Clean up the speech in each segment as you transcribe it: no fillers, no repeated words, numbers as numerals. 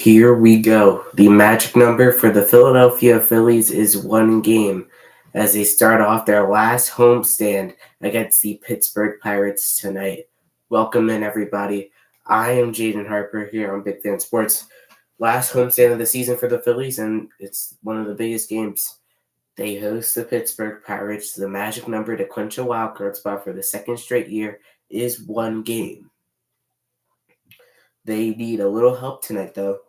Here we go. The magic number for the Philadelphia Phillies is 1 game as they start off their last homestand against the Pittsburgh Pirates tonight. Welcome in, everybody. I am Jaden Harper here on Big Fan Sports. Last homestand of the season for the Phillies, and it's one of the biggest games. They host the Pittsburgh Pirates. The magic number to clinch a wildcard spot for the second straight year is 1 game. They need a little help tonight, though.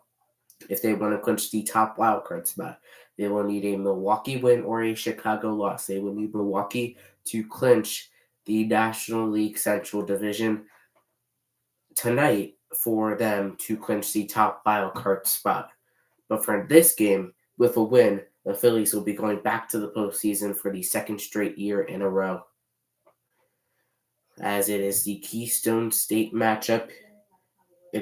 If they want to clinch the top wildcard spot, they will need a Milwaukee win or a Chicago loss. They will need Milwaukee to clinch the National League Central Division tonight for them to clinch the top wildcard spot. But for this game, with a win, the Phillies will be going back to the postseason for the second straight year in a row, as it is the Keystone State matchup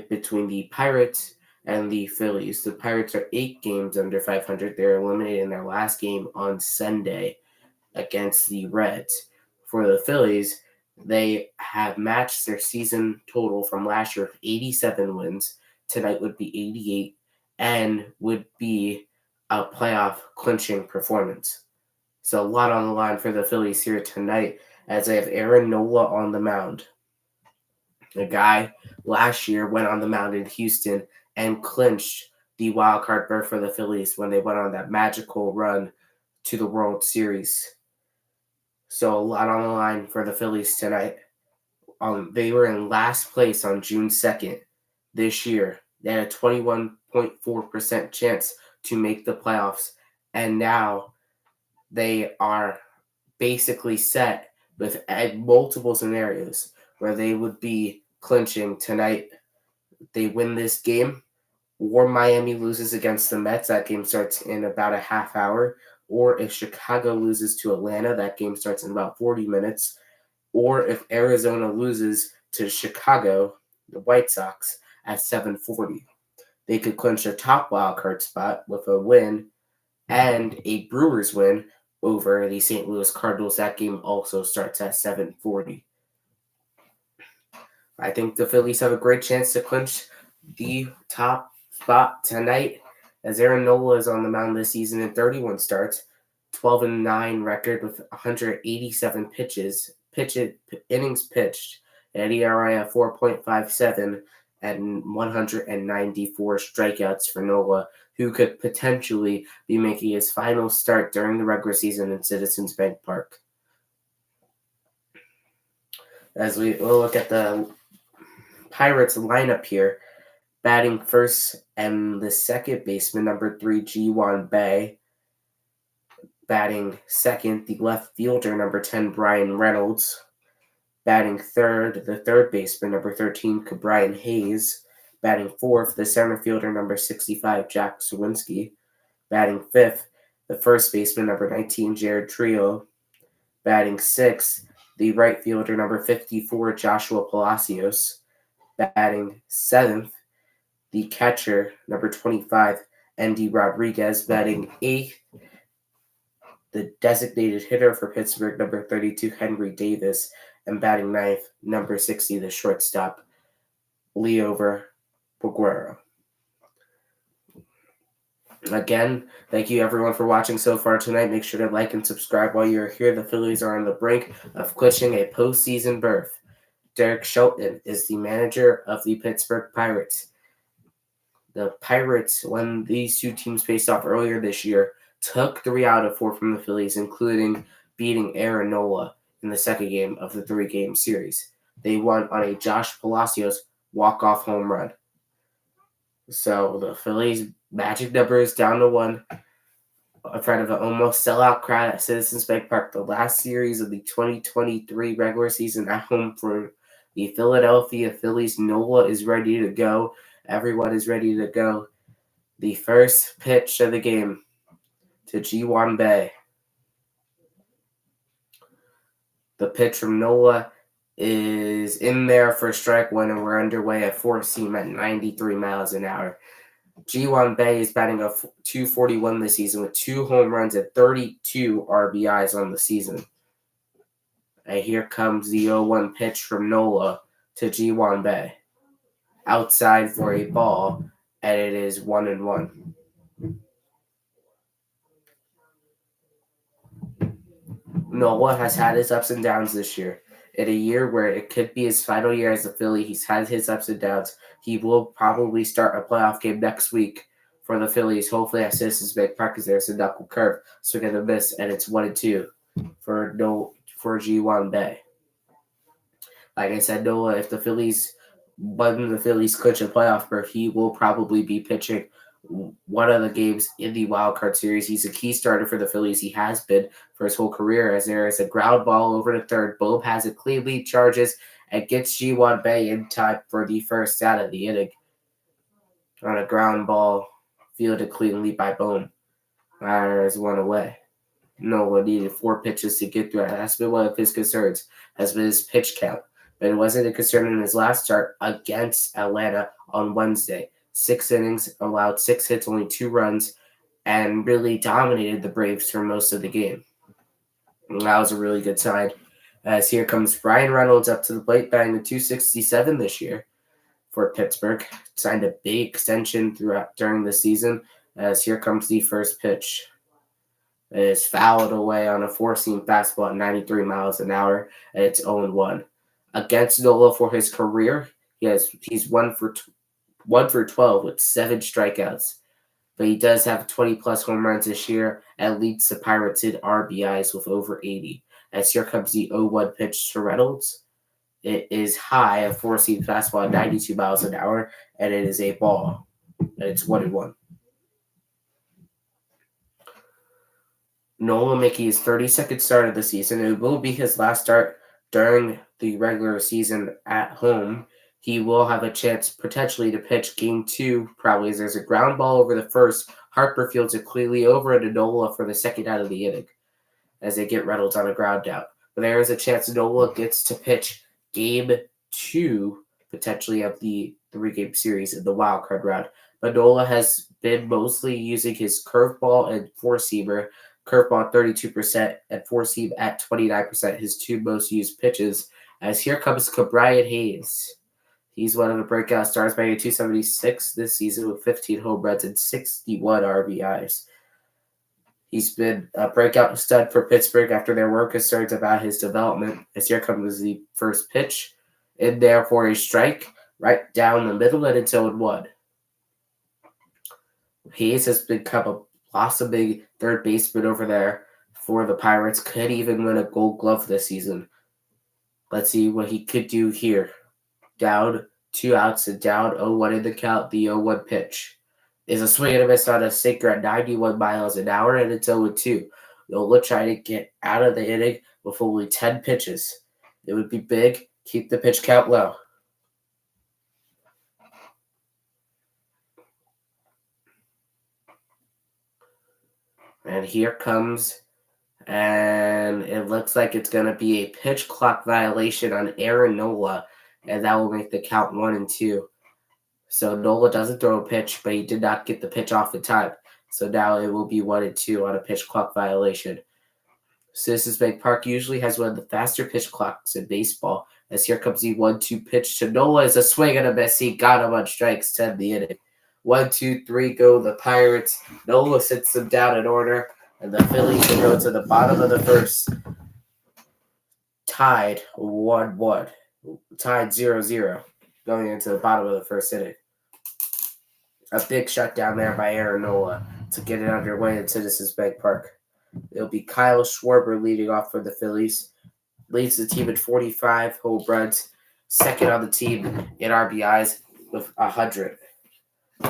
between the Pirates and the Phillies. The Pirates are 8 games under 500. They're eliminated in their last game on Sunday against the Reds. For the Phillies, they have matched their season total from last year of 87 wins. Tonight would be 88 and would be a playoff clinching performance. So a lot on the line for the Phillies here tonight as they have Aaron Nola on the mound. The guy last year went on the mound in Houston and clinched the wild card berth for the Phillies when they went on that magical run to the World Series. So a lot on the line for the Phillies tonight. They were in last place on June 2nd this year. They had a 21.4% chance to make the playoffs, and now they are basically set with multiple scenarios where they would be clinching tonight. They win this game, or Miami loses against the Mets. That game starts in about a half hour. Or if Chicago loses to Atlanta, that game starts in about 40 minutes. Or if Arizona loses to Chicago, the White Sox, at 7:40. They could clinch a top wildcard spot with a win and a Brewers win over the St. Louis Cardinals. That game also starts at 7:40. I think the Phillies have a great chance to clinch the top spot tonight, as Aaron Nola is on the mound this season in 31 starts, 12-9 record with 187 innings pitched, an ERA of 4.57, and 194 strikeouts for Nola, who could potentially be making his final start during the regular season in Citizens Bank Park. As we will look at the Pirates lineup here, batting first and the second baseman, number 3, Ji-hwan Bae. Batting second, the left fielder, number 10, Brian Reynolds. Batting third, the third baseman, number 13, Brian Hayes. Batting fourth, the center fielder, number 65, Jack Sawinski. Batting fifth, the first baseman, number 19, Jared Trio. Batting sixth, the right fielder, number 54, Joshua Palacios. Batting seventh, the catcher, number 25, Andy Rodriguez. Batting eighth, the designated hitter for Pittsburgh, number 32, Henry Davis. And batting ninth, number 60, the shortstop, Liover Boguero. Again, thank you everyone for watching so far tonight. Make sure to like and subscribe while you're here. The Phillies are on the brink of clinching a postseason berth. Derek Shelton is the manager of the Pittsburgh Pirates. The Pirates, when these two teams faced off earlier this year, took 3 out of 4 from the Phillies, including beating Aaron Nola in the second game of the 3-game series. They won on a Josh Palacios walk-off home run. So the Phillies' magic number is down to 1 in front of an almost sellout crowd at Citizens Bank Park. The last series of the 2023 regular season at home for the Philadelphia Phillies. Nola is ready to go. Everyone is ready to go. The first pitch of the game to Ji-hwan Bae. The pitch from Nola is in there for strike 1, and we're underway at 4-seam at 93 miles an hour. Ji-hwan Bae is batting a .241 this season with 2 home runs and 32 RBIs on the season. And here comes the 0-1 pitch from Nola to Ji-hwan Bae. Outside for a ball, and it is 1-1. Nola has had his ups and downs this year. In a year where it could be his final year as a Philly, he's had his ups and downs. He will probably start a playoff game next week for the Phillies, hopefully at Citizens Bank Park, because there's a knuckle curve. So we're gonna miss, and it's 1-2 for G1 Bay. Like I said, Nola, if the Phillies clinch a playoff berth, he will probably be pitching one of the games in the wild card series. He's a key starter for the Phillies. He has been for his whole career, as there is a ground ball over to third. Bohm has a clean lead, charges, and gets G1 Bay in time for the first out of the inning on a ground ball fielded cleanly by Bohm. Myers one away. Nola needed 4 pitches to get through it. That's been one of his concerns, has been his pitch count. But it wasn't a concern in his last start against Atlanta on Wednesday. 6 innings, allowed 6 hits, only 2 runs, and really dominated the Braves for most of the game. And that was a really good sign. As here comes Brian Reynolds up to the plate, batting the .267 this year for Pittsburgh. Signed a big extension during the season. As here comes the first pitch. It is fouled away on a 4-seam fastball at 93 miles an hour, and it's 0-1. Against Nola for his career, he's 1 for 12 with 7 strikeouts. But he does have 20-plus home runs this year and leads the Pirates in RBIs with over 80. As here comes the 0-1 pitch to Reynolds. It is high, a 4-seam fastball at 92 miles an hour, and it is a ball. And it's 1-1. Nola making his 32nd start of the season. It will be his last start during the regular season at home. He will have a chance potentially to pitch game 2, probably, as there's a ground ball over the first. Harper fields it clearly over to Nola for the second out of the inning as they get Reynolds on a ground out. But there is a chance Nola gets to pitch game 2, potentially, of the 3-game series in the wild card round. But Nola has been mostly using his curveball and 4-seamer. Curveball 32% and 4-seam at 29%, his 2 most used pitches. As here comes Brian Hayes. He's one of the breakout stars, batting a .276 this season with 15 home runs and 61 RBIs. He's been a breakout stud for Pittsburgh after there were concerns about his development. As here comes the first pitch. In there for a strike, right down the middle, and it's 0-1. Hayes has become a blossoming third baseman over there for the Pirates. Could even win a Gold Glove this season. Let's see what he could do here. Down 2 outs and down 0-1 in the count. The 0-1 pitch is a swing and a miss on a sinker at 91 miles an hour, and it's 0-2. Nola trying to get out of the inning with only 10 pitches. It would be big. Keep the pitch count low. And here comes, and it looks like it's going to be a pitch clock violation on Aaron Nola, and that will make the count 1-2. So Nola doesn't throw a pitch, but he did not get the pitch off in time. So now it will be 1-2 on a pitch clock violation. Citizens Bank Park usually has one of the faster pitch clocks in baseball. As here comes the 1-2 pitch to Nola. Is a swing and a miss. He got him on strikes, 10 the inning. 1, 2, 3 go the Pirates. Nola sits them down in order, and the Phillies will go to the bottom of the first. Tied 1-1. Tied 0-0 going into the bottom of the first inning. A big shutdown there by Aaron Nola to get it underway in Citizens Bank Park. It'll be Kyle Schwarber leading off for the Phillies. Leads the team at 45 home runs. Second on the team in RBIs with 100.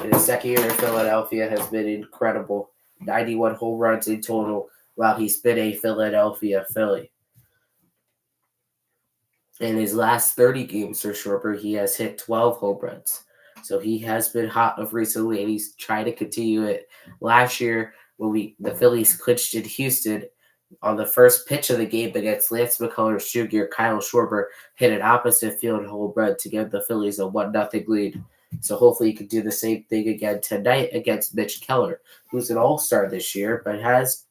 In his second year in Philadelphia has been incredible. 91 home runs in total while he's been a Philadelphia Philly. In his last 30 games for Schwarber, he has hit 12 home runs. So he has been hot of recently, and he's trying to continue it. Last year, when the Phillies clinched in Houston, on the first pitch of the game against Lance McCullers Jr., Kyle Schwarber hit an opposite field home run to give the Phillies a 1-0 lead. So hopefully he can do the same thing again tonight against Mitch Keller, who's an all-star this year, but has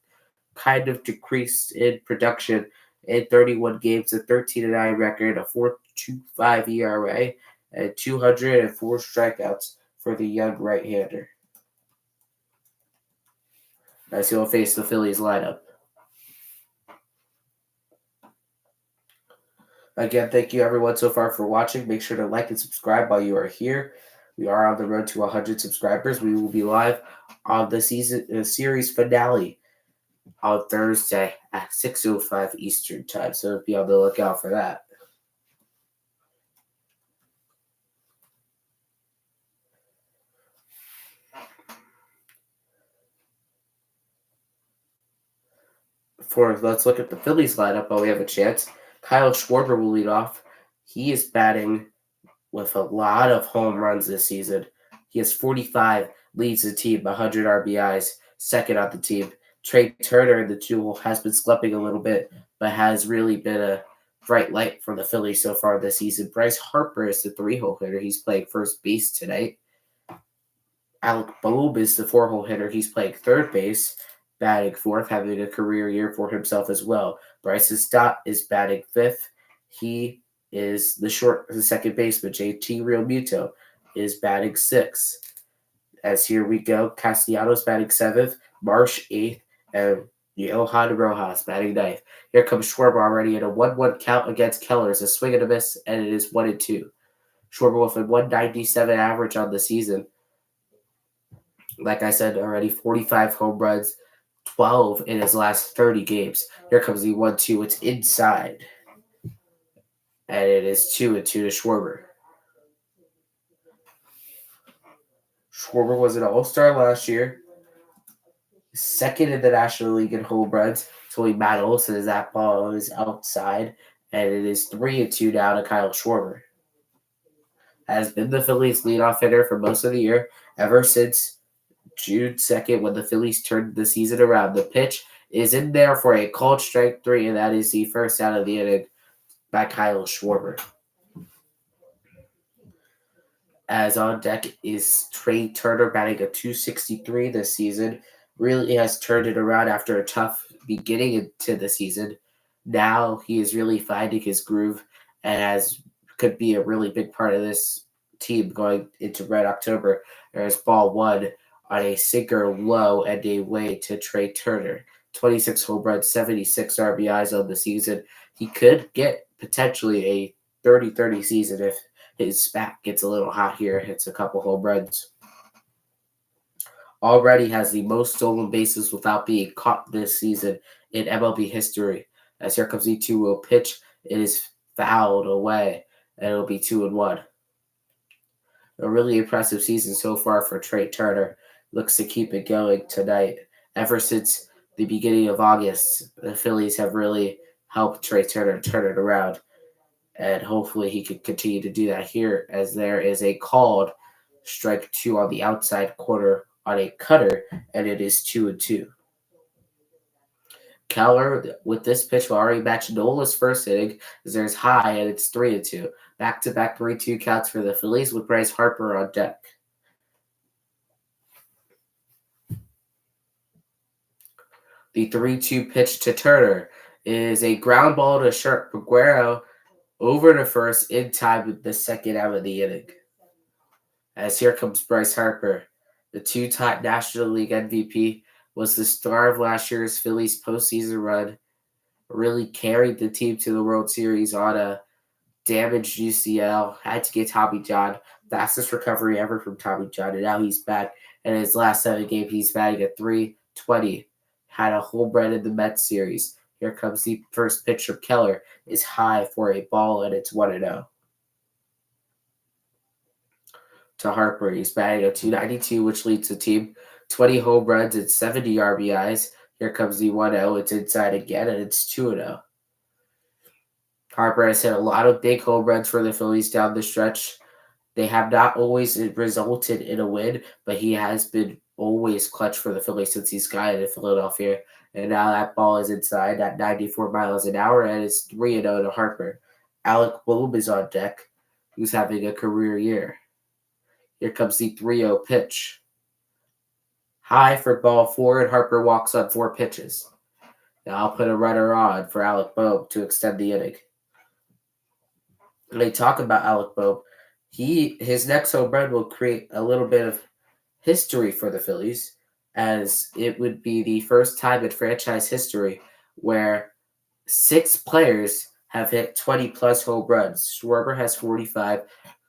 kind of decreased in production in 31 games, a 13-9 record, a 4.25 ERA, and 204 strikeouts for the young right-hander, as he'll face the Phillies lineup. Again, thank you everyone so far for watching. Make sure to like and subscribe while you are here. We are on the road to 100 subscribers. We will be live on the series finale on Thursday at 6:05 Eastern Time. So be on the lookout for that. Let's look at the Phillies lineup while we have a chance. Kyle Schwarber will lead off. He is batting with a lot of home runs this season. He has 45, leads the team, 100 RBIs, second on the team. Trea Turner in the two-hole has been slumping a little bit, but has really been a bright light for the Phillies so far this season. Bryce Harper is the three-hole hitter. He's playing first base tonight. Alec Boehm is the four-hole hitter. He's playing third base, batting fourth, having a career year for himself as well. Bryson Stott is batting fifth. He is the second baseman. JT Realmuto is batting sixth. As here we go, Castellanos batting seventh, Marsh eighth, and Johan Rojas batting ninth. Here comes Schwarber already in a 1-1 count against Keller. It's a swing and a miss, and it is 1-2. Schwarber with a 197 average on the season. Like I said already, 45 home runs, 12 in his last 30 games. Here comes the 1-2. It's inside. And it is 2-2 to Schwarber. Schwarber was an all-star last year. Second in the National League in home runs. It's only Matt Olson as that ball is outside. And it is 3-2 now to Kyle Schwarber. Has been the Phillies' leadoff hitter for most of the year, ever since June 2nd when the Phillies turned the season around. The pitch is in there for a called strike 3, and that is the first out of the inning by Kyle Schwarber. As on deck is Trea Turner batting a 263 this season. Really has turned it around after a tough beginning into the season. Now he is really finding his groove and could be a really big part of this team going into Red October. There's ball one on a sinker low and a way to Trea Turner. 26 home runs, 76 RBIs on the season. He could get potentially a 30-30 season if his bat gets a little hot here, hits a couple home runs. Already has the most stolen bases without being caught this season in MLB history. As here comes the 2-0 pitch. It is fouled away, and it'll be 2-1. A really impressive season so far for Trea Turner. Looks to keep it going tonight. Ever since the beginning of August, the Phillies have really helped Trea Turner turn it around. And hopefully he can continue to do that here, as there is a called strike 2 on the outside corner on a cutter, and it is 2-2. Keller, with this pitch, will already match Nola's first inning, as there's high, and it's 3-2. Back-to-back 3-2 counts for the Phillies with Bryce Harper on deck. The 3-2 pitch to Turner is a ground ball to Sharp Peguero over to first in time with the second out of the inning. As here comes Bryce Harper, the two-time National League MVP, was the star of last year's Phillies postseason run, really carried the team to the World Series on a damaged UCL, had to get Tommy John, fastest recovery ever from Tommy John, and now he's back. In his last 7 games, he's batting at .320, had a home run in the Mets series. Here comes the first pitch from Keller. Is high for a ball, and it's 1-0. To Harper, he's batting a .292, which leads the team. 20 home runs and 70 RBIs. Here comes the 1-0. It's inside again, and it's 2-0. Harper has hit a lot of big home runs for the Phillies down the stretch. They have not always resulted in a win, but he has been always clutch for the Phillies since he's gotten to Philadelphia. And now that ball is inside at 94 miles an hour, and it's 3-0 to Harper. Alec Boehm is on deck, who's having a career year. Here comes the 3-0 pitch. High for ball 4, and Harper walks on 4 pitches. Now I'll put a runner on for Alec Boehm to extend the inning. When they talk about Alec Boehm, His next home run will create a little bit of history for the Phillies, as it would be the first time in franchise history where 6 players have hit 20 plus home runs. Schwarber has 45,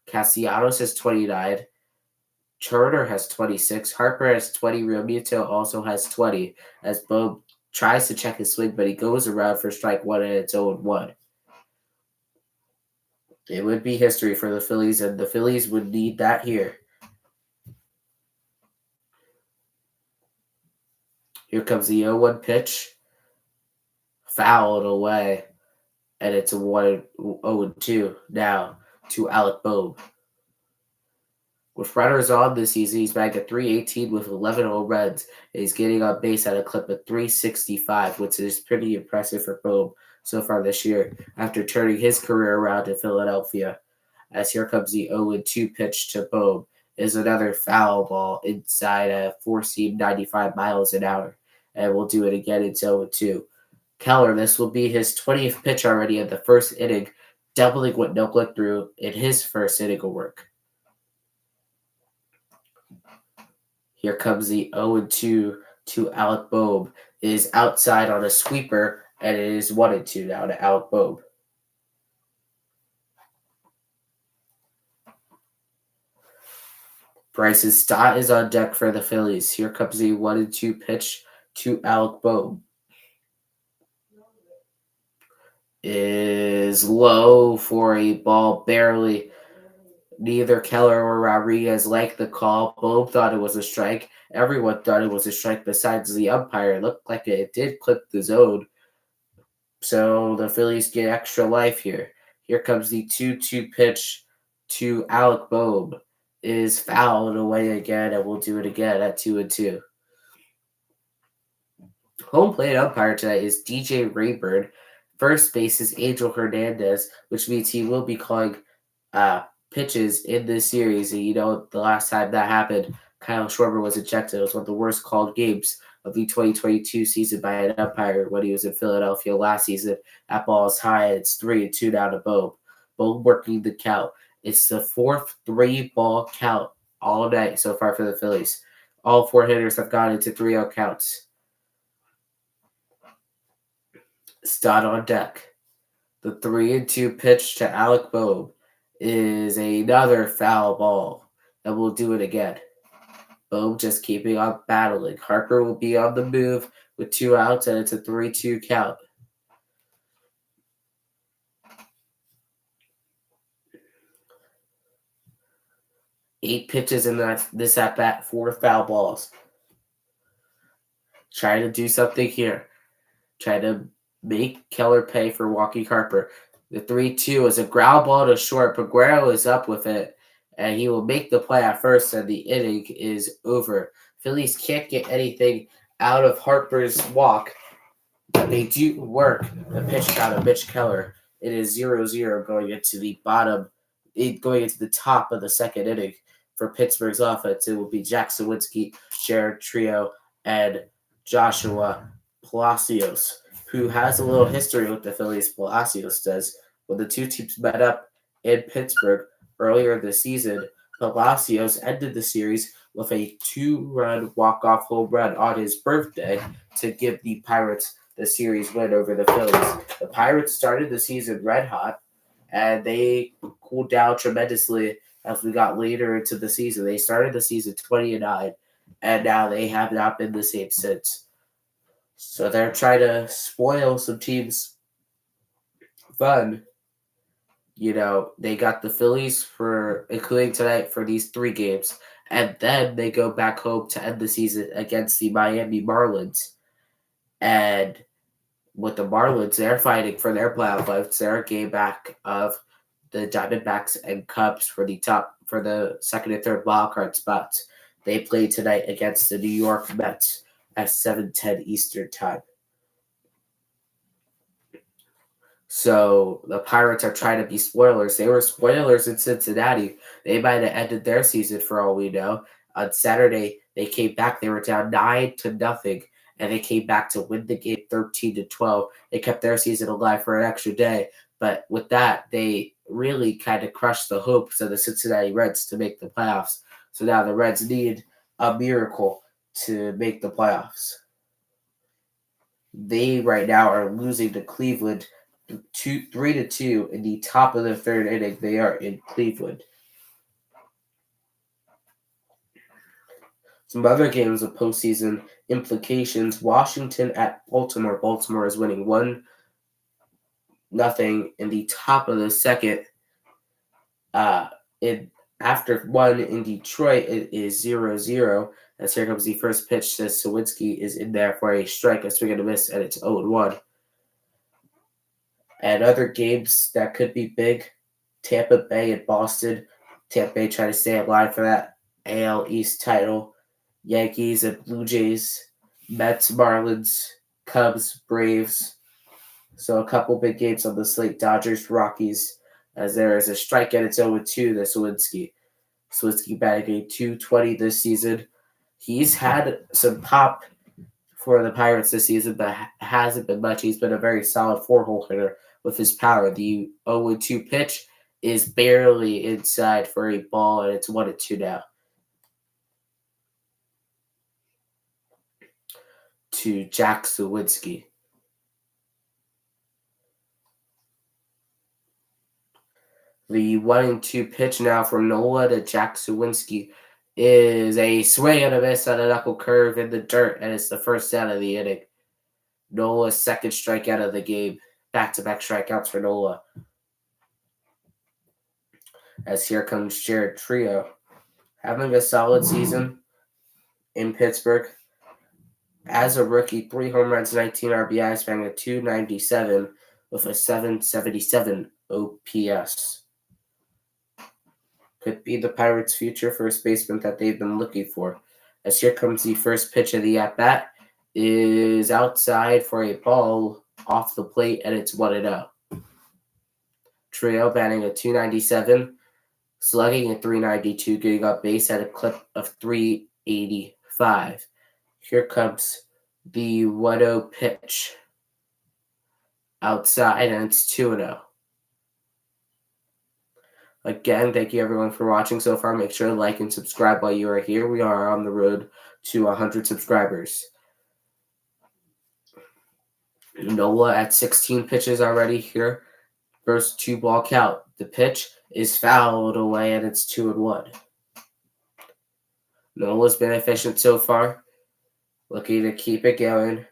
Castellanos has 29, Turner has 26, Harper has 20, Realmuto also has 20, as Bob tries to check his swing, but he goes around for strike one and it's 0-1. It would be history for the Phillies, and the Phillies would need that here. Here comes the 0-1 pitch. Fouled away. And it's a 0-2 now to Alec Bohm. With runners on this season, he's back at 318 with 11 home runs. He's getting on base at a clip of 365, which is pretty impressive for Bohm so far this year after turning his career around in Philadelphia. As here comes the 0-2 pitch to Bohm. Is another foul ball inside a four-seam 95 miles an hour. And we'll do it again. It's 0-2. Keller, this will be his 20th pitch already in the first inning, doubling what Nola threw in his first inning of work. Here comes the 0-2 to Alec Bohm. It is outside on a sweeper, and it is 1-2 now to Alec Bohm. Bryson Stott is on deck for the Phillies. Here comes the 1-2 pitch to Alec Bohm. Is low for a ball, barely. Neither Keller or Rodriguez liked the call. Both thought it was a strike. Everyone thought it was a strike besides the umpire. It looked like it did clip the zone. So the Phillies get extra life here. Here comes the 2-2 pitch to Alec Bohm. Is fouled away again, and we'll do it again at 2-2. Home plate umpire tonight is DJ Rayburn. First base is Angel Hernandez, which means he will be calling pitches in this series. And the last time that happened, Kyle Schwarber was ejected. It was one of the worst called games of the 2022 season by an umpire when he was in Philadelphia last season. That ball is high, and it's 3-2 down to Bohm. Bohm working the count. It's the fourth 3-ball count all night so far for the Phillies. All 4 hitters have gone into 3-0 counts. Stott on deck. The 3-2 pitch to Alec Bohm is another foul ball, and we'll do it again. Bohm just keeping on battling. Harper will be on the move with 2 outs, and it's a 3-2 count. Eight pitches in this at-bat, 4 foul balls. Trying to do something here. Trying to make Keller pay for walking Harper. The 3-2 is a ground ball to short. Peguero is up with it, and he will make the play at first, and the inning is over. Phillies can't get anything out of Harper's walk, but they do work the pitch count of Mitch Keller. It is 0-0 going into the top of the second inning for Pittsburgh's offense. It will be Jack Sawinski, Jared Trio, and Joshua Palacios, who has a little history with the Phillies. Palacios does. When the two teams met up in Pittsburgh earlier this season, Palacios ended the series with a 2-run walk-off home run on his birthday to give the Pirates the series win over the Phillies. The Pirates started the season red hot, and they cooled down tremendously as we got later into the season. They started the season 20-9, and now they have not been the same since. So they're trying to spoil some teams' fun. They got the Phillies including tonight for these 3 games, and then they go back home to end the season against the Miami Marlins. And with the Marlins, they're fighting for their playoff life. They're a game back of the Diamondbacks and Cubs for the second and third wildcard spots. They play tonight against the New York Mets at 7:10 Eastern Time. So the Pirates are trying to be spoilers. They were spoilers in Cincinnati. They might have ended their season for all we know. On Saturday, they came back. They were down 9-0, and they came back to win the game 13-12. They kept their season alive for an extra day. But with that, they really kind of crushed the hopes of the Cincinnati Reds to make the playoffs. So now the Reds need a miracle to make the playoffs. They right now are losing to Cleveland 3-2 in the top of the third inning. They are in Cleveland. Some other games of postseason implications. Washington at Baltimore. Baltimore is winning 1-0 in the top of the second. After one in Detroit, it is 0-0. As here comes the first pitch. Says Sawinski is in there for a strike, a swing and a miss, and it's 0-1. And other games that could be big. Tampa Bay and Boston. Tampa Bay trying to stay alive for that AL East title. Yankees and Blue Jays. Mets, Marlins, Cubs, Braves. So a couple big games on the slate. Dodgers, Rockies. As there is a strike and it's 0-2 to Sawinski. Sawinski batting a .220 this season. He's had some pop for the Pirates this season, but hasn't been much. He's been a very solid 4-hole hitter with his power. The 0-2 pitch is barely inside for a ball, and it's 1-2 now. To Jack Sawinski. The 1-2 pitch now from Nola to Jack Sawinski is a swing and a miss on a knuckle curve in the dirt, and it's the first out of the inning. Nola's second strikeout of the game. Back-to-back strikeouts for Nola. As here comes Jared Trea, having a solid season in Pittsburgh. As a rookie, 3 home runs, 19 RBIs, batting a .297 with a .777 OPS. Could be the Pirates' future first baseman that they've been looking for. As here comes the first pitch of the at-bat, is outside for a ball off the plate, and it's 1-0. Trea batting a .297, slugging at .392, getting up base at a clip of .385. Here comes the 1-0 pitch. Outside, and it's 2-0. Again, thank you everyone for watching so far. Make sure to like and subscribe while you are here. We are on the road to 100 subscribers. Nola at 16 pitches already here. First 2-ball count. The pitch is fouled away, and it's 2-1. Nola's been efficient so far. Looking to keep it going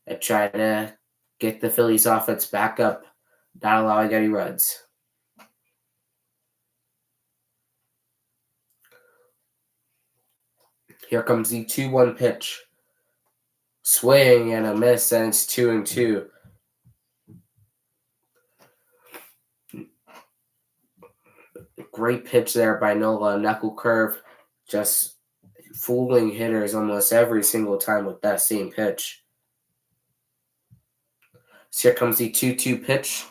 and try to get the Phillies offense back up, not allowing any runs. Here comes the 2-1 pitch. Swing and a miss, and it's 2-2. Great pitch there by Nola. Knuckle curve, just fooling hitters almost every single time with that same pitch. So here comes the 2-2 pitch.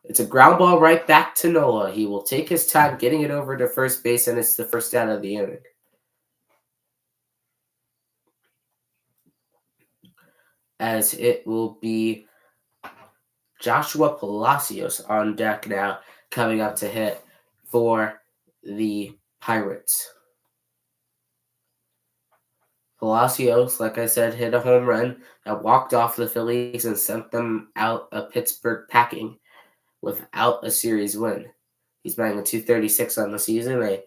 It's a ground ball right back to Nola. He will take his time getting it over to first base, and it's the first out of the inning. As it will be Joshua Palacios on deck now, coming up to hit for the Pirates. Palacios, like I said, hit a home run that walked off the Phillies and sent them out of Pittsburgh packing without a series win. He's batting a .236 on the season, a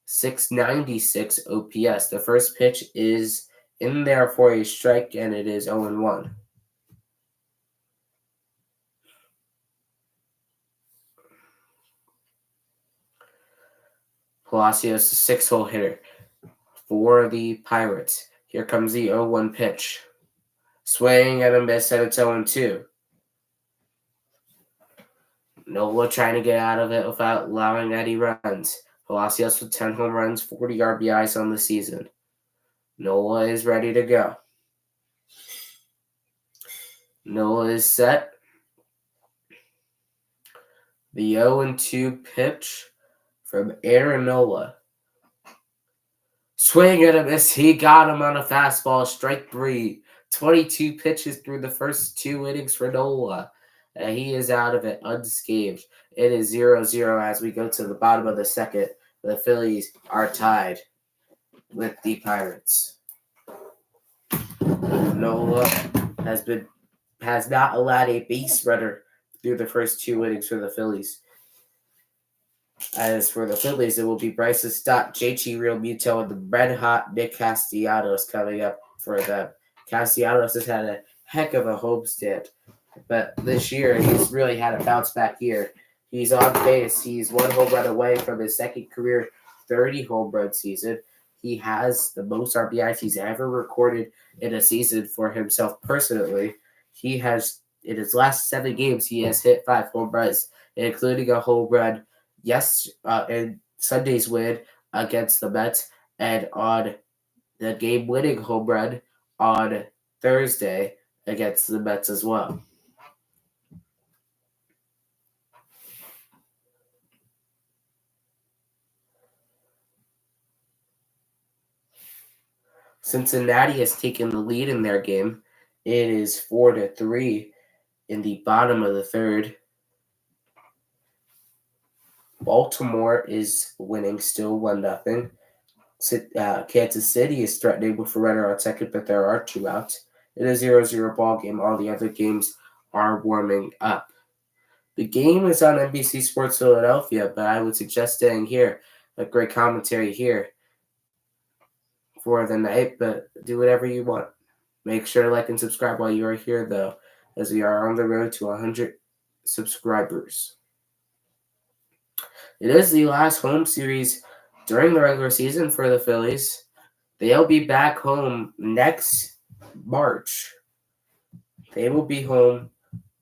.696 OPS. The first pitch is in there for a strike, and it is 0-1. Palacios, a 6-hole hitter for the Pirates. Here comes the 0-1 pitch. Swing and a miss, and it's 0-2. Nola trying to get out of it without allowing any runs. Palacios with 10 home runs, 40 RBIs on the season. Nola is ready to go. Nola is set. The 0-2 pitch from Aaron Nola. Swing and a miss. He got him on a fastball. Strike 3. 22 pitches through the first 2 innings for Nola. and he is out of it unscathed. It is 0-0 as we go to the bottom of the second. The Phillies are tied with the Pirates. Nola has not allowed a base runner through the first 2 innings for the Phillies. As for the Phillies, it will be Bryson Stott, JT Realmuto, and the red-hot Nick Castellanos coming up for them. Castellanos has had a heck of a homestand, but this year he's really had a bounce-back year. He's on base. He's 1 home run away from his second career 30 home run season. He has the most RBIs he's ever recorded in a season for himself personally. He has, in his last 7 games, he has hit 5 home runs, including a home run in Sunday's win against the Mets, and on the game-winning home run on Thursday against the Mets as well. Cincinnati has taken the lead in their game. It is 4-3 in the bottom of the third. Baltimore is winning still 1-0. Kansas City is threatening with a runner on second, but there are 2 outs. It is a 0-0 ball game. All the other games are warming up. The game is on NBC Sports Philadelphia, but I would suggest staying here. A great commentary here for the night, but do whatever you want. Make sure to like and subscribe while you are here, though, as we are on the road to 100 subscribers. It is the last home series during the regular season for the Phillies. They'll be back home next March. They will be home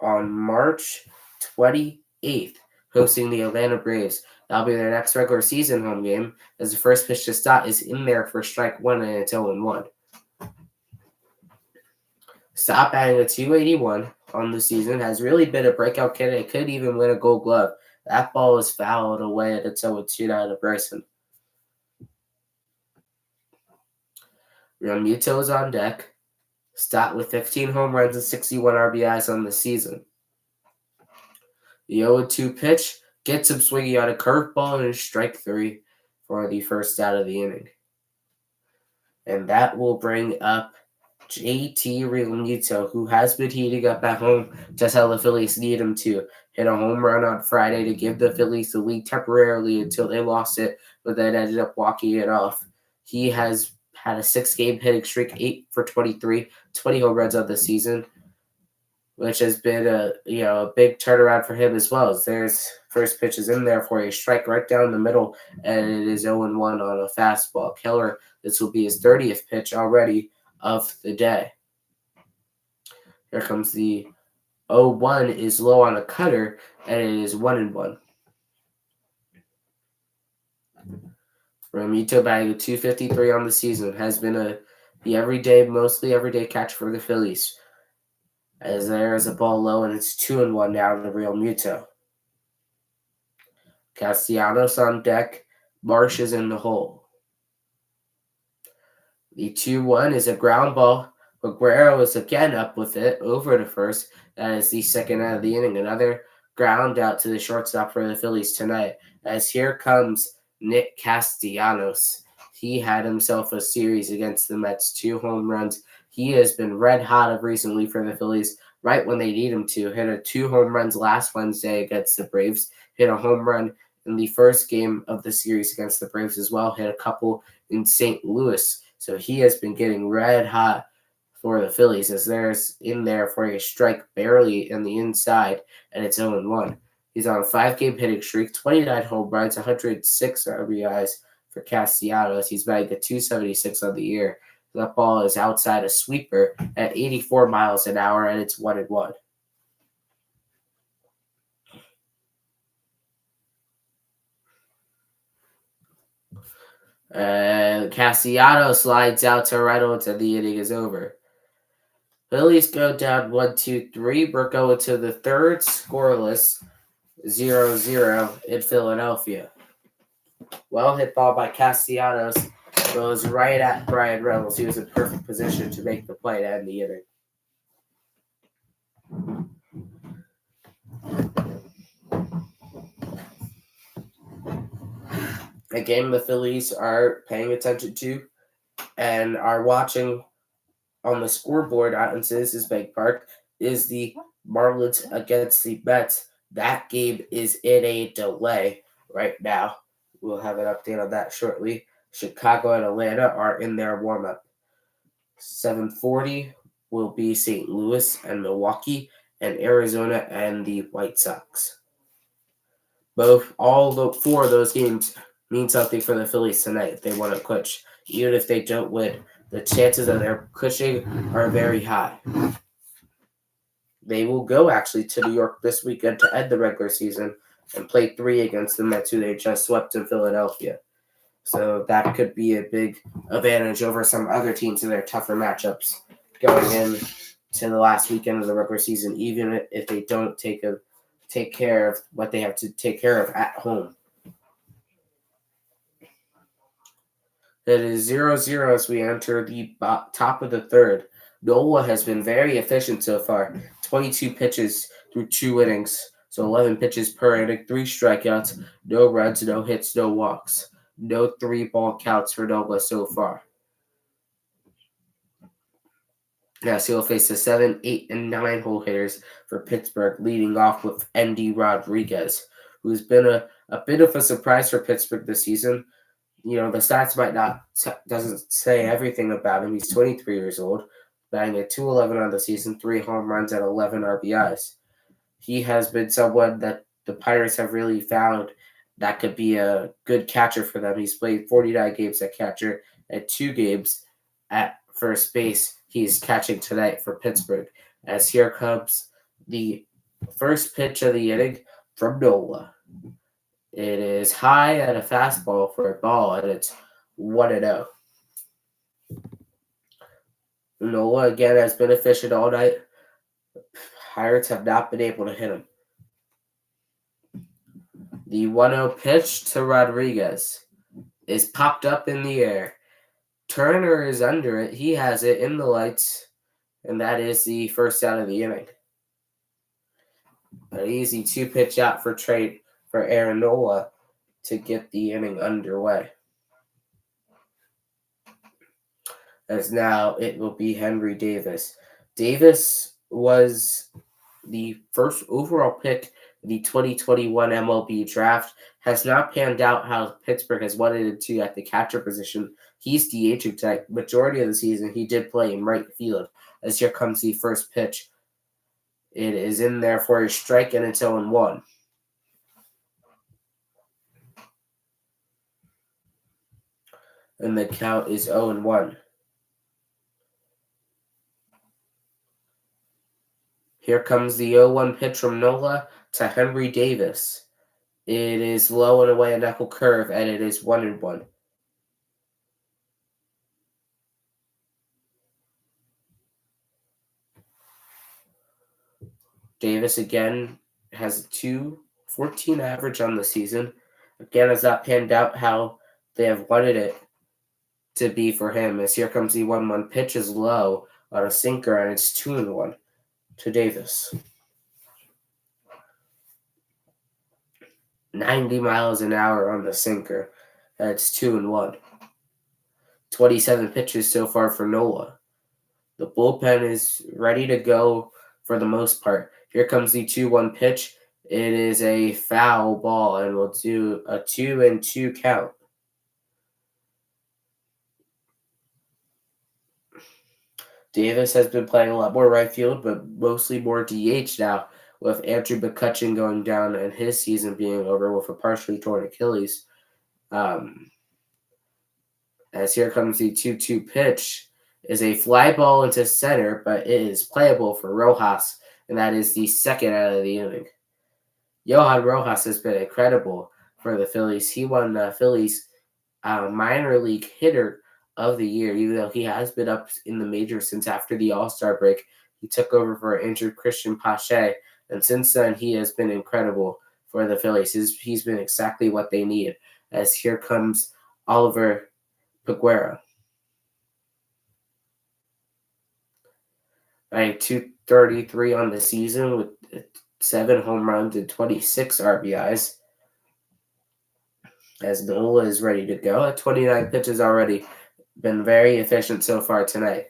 on March 28th, hosting the Atlanta Braves. That'll be their next regular season home game, as the first pitch to Stott is in there for strike 1 and it's 0-1. Stott batting a .281 on the season, has really been a breakout candidate. Could even win a Gold Glove. That ball is fouled away and it's 0-2 down to Bryson. Realmuto is on deck. Stott with 15 home runs and 61 RBIs on the season. The 0-2 pitch gets him swinging on a curveball and strike 3 for the first out of the inning. And that will bring up JT Realmuto, who has been heating up at home just how the Phillies need him to. Hit a home run on Friday to give the Phillies the lead temporarily until they lost it, but then ended up walking it off. He has had a 6-game hitting streak, 8 for 23, 20 home runs on the season, which has been a big turnaround for him as well. As there's first pitch is in there for a strike right down the middle, and it is 0-1 on a fastball. Keller, this will be his 30th pitch already of the day. Here comes the 0-1 is low on a cutter, and it is 1-1. Realmuto batting a .253 on the season, has been mostly everyday catch for the Phillies. As there is a ball low, and it's 2-1 now to Realmuto. Castellanos on deck. Marsh is in the hole. The 2-1 is a ground ball. Aguero is again up with it over to first. That is the second out of the inning. Another ground out to the shortstop for the Phillies tonight. As here comes Nick Castellanos. He had himself a series against the Mets, 2 home runs. He has been red hot recently for the Phillies, right when they need him to. Hit 2 home runs last Wednesday against the Braves. Hit a home run in the first game of the series against the Braves as well. Hit a couple in St. Louis. So he has been getting red hot for the Phillies, as there's in there for a strike barely in the inside, and it's 0-1. He's on a 5-game hitting streak, 29 home runs, 106 RBIs for Castellanos. He's batting a .276 on the year. That ball is outside a sweeper at 84 miles an hour, and it's 1-1. Castellanos slides out to Reynolds, and the inning is over. Phillies go down 1-2-3. We're going to the third, scoreless, 0-0 in Philadelphia. Well hit ball by Castellanos. Goes right at Brian Reynolds. He was in perfect position to make the play to end the inning. A game the Phillies are paying attention to and are watching on the scoreboard out in Citizens Bank Park is the Marlins against the Mets. That game is in a delay right now. We'll have an update on that shortly. Chicago and Atlanta are in their warm-up. 7:40 will be St. Louis and Milwaukee, and Arizona and the White Sox. All four of those games mean something for the Phillies tonight if they want to clinch. Even if they don't win, the chances of their clinching are very high. They will go actually to New York this weekend to end the regular season and play 3 against the Mets, who they just swept in Philadelphia. So that could be a big advantage over some other teams in their tougher matchups going in to the last weekend of the regular season, even if they don't take care of what they have to take care of at home. It is 0-0 as we enter the top of the third. Nola has been very efficient so far. 22 pitches through 2 innings. So 11 pitches per inning, 3 strikeouts, no runs, no hits, no walks. No 3-ball counts for Nola so far. Now, so he'll face the 7, 8, and 9 hole hitters for Pittsburgh, leading off with Endy Rodriguez, who's been a bit of a surprise for Pittsburgh this season. You know, the stats might not doesn't say everything about him. He's 23 years old, batting at .211 on the season, 3 home runs and 11 RBIs. He has been someone that the Pirates have really found that could be a good catcher for them. He's played 49 games at catcher and 2 games at first base. He's catching tonight for Pittsburgh. As here comes the first pitch of the inning from Nola. It is high and a fastball for a ball, and it's 1-0. Nola again has been efficient all night. Pirates have not been able to hit him. The 1-0 pitch to Rodriguez is popped up in the air. Turner is under it. He has it in the lights, and that is the first out of the inning. An easy 2-pitch out for Aaron Nola to get the inning underway. As now it will be Henry Davis. Davis was the first overall pick in the 2021 MLB draft. Has not panned out how Pittsburgh has wanted it to at the catcher position. He's DHing tonight. Majority of the season, he did play in right field. As here comes the first pitch. It is in there for a strike, and it's 0-1. And the count is 0-1. Here comes the 0-1 pitch from Nola to Henry Davis. It is low and away a knuckle curve, and it is 1-1. Davis again has a .214 average on the season. Again, has not panned out how they have wanted it to be for him. As here comes the 1-1 pitch is low on a sinker, and it's 2-1 to Davis. 90 miles an hour on the sinker. That's 2-1. 27 pitches so far for Nola. The bullpen is ready to go for the most part. Here comes the 2-1 pitch. It is a foul ball, and we'll do a 2-2 count. Davis has been playing a lot more right field, but mostly more DH now, with Andrew McCutchen going down and his season being over with a partially torn Achilles. As here comes the 2-2 pitch, is a fly ball into center, but it is playable for Rojas, and that is the second out of the inning. Johan Rojas has been incredible for the Phillies. He won the Phillies minor league hitter of the year, even though he has been up in the majors since after the All-Star break. He took over for injured Christian Pache, and since then he has been incredible for the Phillies. He's been exactly what they need. As here comes Oliver Peguero. Right, 233 on the season with 7 home runs and 26 RBIs. As Nola is ready to go at 29 pitches already. Been very efficient so far tonight.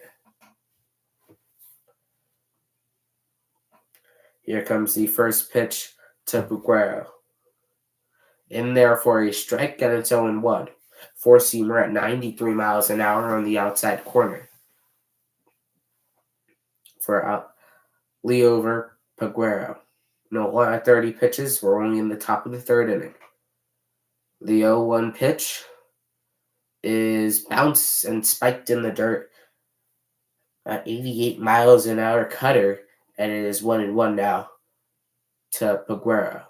Here comes the first pitch to Peguero. In there for a strike, and it's 0-1. Four-seamer at 93 miles an hour on the outside corner. For Liover Peguero. Nola at 30 pitches. We're only in the top of the third inning. The 0-1 pitch is bounced and spiked in the dirt at 88 miles an hour cutter, and it is 1-1 now to Peguero.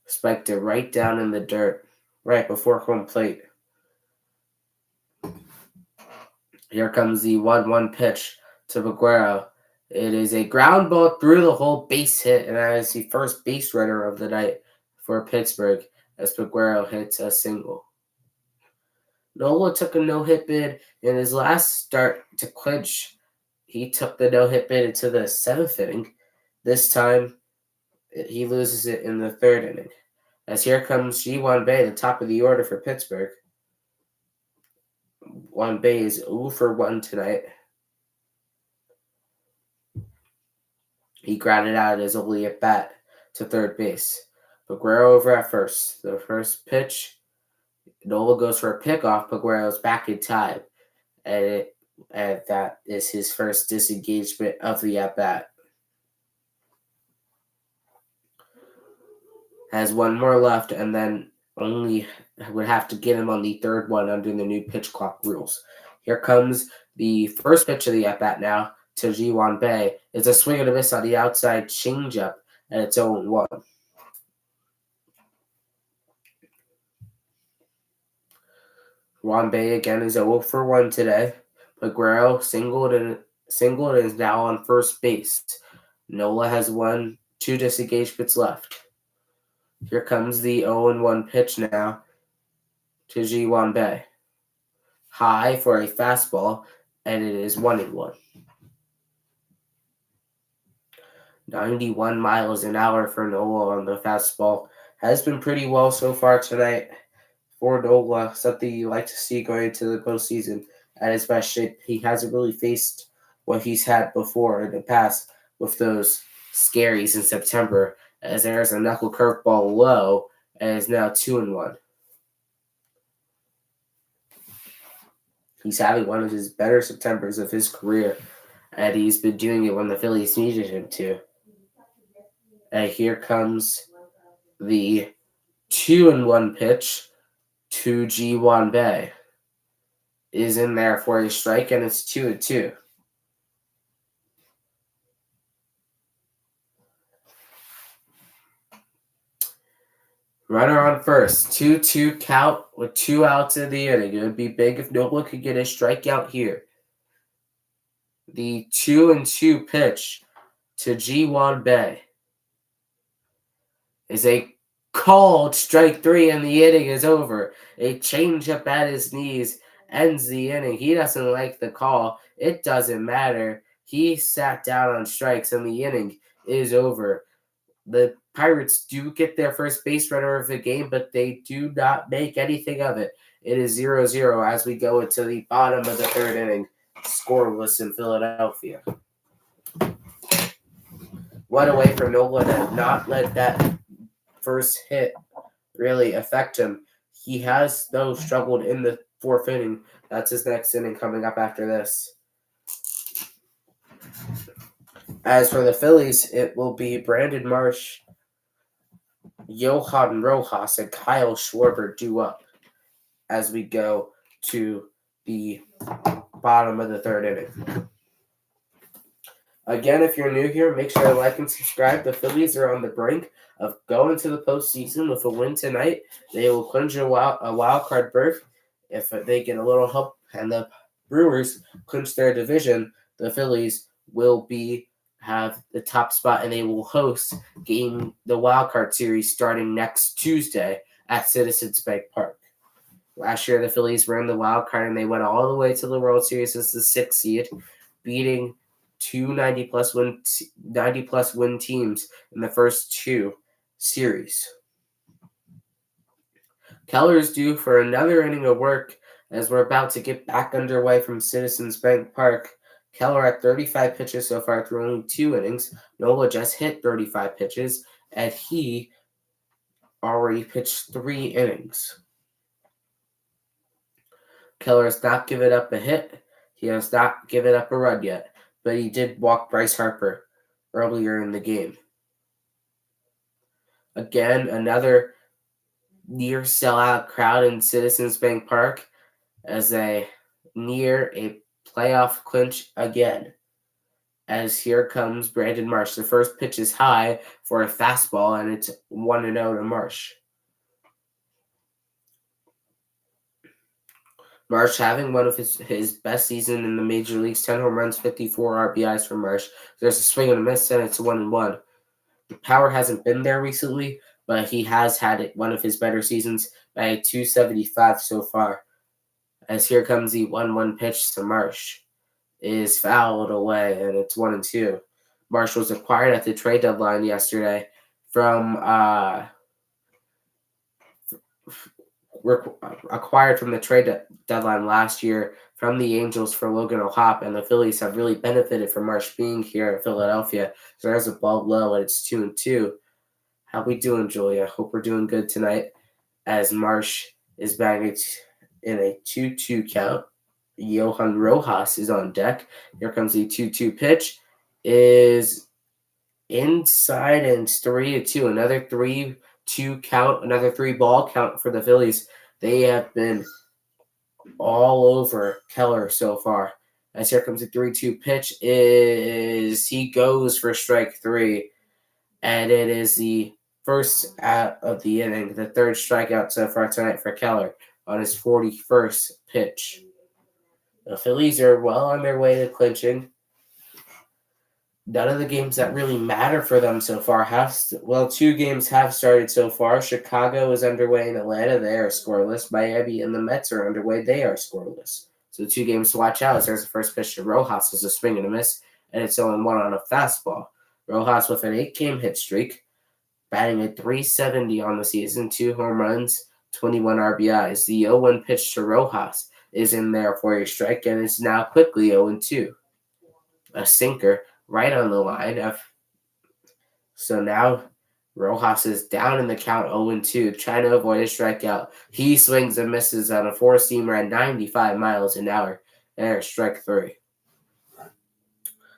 Spiked it right down in the dirt, right before home plate. Here comes the 1-1 pitch to Peguero. It is a ground ball through the hole, base hit, and that is the first base runner of the night for Pittsburgh as Peguero hits a single. Nola took a no-hit bid in his last start to clinch. He took the no-hit bid into the 7th inning. This time, he loses it in the 3rd inning. As here comes Ji-hwan Bae, the top of the order for Pittsburgh. Wan Bae is 0 for 1 tonight. He grounded out his only at bat to third base. Peguero over at first. The first pitch, Nola goes for a pickoff. Peguero's back in time. And that is his first disengagement of the at bat. Has one more left, and then only would have to get him on the third one under the new pitch clock rules. Here comes the first pitch of the at bat now to Ji-hwan Bae. It's a swing and a miss on the outside changeup, and it's 0-1. Wan Bae again is 0 for 1 today. Peguero singled and is now on first base. Nola has 2 disengagements left. Here comes the 0-1 pitch now to Ji-hwan Bae. High for a fastball, and it is 1-1. 91 miles an hour for Nola on the fastball. Has been pretty well so far tonight for Nola, something you like to see going into the postseason at his best shape. He hasn't really faced what he's had before in the past with those scaries in September, as there's a knuckle curveball low, and is now 2-1. He's having one of his better Septembers of his career, and he's been doing it when the Phillies needed him to. And here comes the 2-1 pitch to Ji-hwan Bae. Is in there for a strike, and it's 2-2. Runner on first. 2-2 count with 2 outs in the inning. It would be big if Nola could get a strikeout here. The 2-2 pitch to Ji-hwan Bae is a called strike 3, and the inning is over. A changeup at his knees ends the inning. He doesn't like the call. It doesn't matter. He sat down on strikes, and the inning is over. The Pirates do get their first base runner of the game, but they do not make anything of it. It is 0-0 as we go into the bottom of the 3rd inning, scoreless in Philadelphia. What a way for Nola to not let that first hit really affect him. He has, though, struggled in the 4th inning. That's his next inning coming up after this. As for the Phillies, it will be Brandon Marsh, Johan Rojas, and Kyle Schwarber due up as we go to the bottom of the 3rd inning. Again, if you're new here, make sure to like and subscribe. The Phillies are on the brink of going to the postseason. With a win tonight, they will clinch a wild card berth. If they get a little help and the Brewers clinch their division, the Phillies will have the top spot, and they will host the wild card series starting next Tuesday at Citizens Bank Park. Last year, the Phillies were in the wild card, and they went all the way to the World Series as the 6th seed, beating two 90-plus win teams in the first two series. Keller is due for another inning of work as we're about to get back underway from Citizens Bank Park. Keller at 35 pitches so far through only 2 innings. Nola just hit 35 pitches, and he already pitched 3 innings. Keller has not given up a hit. He has not given up a run yet, but he did walk Bryce Harper earlier in the game. Again, another near sellout crowd in Citizens Bank Park as they near a playoff clinch again. As here comes Brandon Marsh. The first pitch is high for a fastball, and it's 1-0 to Marsh. Marsh having one of his best season in the major leagues, 10 home runs, 54 RBIs for Marsh. There's a swing and a miss, and it's 1-1. The power hasn't been there recently, but he has had one of his better seasons by .275 so far. As here comes the 1-1 pitch to Marsh. It is fouled away, and it's 1-2. Marsh was acquired at the trade deadline yesterday acquired from the trade deadline last year from the Angels for Logan O'Hoppe, and the Phillies have really benefited from Marsh being here in Philadelphia. So there's a ball low, and it's 2-2. How we doing, Julia? Hope we're doing good tonight. As Marsh is batting in a 2-2 count. Johan Rojas is on deck. Here comes the 2-2 pitch. Is inside, and it's 3-2. Another 3-2 count, another 3-ball count for the Phillies. They have been all over Keller so far. As here comes the 3-2 pitch. He goes for strike 3. And it is the first out of the inning, the third strikeout so far tonight for Keller on his 41st pitch. The Phillies are well on their way to clinching. None of the games that really matter for them so far two games have started so far. Chicago is underway in Atlanta. They are scoreless. Miami and the Mets are underway. They are scoreless. So 2 games to watch out. There's the first pitch to Rojas. It's a swing and a miss, and it's 0-1 on a fastball. Rojas with an 8-game hit streak, batting at .370 on the season, 2 home runs, 21 RBIs. The 0-1 pitch to Rojas is in there for a strike, and it's now quickly 0-2. A sinker right on the line. So now Rojas is down in the count 0-2, trying to avoid a strikeout. He swings and misses on a 4-seamer at 95 miles an hour. There's strike 3.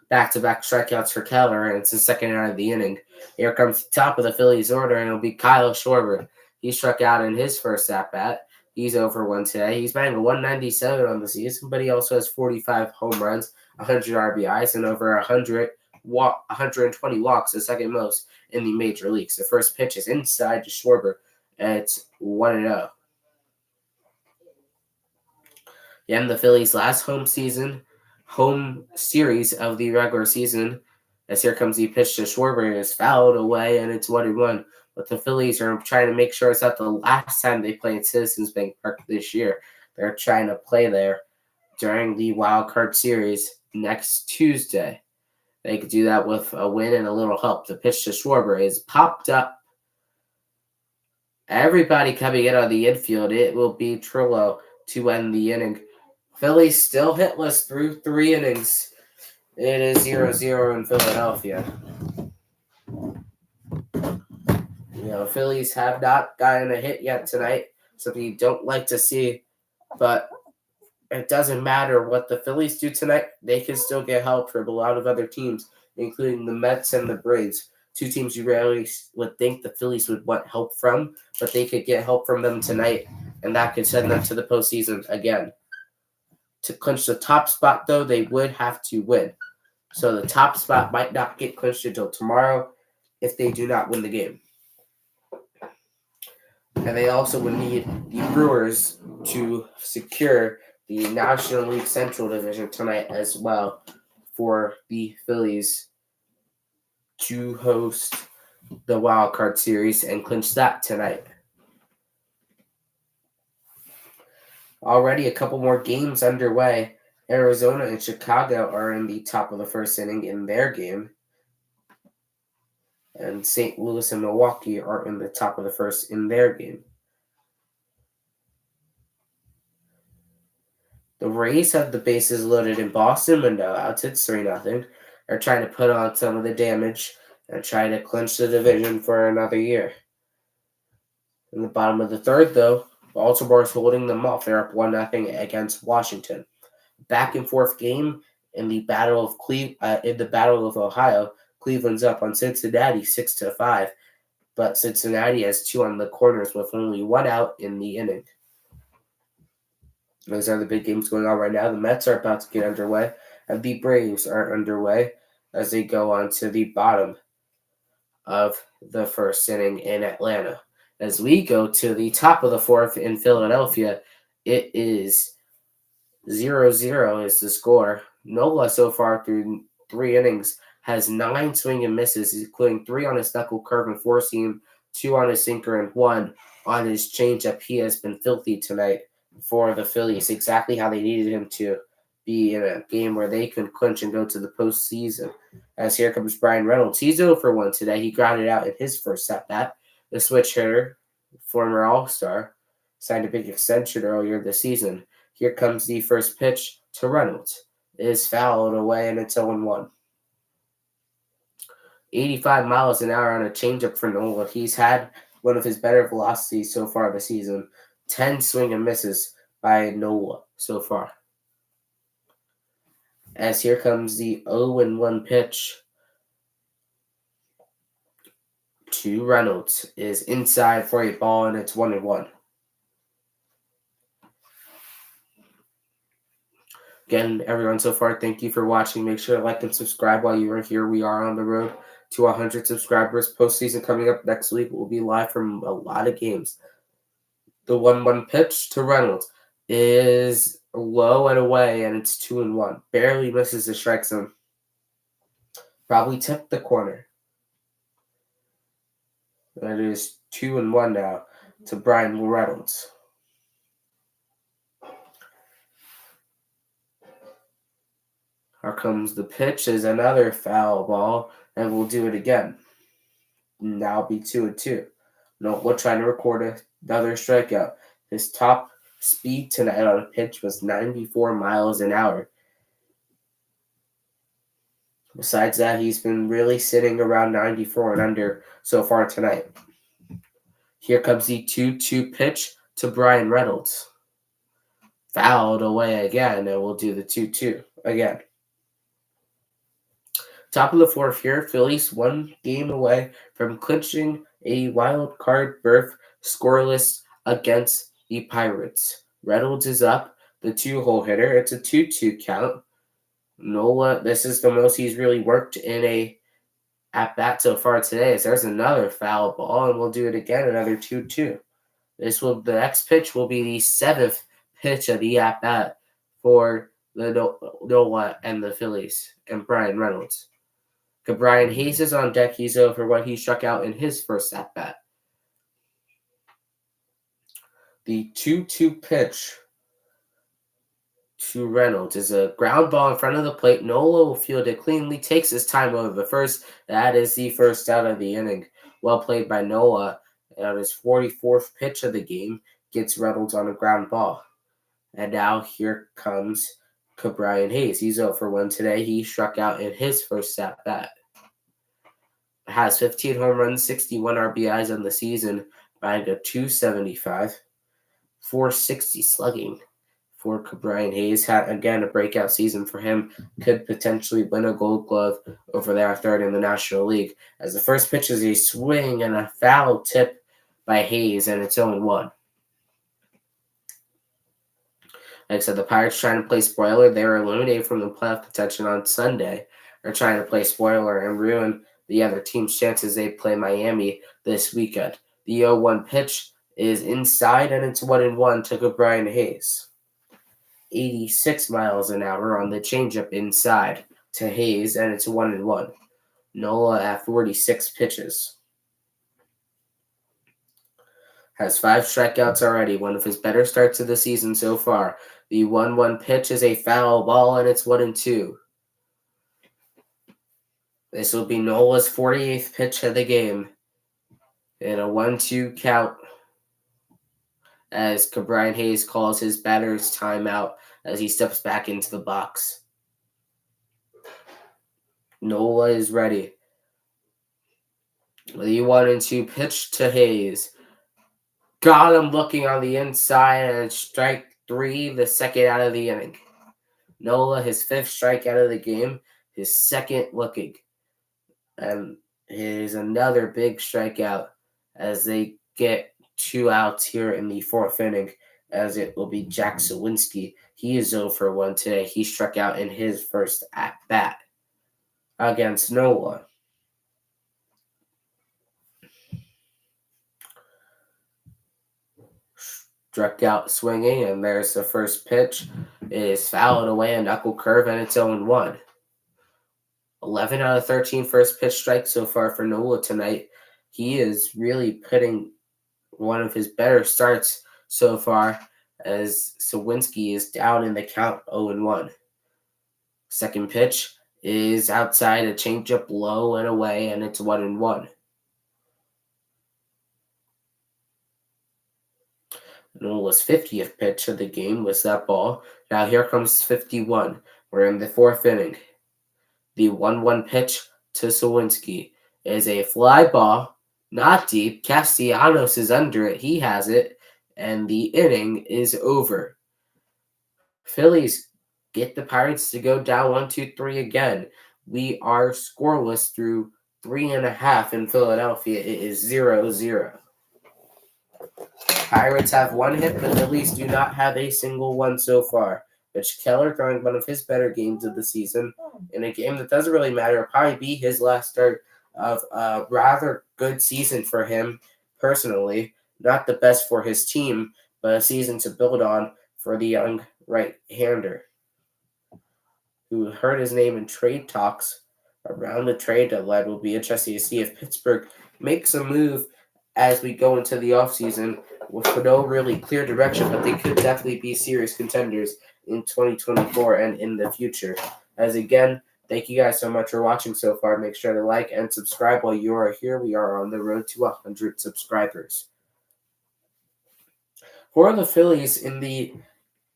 Back-to-back strikeouts for Keller, and it's the second out of the inning. Here comes the top of the Phillies order, and it'll be Kyle Schwarber. He struck out in his first at-bat. He's over 1 today. He's batting a .197 on the season, but he also has 45 home runs, 100 RBIs, and over 120 walks, the second most in the major leagues. The first pitch is inside to Schwarber, and it's 1-0. And the Phillies' last home series of the regular season, as here comes the pitch to Schwarber, is fouled away, and it's 1-1. But the Phillies are trying to make sure it's not the last time they play at Citizens Bank Park this year. They're trying to play there during the wild card series next Tuesday. They could do that with a win and a little help. The pitch to Schwarber is popped up. Everybody coming in on the infield. It will be Trillo to end the inning. Phillies still hitless through 3 innings. It is 0-0 in Philadelphia. Phillies have not gotten a hit yet tonight, something you don't like to see, but it doesn't matter what the Phillies do tonight. They can still get help from a lot of other teams, including the Mets and the Braves. 2 teams you rarely would think the Phillies would want help from, but they could get help from them tonight, and that could send them to the postseason again. To clinch the top spot, though, they would have to win. So the top spot might not get clinched until tomorrow if they do not win the game. And they also would need the Brewers to secure the National League Central Division tonight as well for the Phillies to host the wild card series and clinch that tonight. Already a couple more games underway, Arizona and Chicago are in the top of the first inning in their game. And St. Louis and Milwaukee are in the top of the first in their game. The Rays have the bases loaded in Boston when no outs. It's 3-0. They're trying to put on some of the damage and try to clinch the division for another year. In the bottom of the third, though, Baltimore's holding them off. They're up 1-0 against Washington. Back and forth game in the Battle of Ohio. Cleveland's up on Cincinnati 6-5, but Cincinnati has 2 on the corners with only 1 out in the inning. Those are the big games going on right now. The Mets are about to get underway, and the Braves are underway as they go on to the bottom of the first inning in Atlanta. As we go to the top of the fourth in Philadelphia, it is 0-0 is the score. Nola so far through 3 innings has 9 swing and misses, including 3 on his knuckle curve and 4 seam, 2 on his sinker, and 1 on his changeup. He has been filthy tonight for the Phillies, exactly how they needed him to be in a game where they can clinch and go to the postseason. As here comes Brian Reynolds. He's 0 for 1 today. He grounded out in his first at-bat. The switch hitter, former All-Star, signed a big extension earlier this season. Here comes the first pitch to Reynolds. It is fouled away, and it's 0-1. 85 miles an hour on a changeup for Nola. He's had one of his better velocities so far this season. 10 swing and misses by Nola so far. As here comes the 0-1 pitch to Reynolds. It is inside for a ball, and it's 1-1. Again, everyone so far, thank you for watching. Make sure to like and subscribe while you are here. We are on the road to 100 subscribers. Postseason coming up next week. We'll be live from a lot of games. The 1-1 pitch to Reynolds is low and away, and it's 2-1. Barely misses the strike zone. Probably tipped the corner. That is 2-1 now to Brian Reynolds. Here comes the pitch. Is another foul ball, and we'll do it again. Now be 2-2. Nola trying to record another strikeout. His top speed tonight on a pitch was 94 miles an hour. Besides that, he's been really sitting around 94 and under so far tonight. Here comes the 2-2 pitch to Brian Reynolds. Fouled away again, and we'll do the 2-2 again. Top of the fourth here, Phillies 1 game away from clinching a wild card berth scoreless against the Pirates. Reynolds is up, the 2-hole hitter. It's a 2-2 count. Nola, this is the most he's really worked in a at-bat so far today. So there's another foul ball, and we'll do it again, another 2-2. The next pitch will be the 7th pitch of the at-bat for the Nola and the Phillies and Brian Reynolds. Brian Hayes is on deck. He's over what he struck out in his first at-bat. The 2-2 pitch to Reynolds is a ground ball in front of the plate. Nola will field it cleanly, takes his time over the first. That is the first out of the inning. Well played by Nola. On his 44th pitch of the game, gets Reynolds on a ground ball. And now here comes Brian Hayes. He's 0 for 1 today. He struck out in his first at-bat. Has 15 home runs, 61 RBIs on the season, batting a .275, 460 slugging for Brian Hayes. Had, again, a breakout season for him. Could potentially win a Gold Glove over there, third in the National League. As the first pitch is a swing and a foul tip by Hayes, and it's 0-1. Like I said, the Pirates trying to play spoiler. They were eliminated from the playoff contention on Sunday. They're trying to play spoiler and ruin the other team's chances. They play Miami this weekend. The 0-1 pitch is inside, and it's 1-1 to Brian Hayes. 86 miles an hour on the changeup inside to Hayes, and it's 1-1. Nola at 46 pitches. has 5 strikeouts already, one of his better starts of the season so far. The 1-1 pitch is a foul ball, and it's 1-2. This will be Nola's 48th pitch of the game in a 1-2 count as Brian Hayes calls his batter's timeout as he steps back into the box. Nola is ready. The 1-2 pitch to Hayes. Got him looking on the inside, and strike 3, the second out of the inning. Nola, his 5th strikeout of the game, his 2nd looking. And here's another big strikeout as they get 2 outs here in the 4th inning, as it will be Jack Sawinski. He is 0 for 1 today. He struck out in his first at-bat against Nola. Struck out swinging, and there's the first pitch. It is fouled away, a knuckle curve, and it's 0-1. 11 out of 13 first pitch strikes so far for Nola tonight. He is really putting one of his better starts so far as Sawinski is down in the count 0-1. Second pitch is outside, a changeup low and away, and it's 1-1. Nola's 50th pitch of the game was that ball. Now here comes 51. We're in the 4th inning. The 1-1 pitch to Sawinski is a fly ball, not deep. Castellanos is under it. He has it, and the inning is over. Phillies get the Pirates to go down 1-2-3 again. We are scoreless through 3.5 in Philadelphia. It is 0-0. Pirates have 1 hit, but Phillies do not have a single one so far. Mitch Keller throwing one of his better games of the season in a game that doesn't really matter. It'll probably be his last start of a rather good season for him personally. Not the best for his team, but a season to build on for the young right-hander who heard his name in trade talks around the trade deadline. Will be interesting to see if Pittsburgh makes a move as we go into the offseason with no really clear direction, but they could definitely be serious contenders in 2024 and in the future. As again, thank you guys so much for watching so far. Make sure to like and subscribe while you are here. We are on the road to 100 subscribers. For the Phillies, in the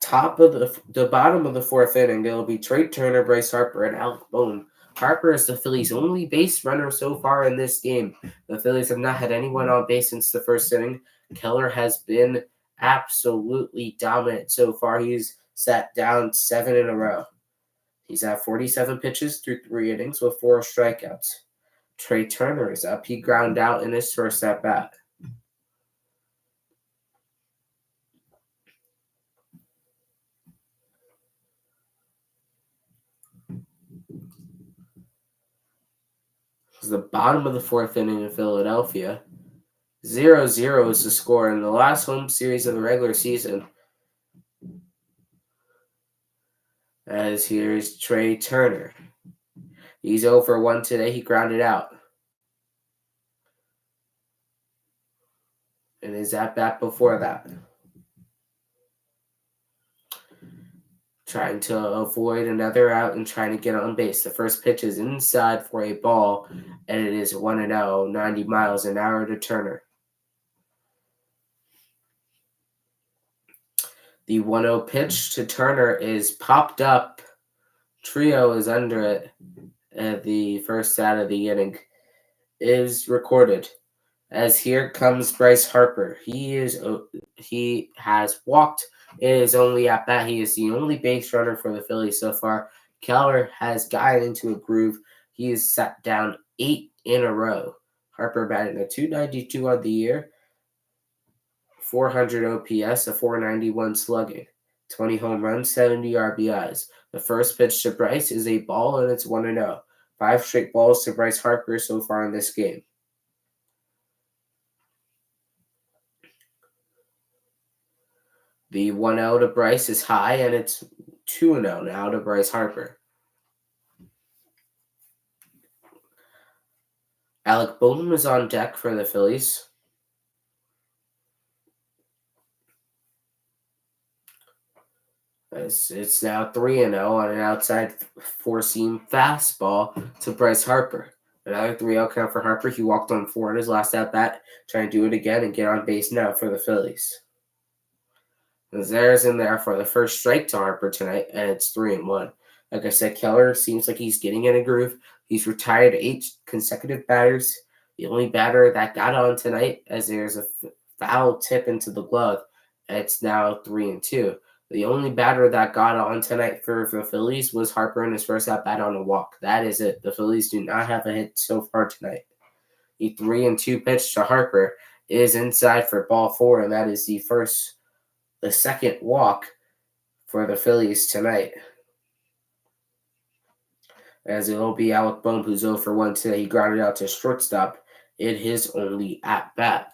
bottom of the 4th inning, it'll be Trea Turner, Bryce Harper, and Alec Bohm. Harper is the Phillies' only base runner so far in this game. The Phillies have not had anyone on base since the 1st inning. Keller has been absolutely dominant so far. He's sat down 7 in a row. He's had 47 pitches through 3 innings with 4 strikeouts. Trea Turner is up. He ground out in his first at-bat. It's the bottom of the 4th inning in Philadelphia. 0-0 is the score in the last home series of the regular season. As here's Trea Turner. He's 0 for 1 today. He grounded out. And his at-bat before that. Trying to avoid another out and trying to get on base. The first pitch is inside for a ball, and it is 1-0, 90 miles an hour to Turner. The 1-0 pitch to Turner is popped up. Trio is under it. And the first out of the inning is recorded. As here comes Bryce Harper. He has walked in his only at bat. He is the only base runner for the Phillies so far. Keller has gotten into a groove. He has sat down 8 in a row. Harper batting a .292 on the year, 400 OPS, a .491 slugging, 20 home runs, 70 RBIs. The first pitch to Bryce is a ball, and it's 1-0. 5 straight balls to Bryce Harper so far in this game. The 1-0 to Bryce is high, and it's 2-0 now to Bryce Harper. Alec Bohm is on deck for the Phillies. It's now 3-0 on an outside four-seam fastball to Bryce Harper. Another 3-0 count for Harper. He walked on 4 in his last at-bat. Trying to do it again and get on base now for the Phillies. There's in there for the first strike to Harper tonight, and it's 3-1. Like I said, Keller seems like he's getting in a groove. He's retired 8 consecutive batters. The only batter that got on tonight, as there's a foul tip into the glove, and it's now 3-2. The only batter that got on tonight for the Phillies was Harper in his first at-bat on a walk. That is it. The Phillies do not have a hit so far tonight. The 3-2 pitch to Harper is inside for ball 4, and that is the second walk for the Phillies tonight. As it'll be Alec Bohm, who's 0 for 1 today. He grounded out to shortstop in his only at-bat.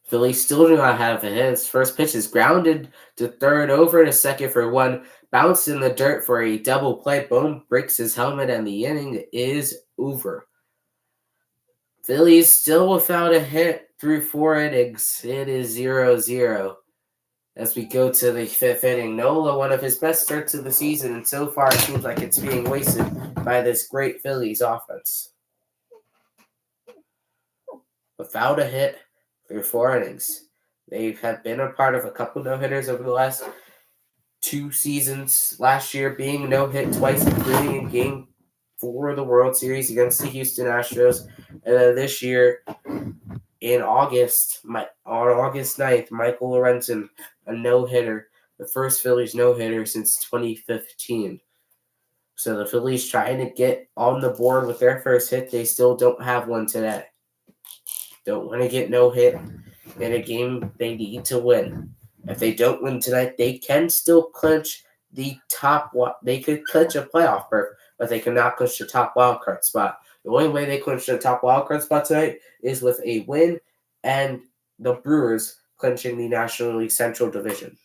Phillies still do not have a hit. His first pitch is grounded to third, over to second for 1. Bounced in the dirt for a double play. Bohm breaks his helmet, and the inning is over. Phillies still without a hit through 4 innings. It is 0-0. As we go to the 5th inning, Nola, one of his best starts of the season, and so far it seems like it's being wasted by this great Phillies offense. Without a hit through 4 innings. They have been a part of a couple no-hitters over the last 2 seasons. Last year being no-hit twice, including in Game 4 of the World Series against the Houston Astros. And then this year, on August 9th, Michael Lorenzen, a no-hitter, the first Phillies no-hitter since 2015. So the Phillies trying to get on the board with their first hit. They still don't have one today. Don't want to get no hit in a game they need to win. If they don't win tonight, they can still clinch the top. They could clinch a playoff berth, but they cannot clinch the top wildcard spot. The only way they clinch the top wildcard spot tonight is with a win and the Brewers clinching the National League Central Division.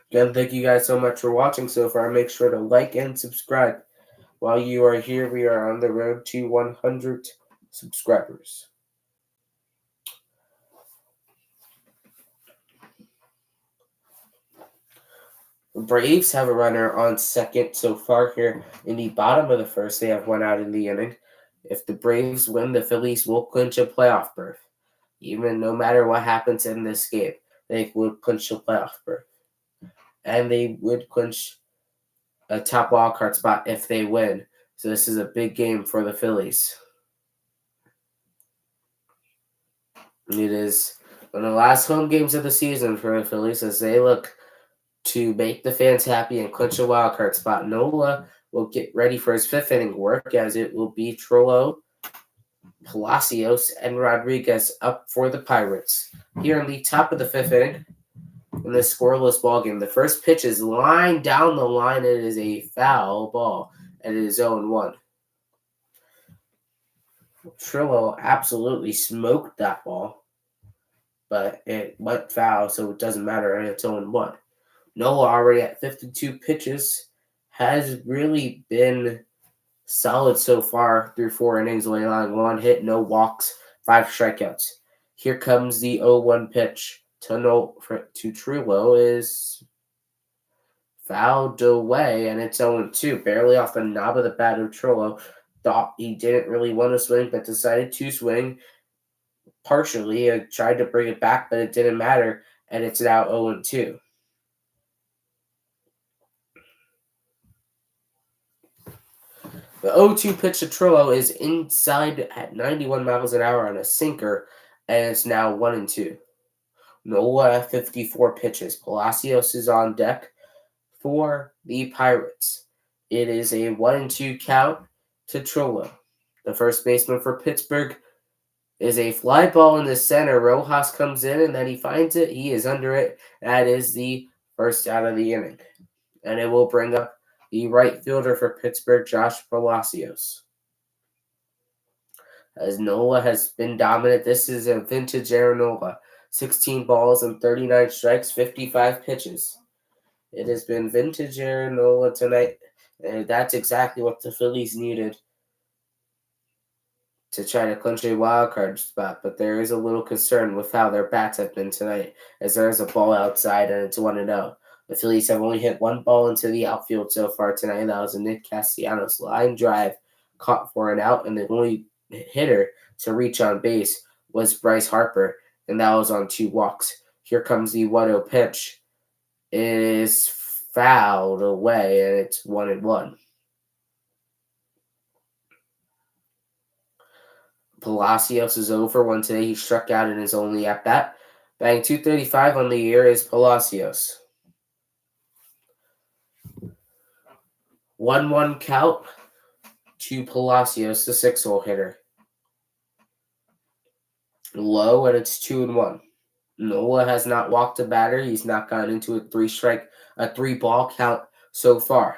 Again, thank you guys so much for watching so far. Make sure to like and subscribe. While you are here, we are on the road to 100 subscribers. The Braves have a runner on second so far here in the bottom of the first. They have 1 out in the inning. If the Braves win, the Phillies will clinch a playoff berth. Even no matter what happens in this game, they would clinch a playoff berth. And they would clinch a top wildcard spot if they win. So this is a big game for the Phillies. It is one of the last home games of the season for the Phillies as they look to make the fans happy and clinch a wildcard spot. Nola will get ready for his 5th inning work as it will be Trullo, Palacios, and Rodriguez up for the Pirates. Here in the top of the 5th inning, in this scoreless ball game, the first pitch is lined down the line. It is a foul ball, and it is 0-1. Trillo absolutely smoked that ball, but it went foul, so it doesn't matter, and it's 0-1. Nola already at 52 pitches has really been solid so far through 4 innings, only allowing 1 hit, no walks, 5 strikeouts. Here comes the 0-1 pitch to Trullo is fouled away, and it's 0-2, barely off the knob of the bat of Trullo. Thought he didn't really want to swing, but decided to swing partially. Tried to bring it back, but it didn't matter, and it's now 0-2. The 0-2 pitch to Trullo is inside at 91 miles an hour on a sinker, and it's now 1-2. Nola 54 pitches. Palacios is on deck for the Pirates. It is a 1-2 count to Trullo. The first baseman for Pittsburgh is a fly ball in the center. Rojas comes in, and then he finds it. He is under it. That is the first out of the inning. And it will bring up the right fielder for Pittsburgh, Josh Palacios. As Nola has been dominant, this is a vintage Aaron Nola. 16 balls and 39 strikes, 55 pitches. It has been vintage Aaron Nola tonight, and that's exactly what the Phillies needed to try to clinch a wild card spot. But there is a little concern with how their bats have been tonight, as there is a ball outside and it's 1-0. The Phillies have only hit one ball into the outfield so far tonight. That was a Nick Castellanos line drive caught for an out, and the only hitter to reach on base was Bryce Harper, and that was on 2 walks. Here comes the 1-0 pitch. It is fouled away, and it's 1-1. Palacios is 0 for 1 today. He struck out in his only at-bat. Batting .235 on the year is Palacios. 1-1 count to Palacios, the 6-hole hitter. Low, and it's 2-1. Nola has not walked a batter. He's not gotten into a 3-ball count so far.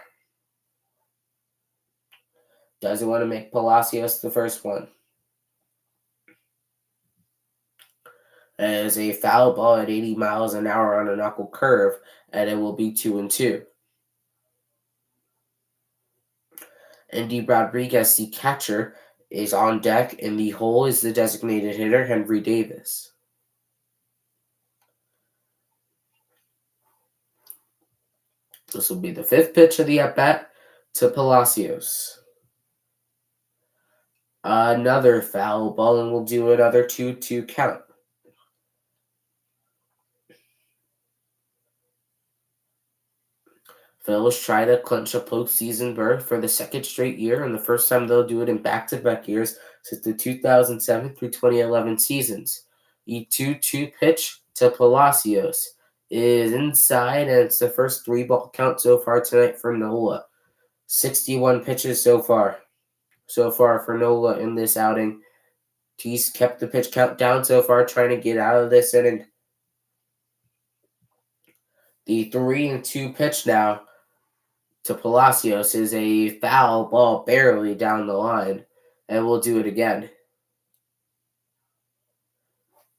Doesn't want to make Palacios the first one. As a foul ball at 80 miles an hour on a knuckle curve, and it will be 2-2. Andy Rodriguez, the catcher, is on deck, and the hole is the designated hitter, Henry Davis. This will be the 5th pitch of the at-bat to Palacios. Another foul ball, and we'll do another 2-2 count. Phillies try to clinch a postseason berth for the 2nd straight year, and the first time they'll do it in back-to-back years since the 2007 through 2011 seasons. The 2-2 pitch to Palacios is inside, and it's the first 3-ball count so far tonight for Nola. 61 pitches so far for Nola in this outing. He's kept the pitch count down so far, trying to get out of this inning. The 3-2 pitch now to Palacios is a foul ball barely down the line, and we'll do it again.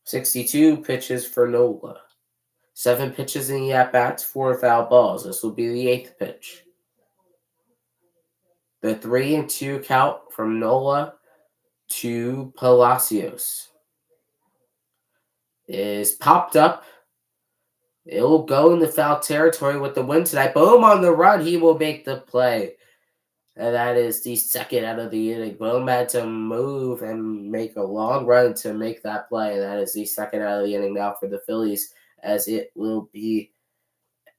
62 pitches for Nola. 7 pitches in the at-bats, 4 foul balls. This will be the 8th pitch. The 3-2 count from Nola to Palacios is popped up. It will go in the foul territory with the win tonight. Boom on the run. He will make the play. And that is the 2nd out of the inning. Boom had to move and make a long run to make that play. And that is the 2nd out of the inning now for the Phillies, as it will be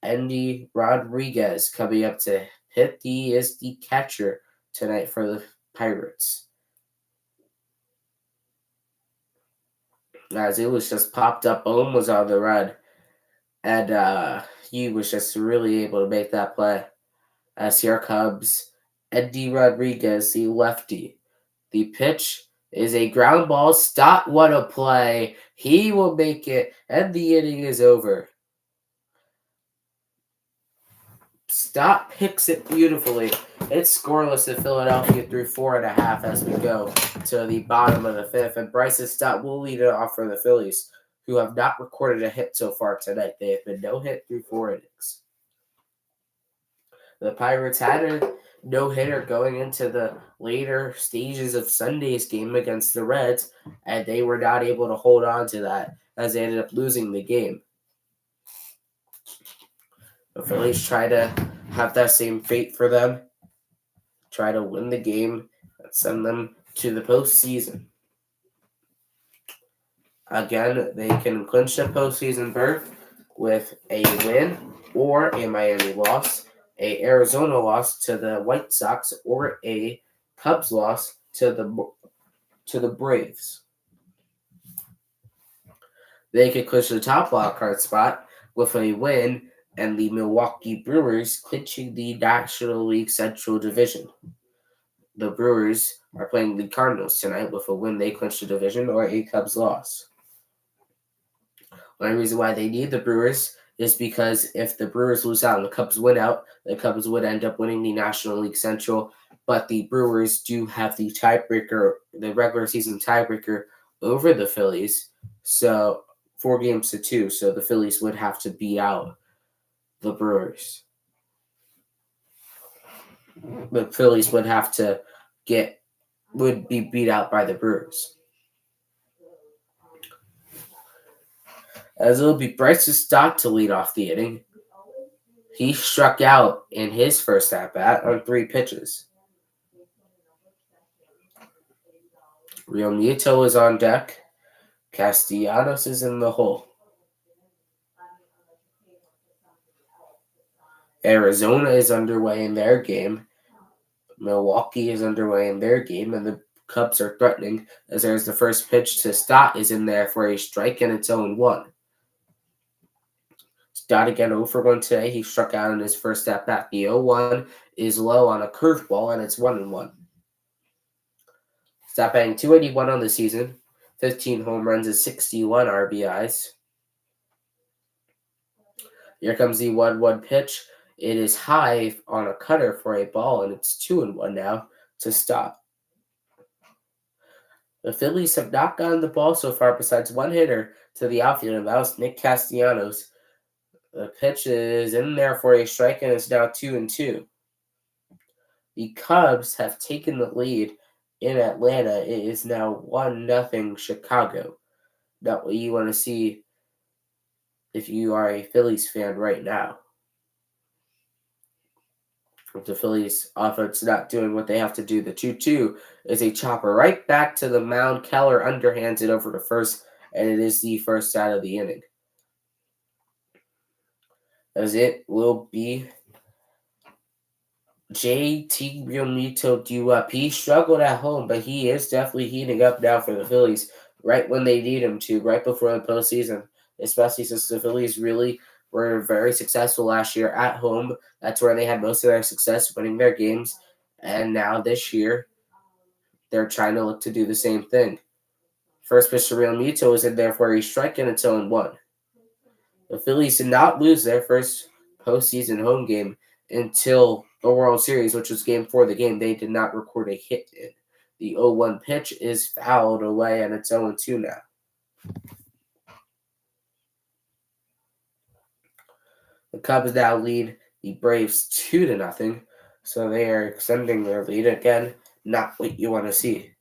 Andy Rodriguez coming up to hit. He is the catcher tonight for the Pirates. As it was just popped up, Boom was on the run. And he was just really able to make that play. As here comes Andy Rodriguez, the lefty. The pitch is a ground ball. Stott, what a play. He will make it, and the inning is over. Stott picks it beautifully. It's scoreless in Philadelphia through 4.5 as we go to the bottom of the 5th. And Bryson Stott will lead it off for the Phillies, who have not recorded a hit so far tonight. They have been no hit through 4 innings. The Pirates had a no-hitter going into the later stages of Sunday's game against the Reds, and they were not able to hold on to that as they ended up losing the game. The Phillies try to have that same fate for them, try to win the game and send them to the postseason. Again, they can clinch the postseason berth with a win or a Miami loss, a Arizona loss to the White Sox, or a Cubs loss to the Braves. They could clinch the top wildcard spot with a win and the Milwaukee Brewers clinching the National League Central Division. The Brewers are playing the Cardinals tonight. With a win, they clinch the division, or a Cubs loss. One reason why they need the Brewers is because if the Brewers lose out and the Cubs win out, the Cubs would end up winning the National League Central. But the Brewers do have the tiebreaker, the regular season tiebreaker over the Phillies. So 4-2. So the Phillies would have to beat out the Brewers. The Phillies would have to would be beat out by the Brewers. As it'll be Bryce's Stott to lead off the inning. He struck out in his first at-bat on 3 pitches. Realmuto is on deck. Castellanos is in the hole. Arizona is underway in their game. Milwaukee is underway in their game, and the Cubs are threatening as there's the first pitch to Stott is in there for a strike, and it's 0-1. Stott again 0 for 1 today. He struck out in his first at-bat. The 0-1 is low on a curveball, and it's 1-1. Stott batting .281 on the season, 15 home runs and 61 RBIs. Here comes the 1-1 pitch. It is high on a cutter for a ball, and it's 2-1 now to Stott. The Phillies have not gotten the ball so far besides one hitter to the outfield, and that was Nick Castellanos. The pitch is in there for a strike, and it's now 2-2. The Cubs have taken the lead in Atlanta. It is now 1-0 Chicago. Not what you want to see if you are a Phillies fan right now. With the Phillies offense not doing what they have to do, the 2-2 is a chopper right back to the mound. Keller underhands it over to first, and it is the first out of the inning. As it will be JT Realmuto due up. He struggled at home, but he is definitely heating up now for the Phillies right when they need him to, right before the postseason, especially since the Phillies really were very successful last year at home. That's where they had most of their success, winning their games. And now this year, they're trying to look to do the same thing. First pitch to Realmuto is in there for a strike, and it's 0-1. The Phillies did not lose their first postseason home game until the World Series, which was game 4 of the game. They did not record a hit in. The 0-1 pitch is fouled away, and it's 0-2 now. The Cubs now lead the Braves 2-0, so they are extending their lead again. Not what you want to see.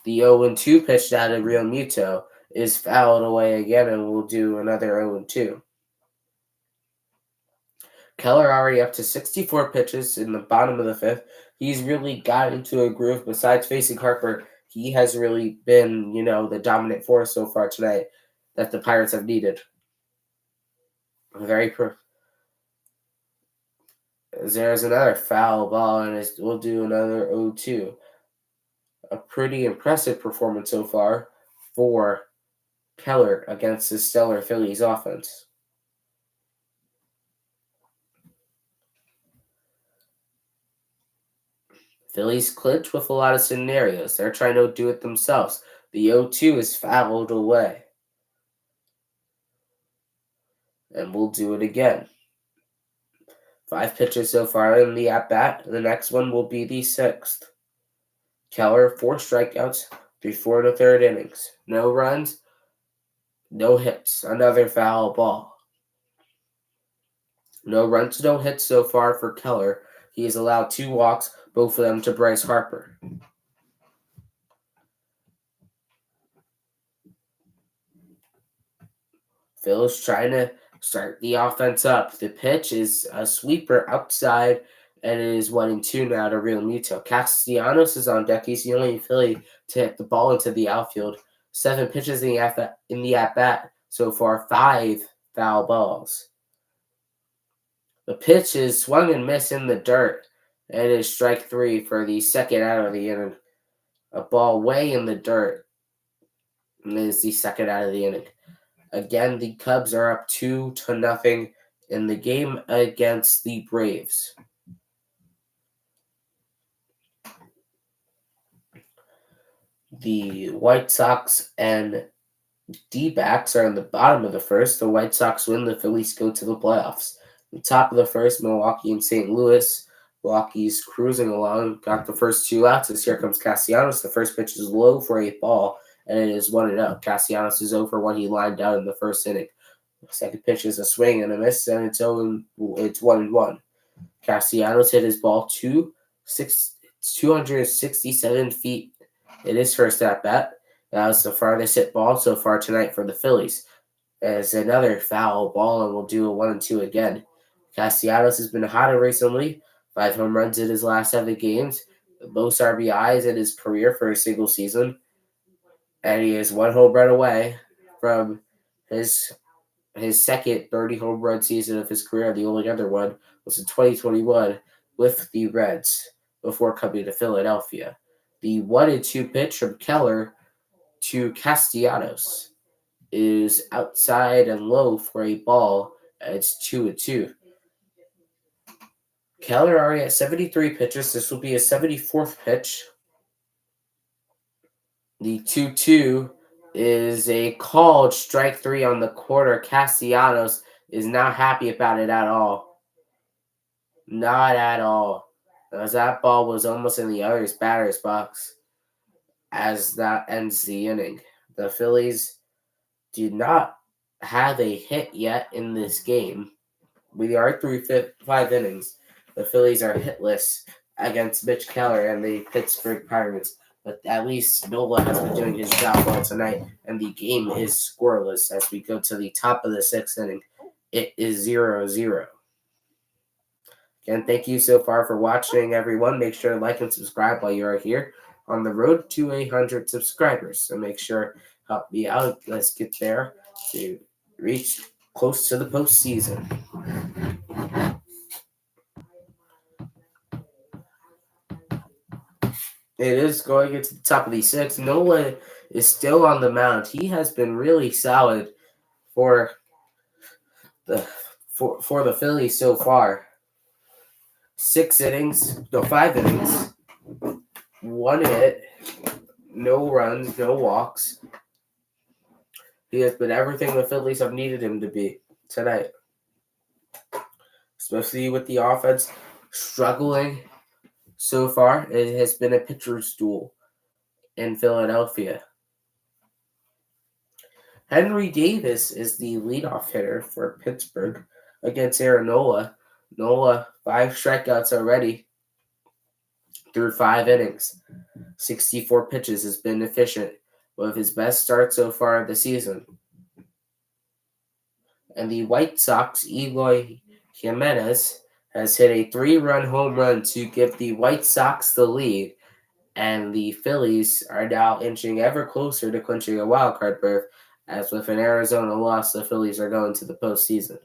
The 0-2 pitch out of Realmuto is fouled away again, and we'll do another 0-2. Keller already up to 64 pitches in the bottom of the 5th. He's really got into a groove. Besides facing Harper, he has really been, the dominant force so far tonight that the Pirates have needed. There's another foul ball, and we'll do another 0-2. A pretty impressive performance so far for Keller against the stellar Phillies offense. Phillies clinch with a lot of scenarios. They're trying to do it themselves. The 0-2 is fouled away. And we'll do it again. 5 pitches so far in the at-bat. The next one will be the 6th. Keller, 4 strikeouts through 4 1/3 innings. No runs, no hits. Another foul ball. No runs, no hits so far for Keller. He has allowed 2 walks, both of them to Bryce Harper. Phil's trying to start the offense up. The pitch is a sweeper outside, and it is 1-2 now to Realmuto. Castellanos is on deck. He's the only Philly to hit the ball into the outfield. 7 pitches in the at-bat so far, 5 foul balls. The pitch is swung and missed in the dirt, and it is strike 3 for the second out of the inning. A ball way in the dirt, and it is the second out of the inning. Again, the Cubs are up 2-0 in the game against the Braves. The White Sox and D-backs are in the bottom of the first. The White Sox win. The Phillies go to the playoffs. The top of the first, Milwaukee and St. Louis. Milwaukee's cruising along, got the first two outs as here comes Castellanos. The first pitch is low for a ball, and it is 1-0. Castellanos is over what he lined out in the first inning. The second pitch is a swing and a miss, and it's 1-1. Castellanos hit his ball 267 feet in his first at bat. That was the farthest hit ball so far tonight for the Phillies. As another foul ball, and we'll do a 1-2 again. Castellanos has been hotter recently. 5 home runs in his last 7 games. The most RBIs in his career for a single season. And he is 1 home run away from his second 30 home run season of his career. The only other one was in 2021 with the Reds before coming to Philadelphia. The 1-2 pitch from Keller to Castellanos is outside and low for a ball. It's 2-2. Keller already at 73 pitches. This will be his 74th pitch. The 2-2 is a called strike 3 on the quarter. Castellanos is not happy about it at all. Not at all. As that ball was almost in the other batter's box as that ends the inning. The Phillies do not have a hit yet in this game. We are through 5 innings. The Phillies are hitless against Mitch Keller and the Pittsburgh Pirates. But at least Nola has been doing his job well tonight, and the game is scoreless as we go to the top of the 6th inning. It is 0-0. Again, thank you so far for watching, everyone. Make sure to like and subscribe while you are here on the road to 100 subscribers. So make sure help me out. Let's get there to reach close to the postseason. It is going into the top of the 6th. Nola is still on the mound. He has been really solid for the Phillies so far. 5 innings, 1 hit, no runs, no walks. He has been everything the Phillies have needed him to be tonight. Especially with the offense struggling so far, it has been a pitcher's duel in Philadelphia. Henry Davis is the leadoff hitter for Pittsburgh against Aaron Nola. Nola, 5 strikeouts already through 5 innings. 64 pitches, has been efficient, one of his best starts so far of the season. And the White Sox, Eloy Jimenez, has hit a 3-run home run to give the White Sox the lead. And the Phillies are now inching ever closer to clinching a wild card berth, as with an Arizona loss, the Phillies are going to the postseason.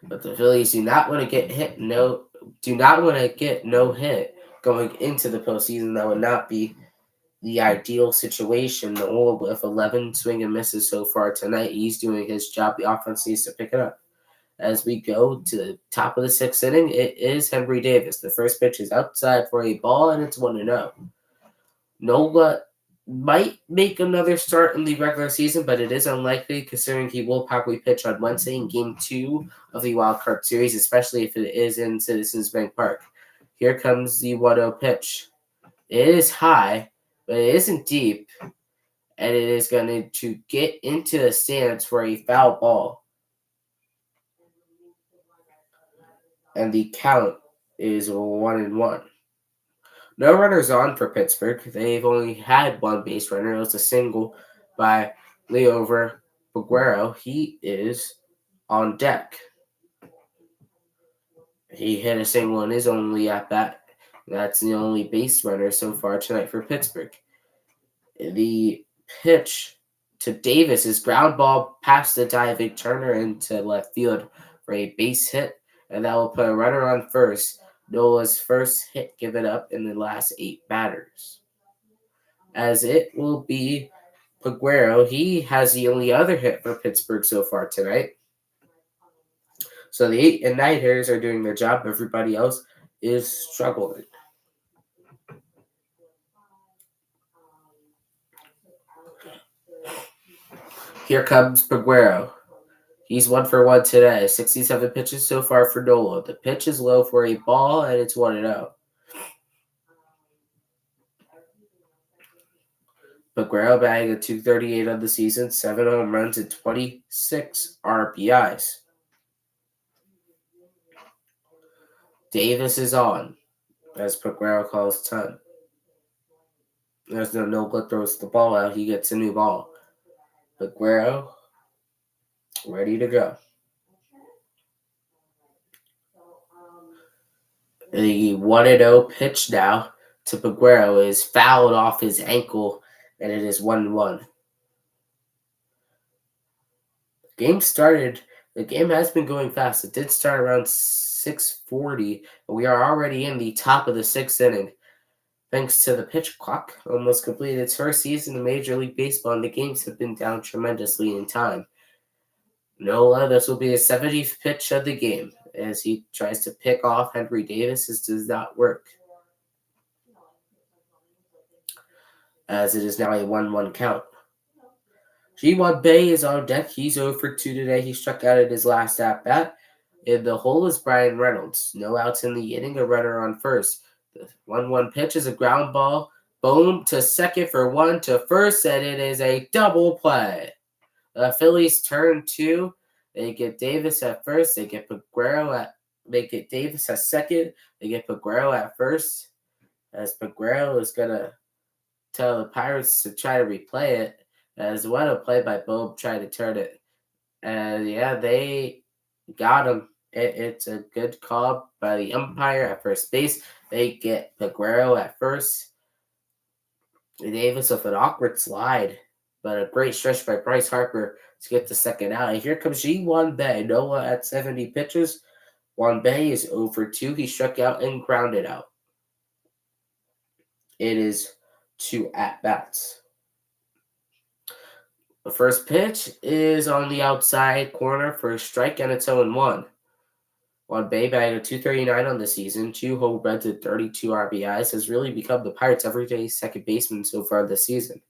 But the Phillies do not want to get no hit going into the postseason. That would not be the ideal situation. Nola with 11 swing and misses so far tonight. He's doing his job. The offense needs to pick it up. As we go to the top of the 6th inning, it is Henry Davis. The first pitch is outside for a ball, and it's 1-0. Nola might make another start in the regular season, but it is unlikely considering he will probably pitch on Wednesday in Game 2 of the Wild Card Series, especially if it is in Citizens Bank Park. Here comes the 1-0 pitch. It is high, but it isn't deep, and it is going to get into the stands for a foul ball. And the count is 1-1. No runners on for Pittsburgh. They've only had 1 base runner. It was a single by Leover Peguero. He is on deck. He hit a single in his only at bat. That's the only base runner so far tonight for Pittsburgh. The pitch to Davis is ground ball past the diving Turner into left field for a base hit, and that will put a runner on first. Nola's first hit given up in the last 8 batters. As it will be Peguero. He has the only other hit for Pittsburgh so far tonight. So the 8 and 9 hitters are doing their job. Everybody else is struggling. Here comes Peguero. He's 1-for-1 today. 67 pitches so far for Nola. The pitch is low for a ball, and it's 1-0. Peguero batting at .238 on the season, 7 home runs and 26 RBIs. Davis is on, as Peguero calls time. There's no Nola throws the ball out. He gets a new ball. Peguero ready to go. The 1-0 pitch now to Peguero is fouled off his ankle, and it is 1-1. The game has been going fast. It did start around 6:40, but we are already in the top of the 6th inning. Thanks to the pitch clock, almost completed its first season in Major League Baseball, and the games have been down tremendously in time. Nola, this will be his 70th pitch of the game, as he tries to pick off Henry Davis. This does not work, as it is now a 1-1 count. G1 Bay is on deck. He's 0-for-2 today. He struck out at his last at-bat. In the hole is Brian Reynolds. No outs in the inning, a runner on first. The 1-1 pitch is a ground ball. Boom to second for 1 to first, and it is a double play. The Phillies turn 2. They get Davis at first. They get Davis at second. They get Peguero at first. As Peguero is going to tell the Pirates to try to replay it. As well, a play by Boom trying to turn it. And yeah, they got him. It's a good call by the umpire at first base. They get Peguero at first. Davis with an awkward slide, but a great stretch by Bryce Harper to get the second out. And here comes G1 Bay. Nola at 70 pitches. Juan Bay is 0-for-2. He struck out and grounded out. It is 2 at-bats. The first pitch is on the outside corner for a strike, and it's 0-1. Juan Bay batting at .239 on the season, 2 home runs and 32 RBIs, has really become the Pirates' everyday second baseman so far this season.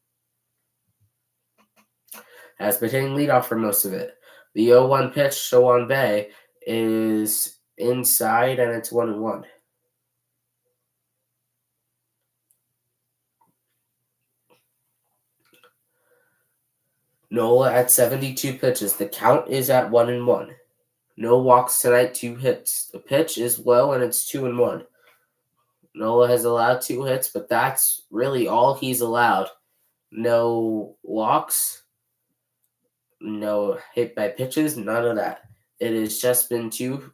Has been hitting leadoff for most of it. The 0-1 pitch to Juan Bay is inside, and it's 1-1. Nola at 72 pitches. The count is at 1-1. No walks tonight, 2 hits. The pitch is low, and it's 2-1. Nola has allowed 2 hits, but that's really all he's allowed. No walks, no hit by pitches, none of that. It has just been 2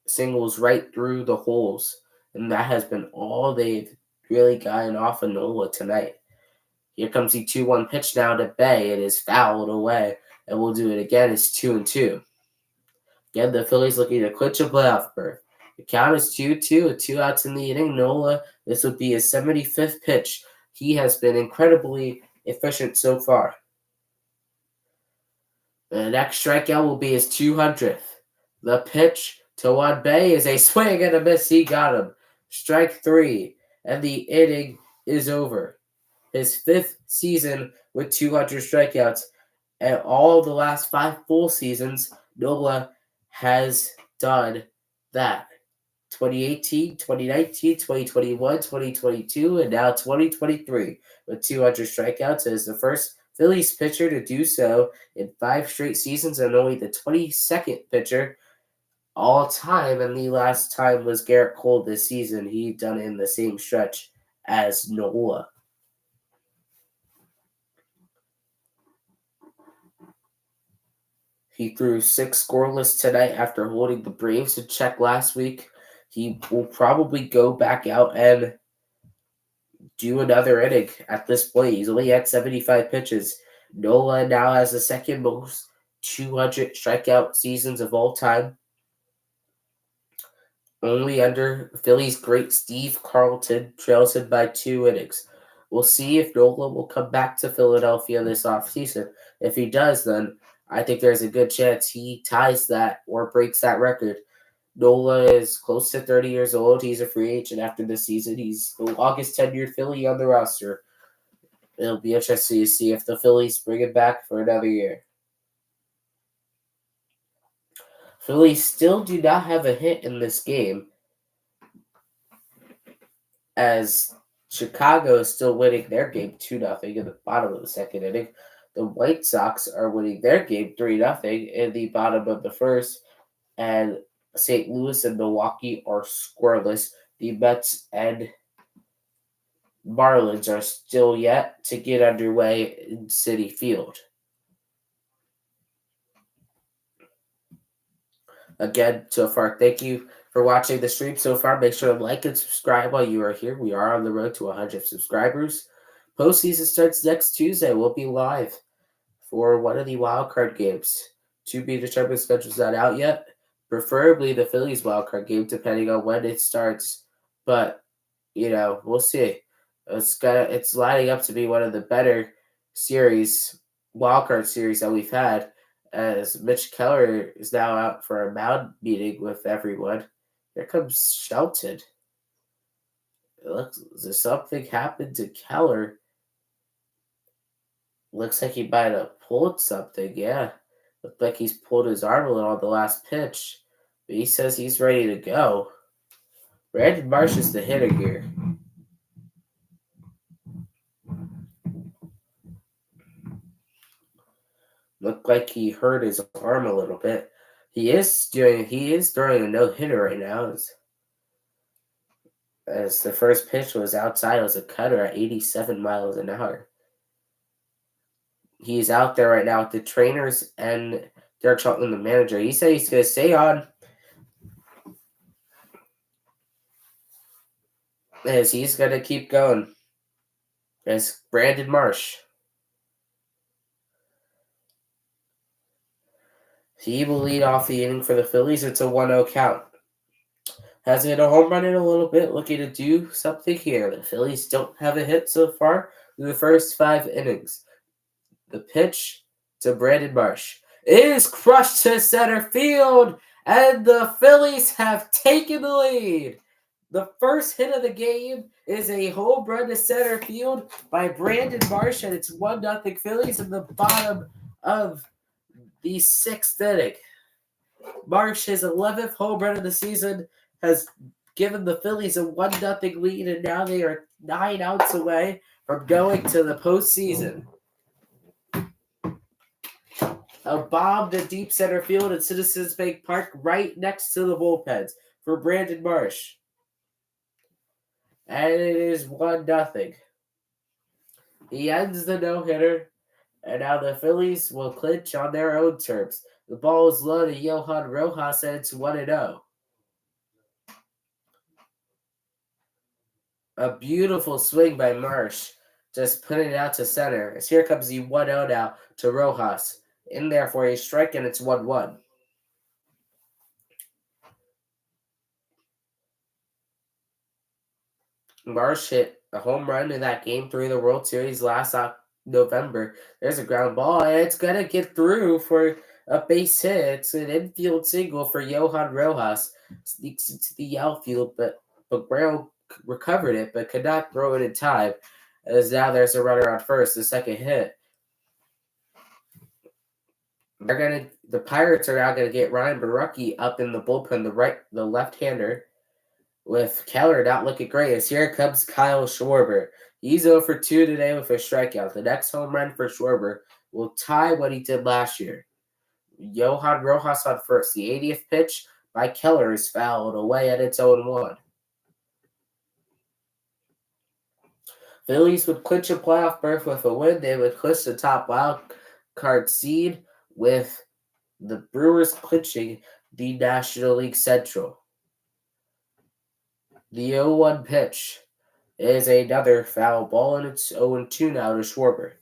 singles right through the holes, and that has been all they've really gotten off of Nola tonight. Here comes the 2-1 pitch now to Bay. It is fouled away, and we'll do it again. It's 2-2. Again, the Phillies looking to clinch a playoff berth. The count is 2-2, with 2 outs in the inning. Nola, this would be his 75th pitch. He has been incredibly efficient so far. The next strikeout will be his 200th. The pitch to Juan Bay is a swing and a miss. He got him. Strike 3, and the inning is over. His 5th season with 200 strikeouts, and all the last 5 full seasons, Nola has done that. 2018, 2019, 2021, 2022, and now 2023 with 200 strikeouts as the first Phillies pitcher to do so in 5 straight seasons, and only the 22nd pitcher all time, and the last time was Garrett Cole this season. He done it in the same stretch as Nola. He threw 6 scoreless tonight after holding the Braves in check last week. He will probably go back out and do another inning at this point. He's only at 75 pitches. Nola now has the second most 200 strikeout seasons of all time. Only under Phillies great Steve Carlton trails him by 2 innings. We'll see if Nola will come back to Philadelphia this offseason. If he does, then I think there's a good chance he ties that or breaks that record. Nola is close to 30 years old. He's a free agent after this season. He's the longest tenured Philly on the roster. It'll be interesting to see if the Phillies bring it back for another year. Phillies still do not have a hit in this game, as Chicago is still winning their game 2-0 in the bottom of the second inning. The White Sox are winning their game 3-0 in the bottom of the first, and St. Louis and Milwaukee are scoreless. The Mets and Marlins are still yet to get underway in Citi Field. Again, so far, thank you for watching the stream so far. Make sure to like and subscribe while you are here. We are on the road to 100 subscribers. Postseason starts next Tuesday. We'll be live for one of the wildcard games. To be determined, schedule's not out yet. Preferably the Phillies wildcard game, depending on when it starts. But, we'll see. It's lining up to be one of the better wildcard series that we've had, as Mitch Keller is now out for a mound meeting with everyone. Here comes Shelton. Something happened to Keller. Looks like he might have pulled something, yeah. Looked like he's pulled his arm a little on the last pitch. But he says he's ready to go. Brandon Marsh is the hitter here. Looked like he hurt his arm a little bit. He is throwing a no-hitter right now. As the first pitch was outside, it was a cutter at 87 miles an hour. He's out there right now with the trainers and Derek Shelton, the manager. He said he's going to stay on, as he's going to keep going. As Brandon Marsh. He will lead off the inning for the Phillies. It's a 1-0 count. Has hit a home run in a little bit, looking to do something here. The Phillies don't have a hit so far in the first 5 innings. The pitch to Brandon Marsh is crushed to center field, and the Phillies have taken the lead. The first hit of the game is a home run to center field by Brandon Marsh, and it's 1-0 Phillies in the bottom of the 6th inning. Marsh, his 11th home run of the season, has given the Phillies a 1-0 lead, and now they are 9 outs away from going to the postseason. A bomb to deep center field at Citizens Bank Park, right next to the bullpens for Brandon Marsh. And it is 1-0. He ends the no-hitter, and now the Phillies will clinch on their own terms. The ball is low to Johan Rojas, and it's 1-0. A beautiful swing by Marsh, just putting it out to center. As here comes the 1-0 now to Rojas. In there for a strike, and it's 1-1. Marsh hit a home run in that Game 3 of the World Series last November. There's a ground ball, and it's going to get through for a base hit. It's an infield single for Johan Rojas. Sneaks into the outfield, but Brown recovered it, but could not throw it in time. As now there's a runner on first, the second hit. The Pirates are now gonna get Ryan Barucki up in the bullpen, the left-hander, with Keller not looking great. As here comes Kyle Schwarber. He's 0 for 2 today with a strikeout. The next home run for Schwarber will tie what he did last year. Johan Rojas on first. The 80th pitch by Keller is fouled away, and it's 0-1. Phillies would clinch a playoff berth with a win. They would clinch the top wild card seed, with the Brewers clinching the National League Central. The 0-1 pitch is another foul ball, and it's 0-2 now to Schwarber.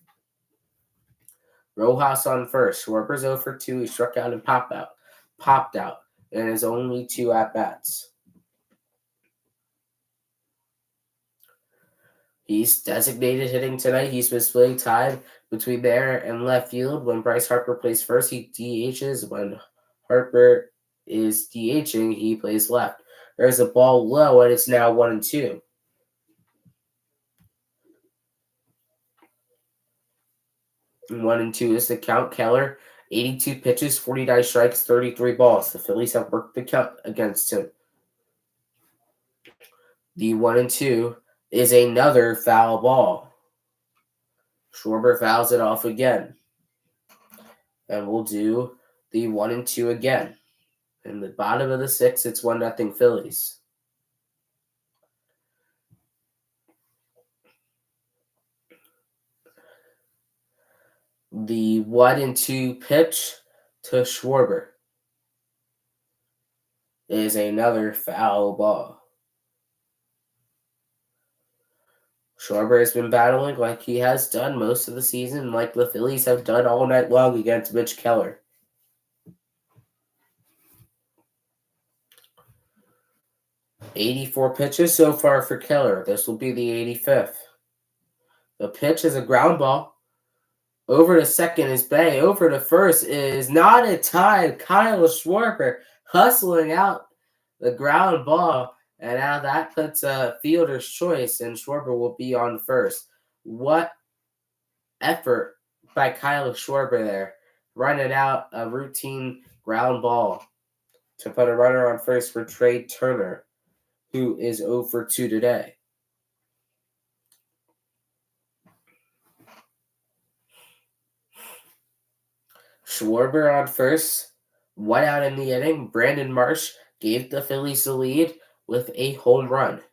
Rojas on first. Schwarber's 0 for 2. He struck out and popped out, and his only 2 at-bats. He's designated hitting tonight. He's been splitting time between there and left field. When Bryce Harper plays first, he DHs. When Harper is DHing, he plays left. There's a ball low, and it's now 1-2. 1-2 is the count. Keller, 82 pitches, 49 strikes, 33 balls. The Phillies have worked the count against him. The 1-2 is another foul ball. Schwarber fouls it off again. And we'll do the 1-2 again. In the bottom of the sixth, it's 1-0 Phillies. The 1-2 pitch to Schwarber is another foul ball. Schwarber has been battling like he has done most of the season, like the Phillies have done all night long against Mitch Keller. "84 pitches so far for Keller. This will be the 85th. The pitch is a ground ball. Over to second is Bay. Over to first is not in time. Kyle Schwarber hustling out the ground ball. And now that puts a fielder's choice, and Schwarber will be on first. What effort by Kyle Schwarber there. Running out a routine ground ball to put a runner on first for Trea Turner, who is 0 for 2 today. Schwarber on first, 1 out in the inning. Brandon Marsh gave the Phillies the lead with a home run.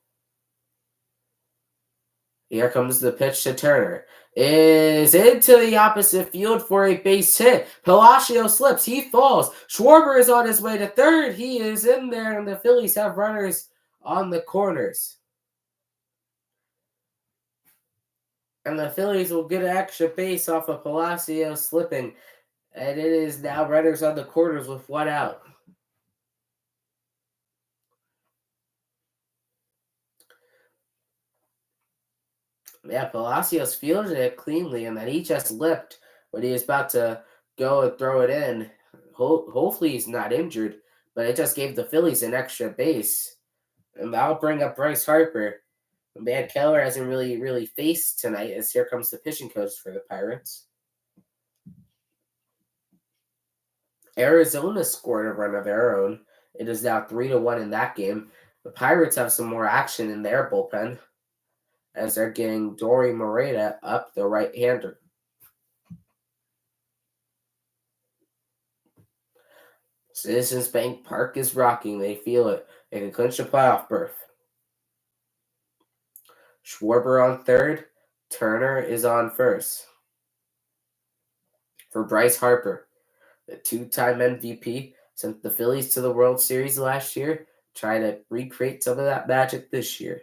Here comes the pitch to Turner. Is into the opposite field for a base hit. Palacio slips. He falls. Schwarber is on his way to third. He is in there, and the Phillies have runners on the corners. And the Phillies will get an extra base off of Palacio slipping. And it is now runners on the corners with 1 out. Yeah, Palacios fielded it cleanly, and then he just lipped when he was about to go and throw it in. Hopefully he's not injured, but it just gave the Phillies an extra base. And that'll bring up Bryce Harper. Man, Keller hasn't really faced tonight, as here comes the pitching coach for the Pirates. Arizona scored a run of their own. It is now 3-1 in that game. The Pirates have some more action in their bullpen, as they're getting Dory Moreta up, the right-hander. Citizens Bank Park is rocking. They feel it. They can clinch a playoff berth. Schwarber on third. Turner is on first. For Bryce Harper, the 2-time MVP, sent the Phillies to the World Series last year. Try to recreate some of that magic this year.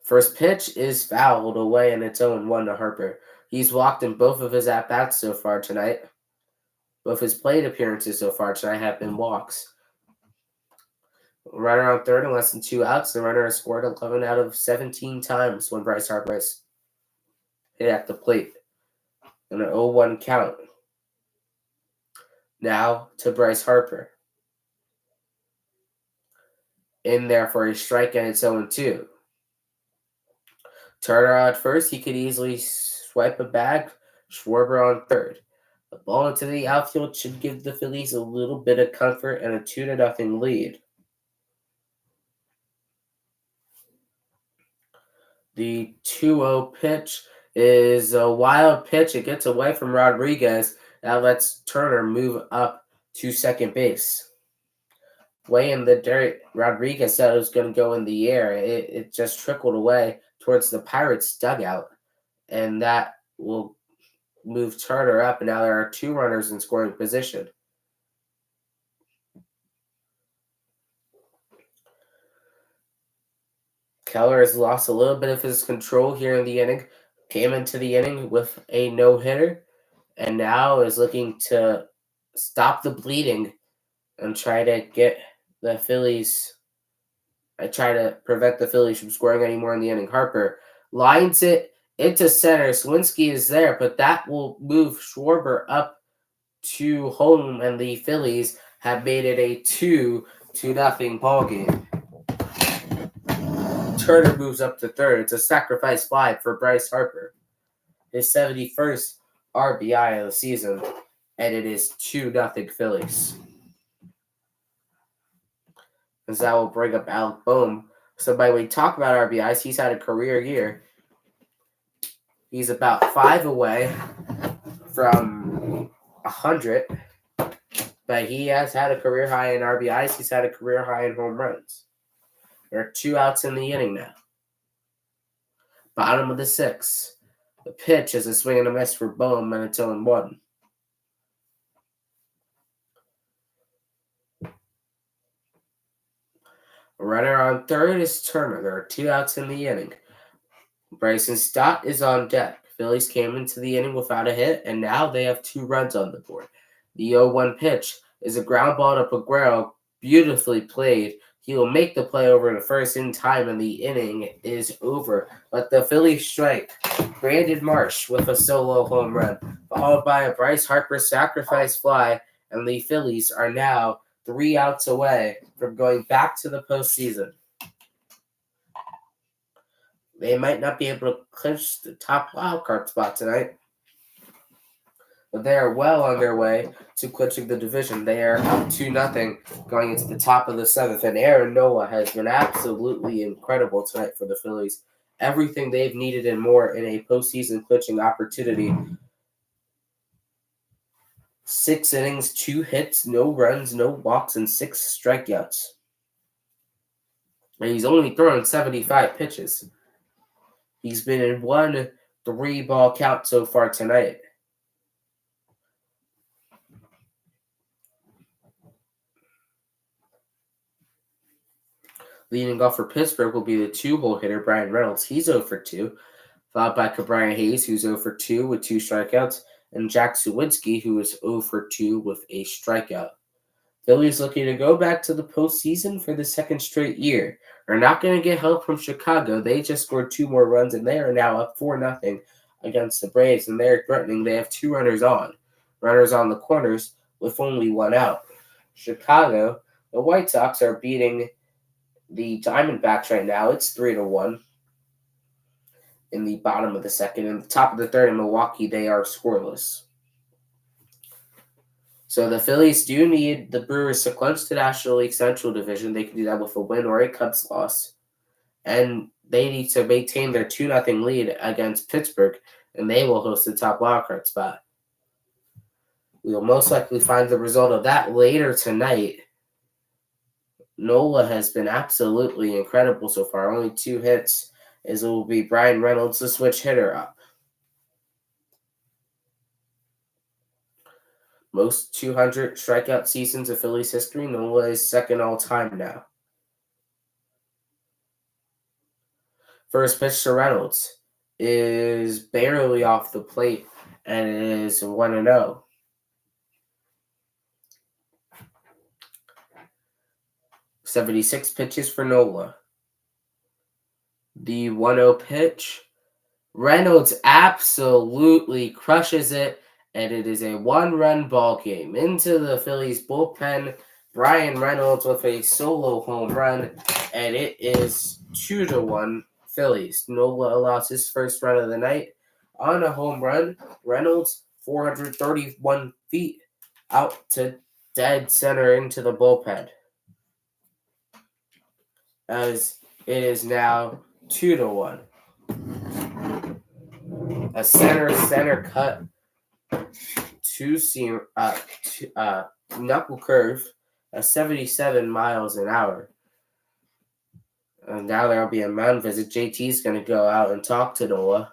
First pitch is fouled away, and it's 0-1 to Harper. He's walked in both of his at-bats so far tonight. Both his plate appearances so far tonight have been walks. Runner on third and less than 2 outs. The runner has scored 11 out of 17 times when Bryce Harper has hit at the plate. And an 0-1 count. Now to Bryce Harper. In there for a strike, and it's 0-2. Turner on first. He could easily swipe a bag. Schwarber on third. The ball into the outfield should give the Phillies a little bit of comfort and a 2-0 lead. The 2-0 pitch is a wild pitch. It gets away from Rodriguez. That lets Turner move up to second base. Way in the dirt, Rodriguez said it was going to go in the air. It just trickled away towards the Pirates' dugout. And that will move Turner up, and now there are 2 runners in scoring position. Keller has lost a little bit of his control here in the inning. Came into the inning with a no-hitter, and now is looking to stop the bleeding and try to get the Phillies. Try to prevent the Phillies from scoring anymore in the inning. Harper lines it into center. Swinski is there, but that will move Schwarber up to home, and the Phillies have made it a 2-0 ball game. Turner moves up to third. It's a sacrifice fly for Bryce Harper. his 71st RBI of the season, and it is 2-0 Phillies. As that will bring up Alec Boehm. So by the way, we talk about RBIs, he's had a career year. He's about 5 away from 100, but he has had a career high in RBIs. He's had a career high in home runs. There are 2 outs in the inning now. Bottom of the 6th. The pitch is a swing and a miss for Boehm, and it's 0-1. A runner on third is Turner. There are 2 outs in the inning. Bryson Stott is on deck. Phillies came into the inning without a hit, and now they have 2 runs on the board. The 0-1 pitch is a ground ball to Peguero, beautifully played. He will make the play over to first in time, and the inning is over. But the Phillies strike Brandon Marsh with a solo home run, followed by a Bryce Harper sacrifice fly, and the Phillies are now 3 outs away from going back to the postseason. They might not be able to clinch the top wildcard spot tonight, but they are well on their way to clinching the division. They are up 2-0 going into the top of the 7th, and Aaron Nola has been absolutely incredible tonight for the Phillies. Everything they've needed and more in a postseason clinching opportunity. 6 innings, 2 hits, no runs, no walks, and 6 strikeouts. And he's only thrown 75 pitches. He's been in 1 3-ball count so far tonight. Leading off for Pittsburgh will be the 2-hole hitter, Brian Reynolds. He's 0 for 2, followed by Ke'Bryan Hayes, who's 0 for 2 with 2 strikeouts, and Jack Suwinski, who is 0 for 2 with a strikeout. Phillies looking to go back to the postseason for the 2nd straight year. They're not going to get help from Chicago. They just scored 2 more runs, and they are now up 4-0 against the Braves, and they're threatening. They have 2 runners on the corners with only 1 out. Chicago, the White Sox are beating the Diamondbacks right now. It's 3-1 in the bottom of the 2nd. In the top of the 3rd in Milwaukee, they are scoreless. So the Phillies do need the Brewers to clinch the National League Central Division. They can do that with a win or a Cubs loss. And they need to maintain their 2-0 lead against Pittsburgh, and they will host the top wildcard spot. We will most likely find the result of that later tonight. Nola has been absolutely incredible so far. Only 2 hits, as it will be Brian Reynolds, the switch hitter, up. Most 200 strikeout seasons of Phillies history. Nola is 2nd all-time now. First pitch to Reynolds is barely off the plate, and it is 1-0. "76 pitches for Nola. The 1-0 pitch. Reynolds absolutely crushes it, and it is a 1-run ball game. Into the Phillies bullpen, Brian Reynolds with a solo home run, and it is 2-1 Phillies. Nola allows his first run of the night on a home run. Reynolds, 431 feet out to dead center into the bullpen, as it is now 2-1. A center cut two-seam knuckle curve at 77 miles an hour. And now there will be a mound visit. JT's going to go out and talk to Nola.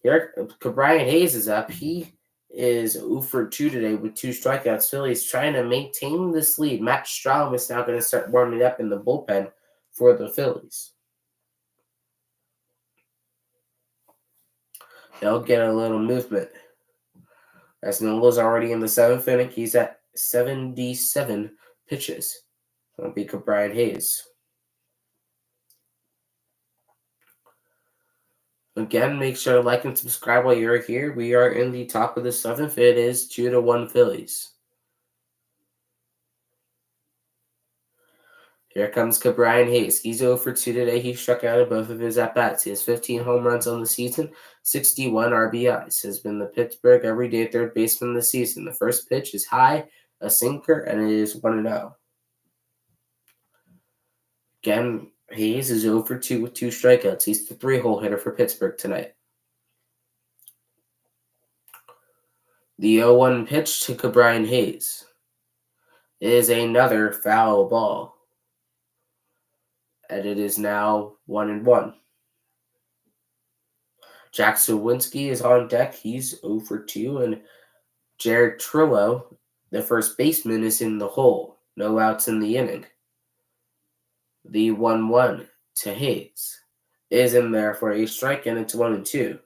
Here, Ke'Bryan Hayes is up. He is 0 for 2 today with 2 strikeouts. Phillies trying to maintain this lead. Matt Strahm is now going to start warming up in the bullpen for the Phillies. They'll get a little movement. As Nola's already in the 7th inning, he's at 77 pitches. That'll be Ke'Bryan Hayes. Again, make sure to like and subscribe while you're here. We are in the top of the 7th. It is 2-1 Phillies. Here comes Brian Hayes. He's 0 for 2 today. He struck out in both of his at-bats. He has 15 home runs on the season, 61 RBIs. Has been the Pittsburgh everyday third baseman this season. The first pitch is high, a sinker, and it is 1-0. Again, Hayes is 0 for 2 with 2 strikeouts. He's the 3-hole hitter for Pittsburgh tonight. The 0-1 pitch to Brian Hayes is another foul ball. And it is now 1-1. Jack Suwinski is on deck. He's 0 for 2. And Jared Trillo, the first baseman, is in the hole. No outs in the inning. The 1-1 to Hayes is in there for a strike, and it's 1-2.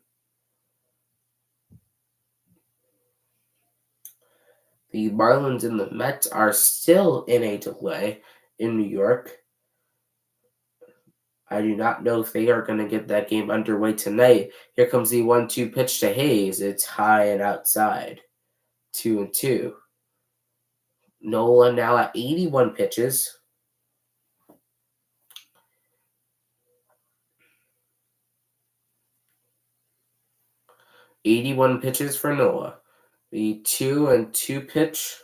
The Marlins and the Mets are still in a delay in New York. I do not know if they are going to get that game underway tonight. Here comes the 1-2 pitch to Hayes. It's high and outside. 2-2. Nola now at 81 pitches. For Nola. The 2-2 pitch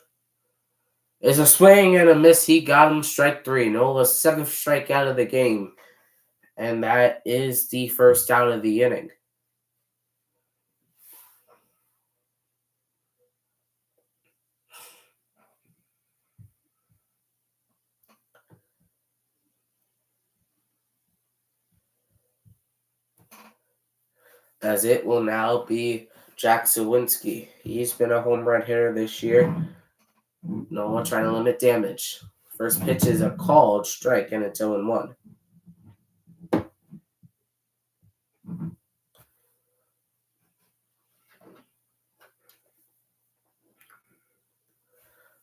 is a swing and a miss. He got him strike 3. Nola's 7th strikeout of the game. And that is the first out of the inning. As it will now be Jack Suwinski. He's been a home run hitter this year. Nola trying to limit damage. First pitch is a called strike, and it's 0-1.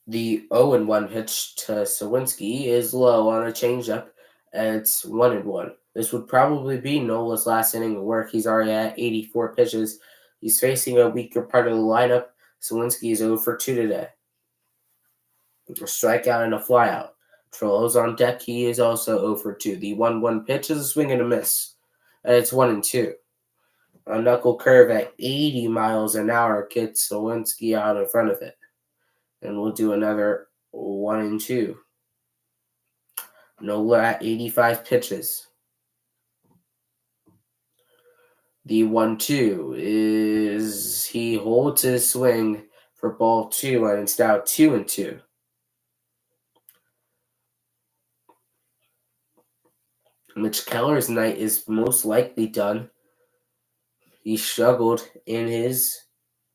The 0-1 pitch to Suwinski is low on a changeup, and it's 1-1. This would probably be Nola's last inning of work. He's already at 84 pitches. He's facing a weaker part of the lineup. Suwinski is 0 for 2 today. A strikeout and a flyout. Trollo's on deck. He is also 0 for 2. The 1-1 pitch is a swing and a miss, and it's 1-2. A knuckle curve at 80 miles an hour gets Suwinski out in front of it. And we'll do another 1-2. Nola at 85 pitches. The 1-2 is he holds his swing for ball 2, and it's now 2-2. Mitch Keller's night is most likely done. He struggled in his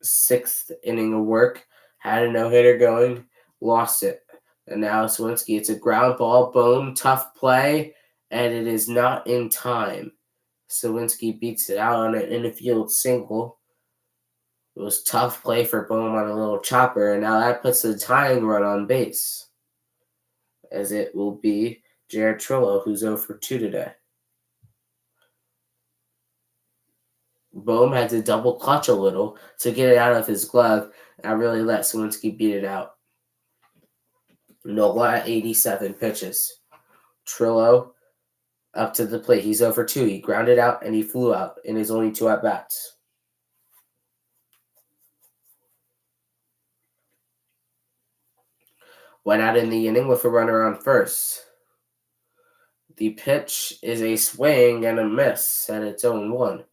6th inning of work, had a no-hitter going, lost it. And now Suwinski, it's a ground ball, boom, tough play, and it is not in time. Suwinski beats it out on an infield single. It was tough play for Bohm on a little chopper, and now that puts the tying run on base. As it will be Jared Trillo, who's 0 for 2 today. Bohm had to double clutch a little to get it out of his glove, and really let Suwinski beat it out. Nola at 87 pitches. Trillo up to the plate. He's 0 for 2. He grounded out and he flew out in his only 2 at-bats. Went out in the inning with a runner on first. The pitch is a swing and a miss, and it's 0-1.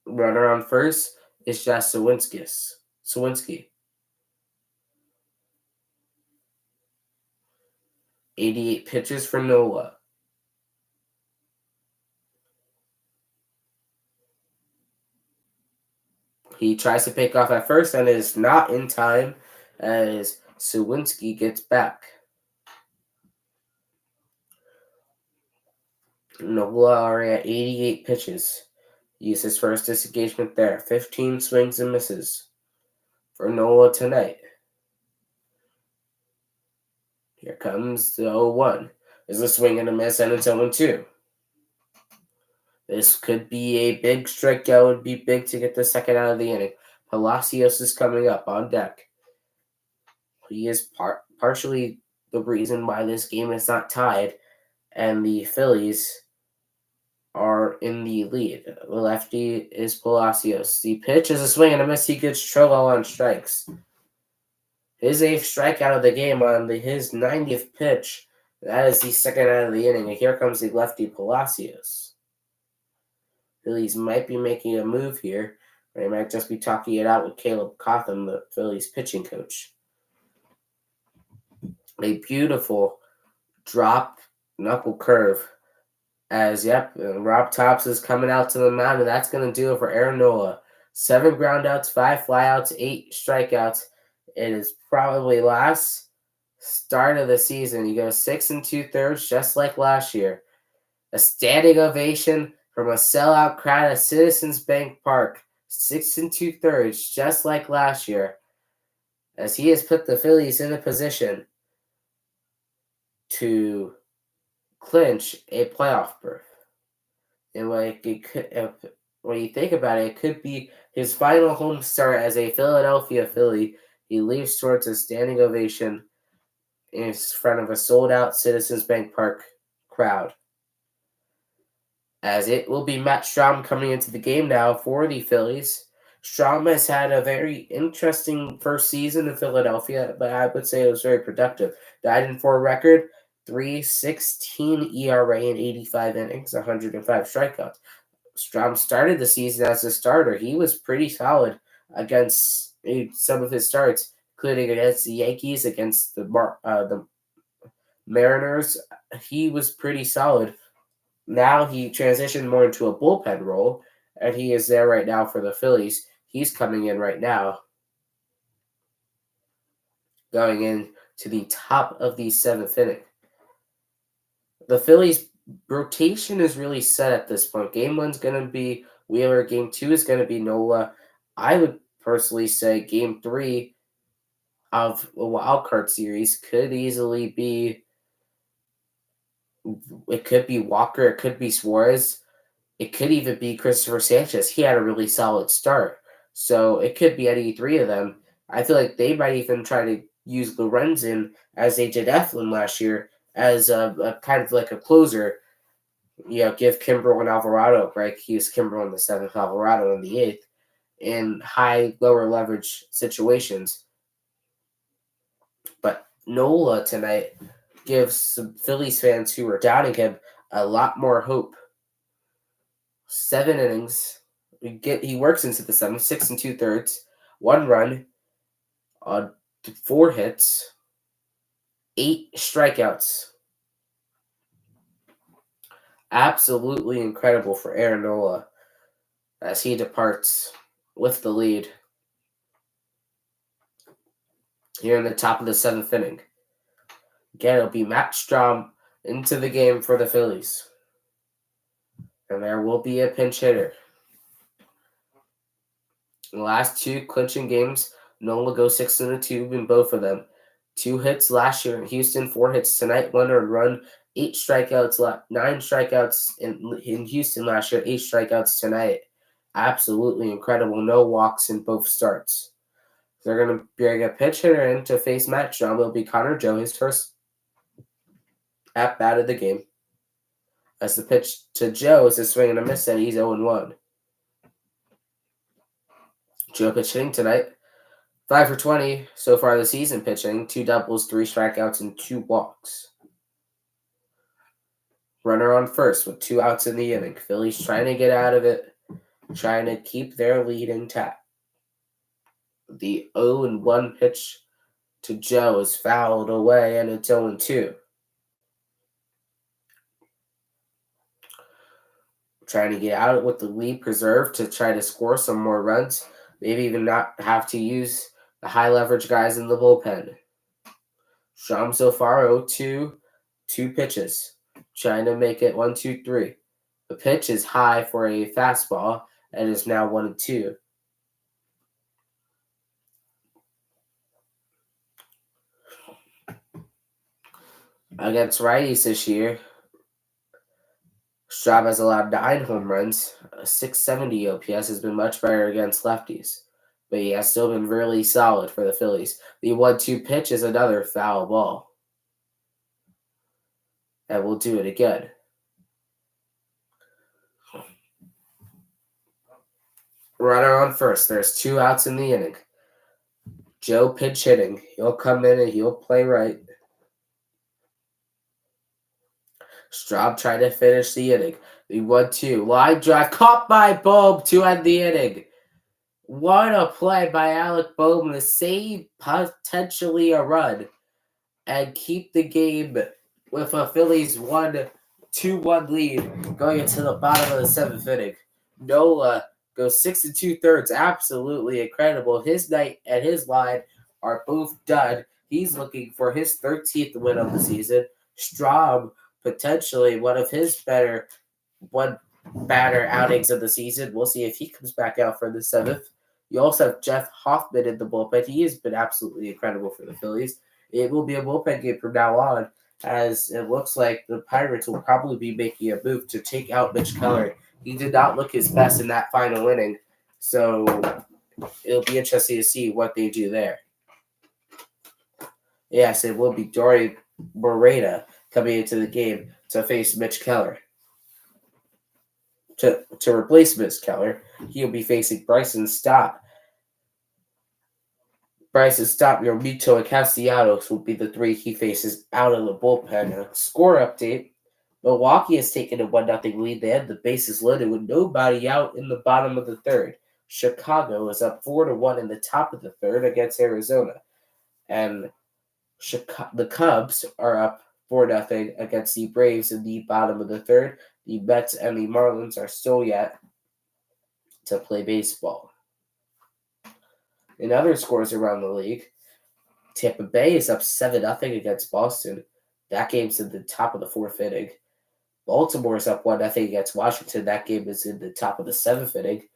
Runner on first is just Suwinski. 88 pitches for Nola. He tries to pick off at first and is not in time as Suwinski gets back. Nola already at 88 pitches. Used his first disengagement there. 15 swings and misses for Nola tonight. Here comes the 0-1. There's a swing and a miss, and it's 0-2. This could be a big strikeout. Would be big to get the second out of the inning. Palacios is coming up on deck. He is partially the reason why this game is not tied and the Phillies are in the lead. The lefty is Palacios. The pitch is a swing and a miss. He gets Trello on strikes. His 8th strikeout of the game on his 90th pitch. That is the second out of the inning. And here comes the lefty Palacios. Phillies might be making a move here. They might just be talking it out with Caleb Cotham, the Phillies pitching coach. A beautiful drop knuckle curve. Rob Tops is coming out to the mound, and that's going to do it for Aaron Nola. 7 groundouts, 5 flyouts, 8 strikeouts. It is probably last start of the season. He goes 6 2/3, just like last year. A standing ovation from a sellout crowd at Citizens Bank Park. 6 2/3, just like last year, as he has put the Phillies in a position to clinch a playoff berth. And when you think about it, it could be his final home start as a Philadelphia Philly. He leaves towards a standing ovation in front of a sold-out Citizens Bank Park crowd. As it will be Matt Strahm coming into the game now for the Phillies. Strahm has had a very interesting first season in Philadelphia, but I would say it was very productive. 9-4 record, 3.16 ERA in 85 innings, 105 strikeouts. Strahm started the season as a starter. He was pretty solid against some of his starts, including against the Yankees, against the Mariners. He was pretty solid. Now he transitioned more into a bullpen role, and he is there right now for the Phillies. He's coming in right now, going in to the top of the 7th inning. The Phillies' rotation is really set at this point. Game 1's going to be Wheeler. Game 2 is going to be Nola. I would personally say Game 3 of a wild card series could easily be. It could be Walker. It could be Suarez. It could even be Christopher Sanchez. He had a really solid start. So it could be any 3 of them. I feel like they might even try to use Lorenzen as they did Eflin last year as a kind of like a closer. Give Kimbrel and Alvarado a break. He was Kimbrel in the 7th, Alvarado in the 8th, in high, lower leverage situations. But Nola tonight gives some Phillies fans who are doubting him a lot more hope. 7 innings. He works into the 7th, 6 2/3, 1 run on 4 hits, 8 strikeouts. Absolutely incredible for Aaron Nola as he departs with the lead here in the top of the 7th inning. Again, it'll be Matt Strahm into the game for the Phillies. And there will be a pinch hitter. In the last 2 clinching games, Nola goes 6 2 in both of them. 2 hits last year in Houston, 4 hits tonight, 1 earned run, 8 strikeouts, 9 strikeouts in Houston last year, 8 strikeouts tonight. Absolutely incredible. No walks in both starts. They're going to bring a pitch hitter in to face Matt Strahm. It'll be Connor Joe, his first at-bat of the game. As the pitch to Joe is a swing and a miss, and he's 0-1. Joe pitching tonight. 5 for 20 so far this season pitching. 2 doubles, 3 strikeouts, and 2 walks. Runner on first with 2 outs in the inning. Phillies trying to get out of it, trying to keep their lead intact. The 0-1 pitch to Joe is fouled away, and it's 0-2. Trying to get out with the lead preserved to try to score some more runs. Maybe even not have to use the high leverage guys in the bullpen. Strahm so far 0-2, 2 pitches. Trying to make it 1-2-3. The pitch is high for a fastball and is now 1-2. Against righties this year, Strahm has allowed 9 home runs. A 670 OPS has been much better against lefties, but he has still been really solid for the Phillies. The 1-2 pitch is another foul ball. And we'll do it again. Runner on first. There's 2 outs in the inning. Joe pinch hitting. He'll come in and he'll play right. Straub tried to finish the inning. The 1-2. Line drive. Caught by Bohm to end the inning. What a play by Alec Bohm to save potentially a run and keep the game with a Phillies 2-1 lead going into the bottom of the 7th inning. Nola goes 6 2/3. Absolutely incredible. His night and his line are both done. He's looking for his 13th win of the season. Straub, potentially one of his better outings of the season. We'll see if he comes back out for the 7th. You also have Jeff Hoffman in the bullpen. He has been absolutely incredible for the Phillies. It will be a bullpen game from now on, as it looks like the Pirates will probably be making a move to take out Mitch Keller. He did not look his best in that final inning, so it'll be interesting to see what they do there. Yes, it will be Dory Moreta coming into the game to face Mitch Keller. To replace Mitch Keller, he'll be facing Bryson Stott. Mito, and Castellanos will be the 3 he faces out of the bullpen. Score update. Milwaukee has taken a 1-0 lead. They had the bases loaded with nobody out in the bottom of the 3rd. Chicago is up 4-1 in the top of the 3rd against Arizona. And the Cubs are up 4-0 against the Braves in the bottom of the 3rd. The Mets and the Marlins are still yet to play baseball. In other scores around the league, Tampa Bay is up 7-0 against Boston. That game's in the top of the 4th inning. Baltimore is up 1-0 against Washington. That game is in the top of the 7th inning.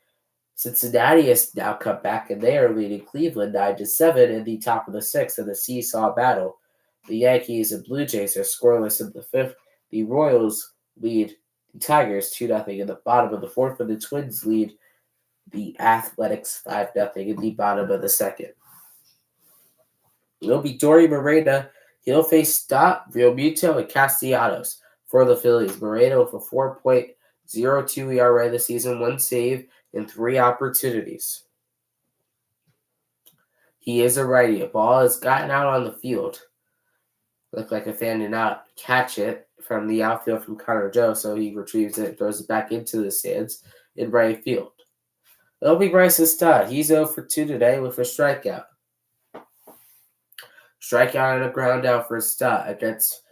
Cincinnati has now come back, and they are leading Cleveland 9-7 in the top of the 6th in the seesaw battle. The Yankees and Blue Jays are scoreless in the 5th. The Royals lead the Tigers 2-0 in the bottom of the 4th, and the Twins lead the Athletics 5-0 in the bottom of the 2nd. It'll be Dory Moreta. He'll face Stott, Realmuto, and Castellanos for the Phillies. Moreta with a 4.02 ERA this season, 1 save, and 3 opportunities. He is a righty. A ball has gotten out on the field. Looked like a fan did not catch it from the outfield from Connor Joe, so he retrieves it and throws it back into the stands in right field. It'll be Bryson Stott. He's 0-2 today with a strikeout. Strikeout and a ground out for Stott against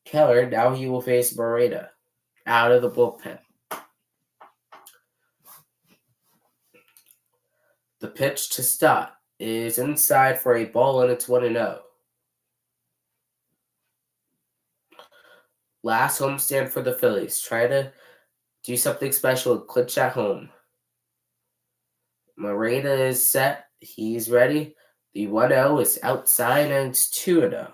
Keller. Now he will face Moreta out of the bullpen. The pitch to Stott is inside for a ball, and it's 1-0. Last homestand for the Phillies. Try to do something special and clinch at home. Moreta is set. He's ready. The 1-0 is outside, and it's 2-0.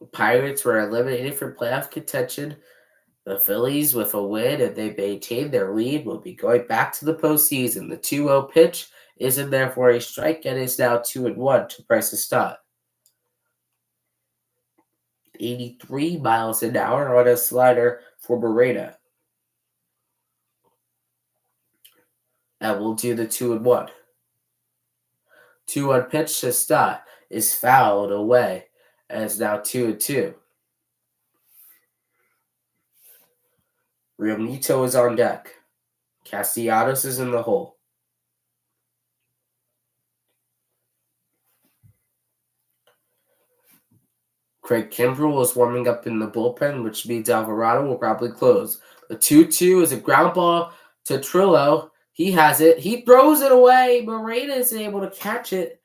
The Pirates were eliminated from playoff contention. The Phillies, with a win and they maintain their lead, will be going back to the postseason. The 2-0 pitch is in there for a strike and is now 2-1 to Bryson Stott. 83 miles an hour on a slider for Moreta. And we'll do the 2-1. 2-1 pitch to Stott is fouled away and is now 2-2. Realmuto is on deck. Castellanos is in the hole. Craig Kimbrell is warming up in the bullpen, which means Alvarado will probably close. The 2-2 is a ground ball to Trillo. He has it. He throws it away. Moreta is able to catch it,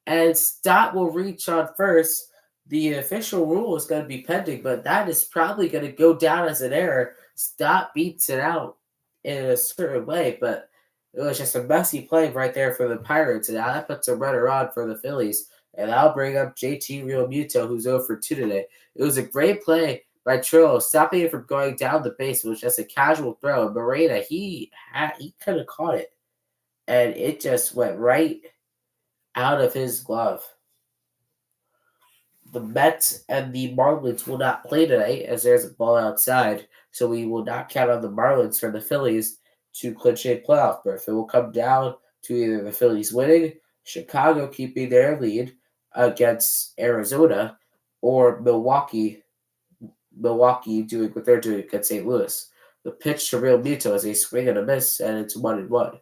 and Stott will reach on first. The official rule is going to be pending, but that is probably going to go down as an error. Stott beats it out in a certain way, but it was just a messy play right there for the Pirates, and now that puts a runner on for the Phillies. And I'll bring up JT Realmuto, who's 0-2 today. It was a great play by Trillo, stopping it from going down the base. It was just a casual throw. And Moreta, he could have caught it, and it just went right out of his glove. The Mets and the Marlins will not play tonight as there's a ball outside, so we will not count on the Marlins for the Phillies to clinch a playoff berth. It will come down to either the Phillies winning, Chicago keeping their lead against Arizona, or Milwaukee doing what they're doing against St. Louis. The pitch to Real Muto is a swing and a miss, and it's 1-1.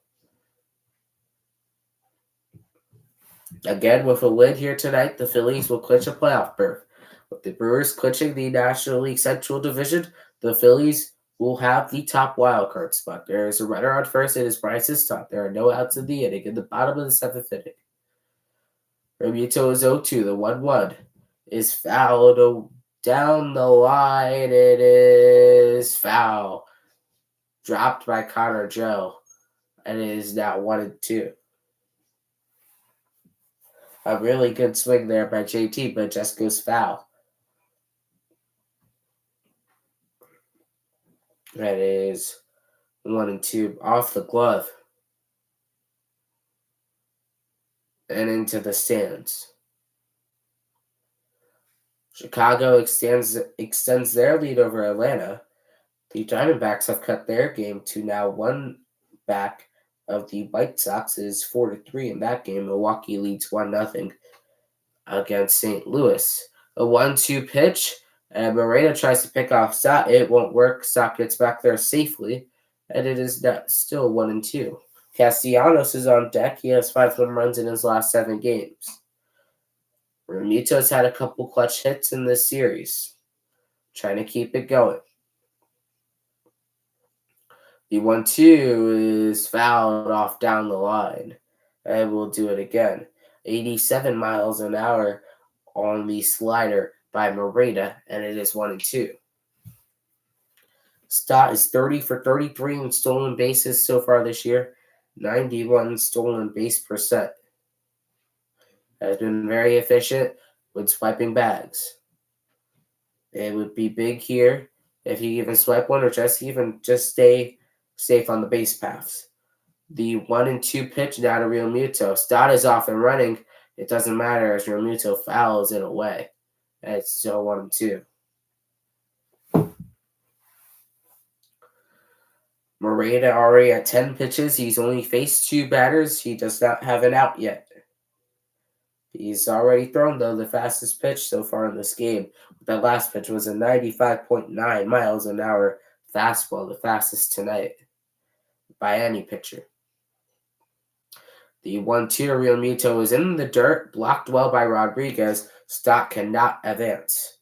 Again, with a win here tonight, the Phillies will clinch a playoff berth. With the Brewers clinching the National League Central Division, the Phillies will have the top wild card spot. There is a runner on first. It is Bryce's top. There are no outs in the inning. In the bottom of the seventh inning, Realmuto is 0-2. The 1-1 is fouled down the line. It is foul. Dropped by Connor Joe. And it is now 1-2. A really good swing there by JT, but just goes foul. That is 1-2 off the glove and into the stands. Chicago extends their lead over Atlanta. The Diamondbacks have cut their game to now one back of the White Sox. It is 4-3 in that game. Milwaukee leads 1-0 against St. Louis. A 1-2 pitch, and Moreno tries to pick off Stott. It won't work. Stott gets back there safely, and it is still 1-2. Castellanos is on deck. He has 5 home runs in his last 7 games. Realmuto's had a couple clutch hits in this series, trying to keep it going. The 1-2 is fouled off down the line, and we'll do it again. 87 miles an hour on the slider by Moreno, and it is 1-2. Stott is 30 for 33 in stolen bases so far this year, 91 stolen base percent. Has been very efficient with swiping bags. It would be big here if he even swipe one or just stay safe on the base paths. The 1-2 pitch now to Realmuto. Stott is off and running. It doesn't matter as Realmuto fouls it away. And it's still 1-2. Moreno already at 10 pitches. He's only faced 2 batters. He does not have an out yet. He's already thrown, though, the fastest pitch so far in this game. That last pitch was a 95.9 miles an hour fastball, the fastest tonight by any pitcher. The 1-2 Realmuto is in the dirt, blocked well by Rodriguez. Stott cannot advance.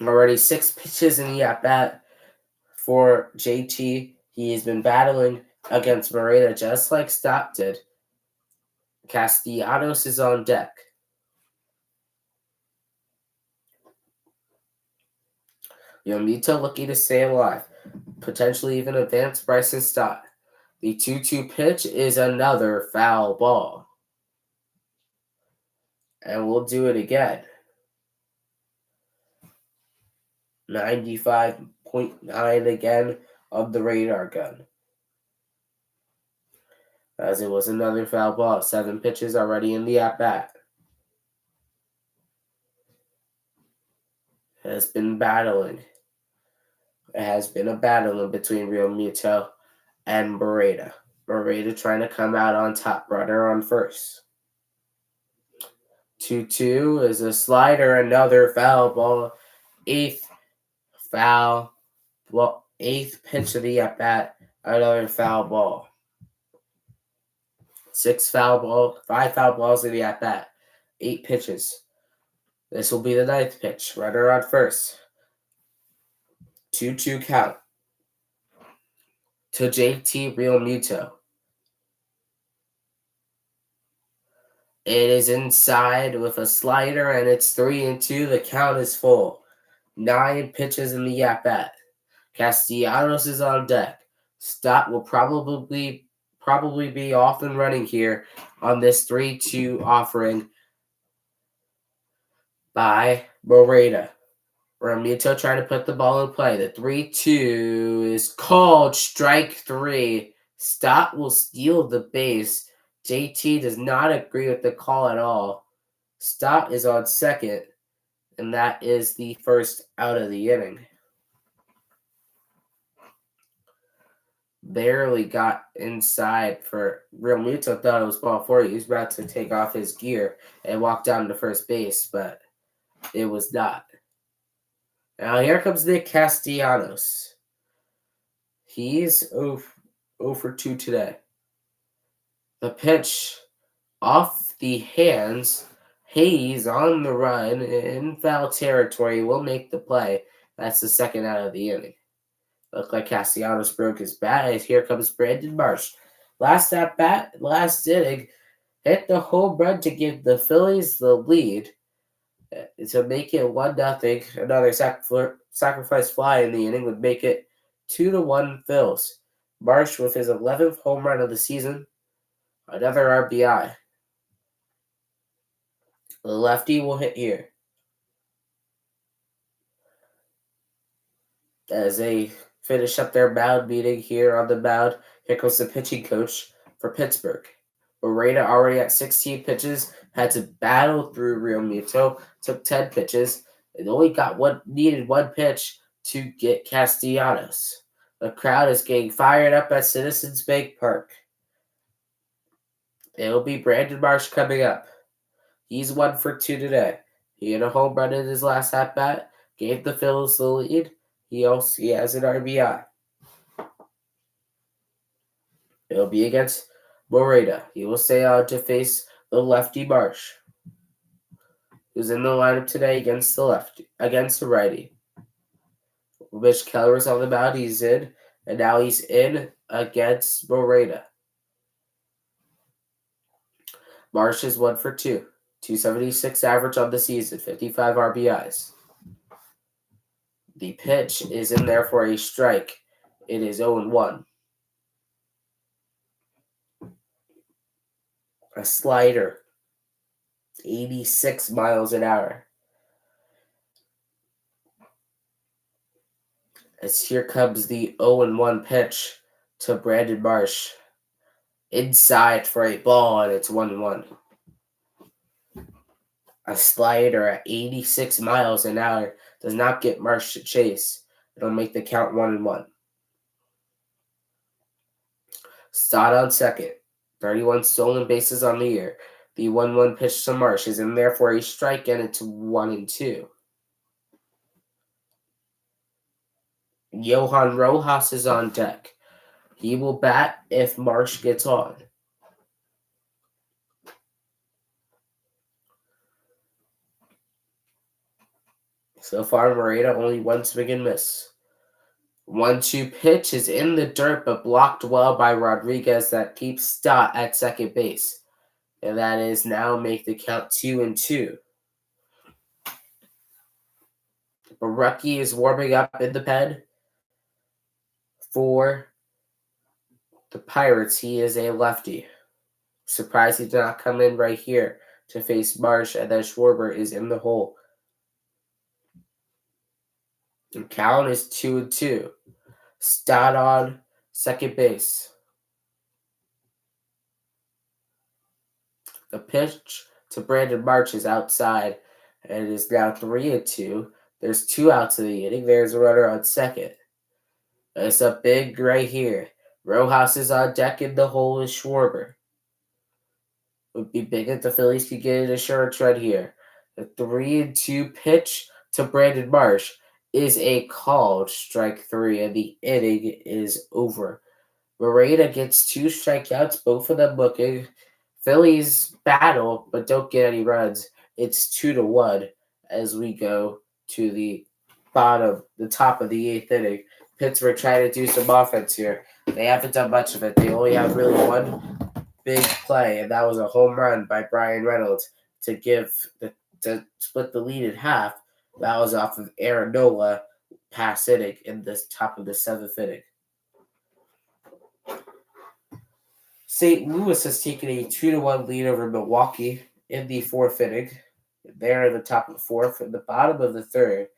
Already 6 pitches in the at-bat for JT. He has been battling against Moreno just like Stott did. Castellanos is on deck. Realmuto looking to stay alive, potentially even advance Bryson Stott. The 2-2 pitch is another foul ball. And we'll do it again. 95.9 again of the radar gun. As it was another foul ball. 7 pitches already in the at-bat. It has been battling. It has been a battle in between Realmuto and Moreno. Moreno trying to come out on top. Runner on first. 2-2 is a slider. Another foul ball. 8th foul. Well, 8th pitch of the at-bat. Another foul ball. 5 foul balls in the at-bat. 8 pitches. This will be the 9th pitch. Runner on first. 2-2 count to JT Realmuto. It is inside with a slider, and it's 3-2. The count is full. 9 pitches in the at-bat. Castellanos is on deck. Stott will probably be off and running here on this 3-2 offering by Moreno. Realmuto trying to put the ball in play. The 3-2 is called strike 3. Stott will steal the base JT does not agree with the call at all. Stott is on second, and that is the first out of the inning. Barely got inside for Real Muto. Thought it was ball 4. He was about to take off his gear and walk down to first base, but it was not. Now here comes Nick Castellanos. He's 0 for 2 today. The pitch off the hands. Hayes on the run in foul territory will make the play. That's the second out of the inning. Looked like Castellanos broke his bat. Here comes Brandon Marsh. Last at bat, last inning, hit the home run to give the Phillies the lead to make it 1-0. Another sacrifice fly in the inning would make it 2-1 Phils. Marsh with his 11th home run of the season. Another RBI. The lefty will hit here. As they finish up their mound meeting here on the mound, here comes the pitching coach for Pittsburgh. Moreta already at 16 pitches, had to battle through Real Muto, took 10 pitches, and only needed one pitch to get Castellanos. The crowd is getting fired up at Citizens Bank Park. It'll be Brandon Marsh coming up. He's 1 for 2 today. He had a home run in his last at-bat, gave the Phillies the lead. He has an RBI. It'll be against Moreta. He will stay on to face the lefty Marsh, who's in the lineup today against the righty. Mitch Keller was on the mound. He's in, and now he's in against Moreta. Marsh is 1 for 2. 276 average on the season, 55 RBIs. The pitch is in there for a strike. It is 0-1. A slider, 86 miles an hour. As here comes the 0-1 pitch to Brandon Marsh. Inside for a ball, and it's 1-1. A slider at 86 miles an hour does not get Marsh to chase. It'll make the count 1-1. Stott on second. 31 stolen bases on the year. The 1-1 pitch to Marsh is in there for a strike, and it's 1-2. Johan Rojas is on deck. He will bat if Marsh gets on. So far, Moreta only one swing and miss. 1-2 pitch is in the dirt, but blocked well by Rodriguez. That keeps Stott at second base. And that is now make the count 2-2. Barucki is warming up in the pen for the Pirates. He is a lefty. Surprised he did not come in right here to face Marsh, and then Schwarber is in the hole. The count is 2-2. Stott on second base. The pitch to Brandon Marsh is outside, and it is now 3-2. There's 2 outs in the inning. There's a runner on second. It's a big right here. Rojas is on deck, in the hole is Schwarber. It would be big if the Phillies could get an insurance run here. The 3-2 pitch to Brandon Marsh is a called strike 3, and the inning is over. Moreta gets 2 strikeouts, both of them looking. Phillies battle, but don't get any runs. It's 2-1 as we go to the top of the 8th inning. Pittsburgh trying to do some offense here. They haven't done much of it. They only have really one big play, and that was a home run by Brian Reynolds to split the lead in half. That was off of Aaron Nola pass inning in the top of the 7th inning. St. Louis has taken a 2-1 lead over Milwaukee in the 4th inning. They're in the top of the 4th. In the bottom of the 3rd,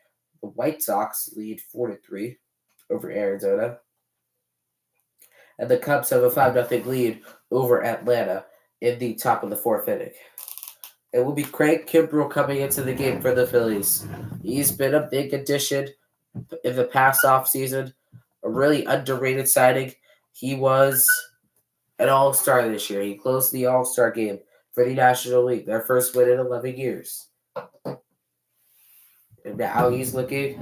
the White Sox lead 4-3 over Arizona. And the Cubs have a 5-0 lead over Atlanta. in the top of the fourth inning. It will be Craig Kimbrell coming into the game for the Phillies. He's been a big addition in the past offseason, a really underrated signing. He was an all-star this year. He closed the all-star game for the National League, their first win in 11 years. And now he's looking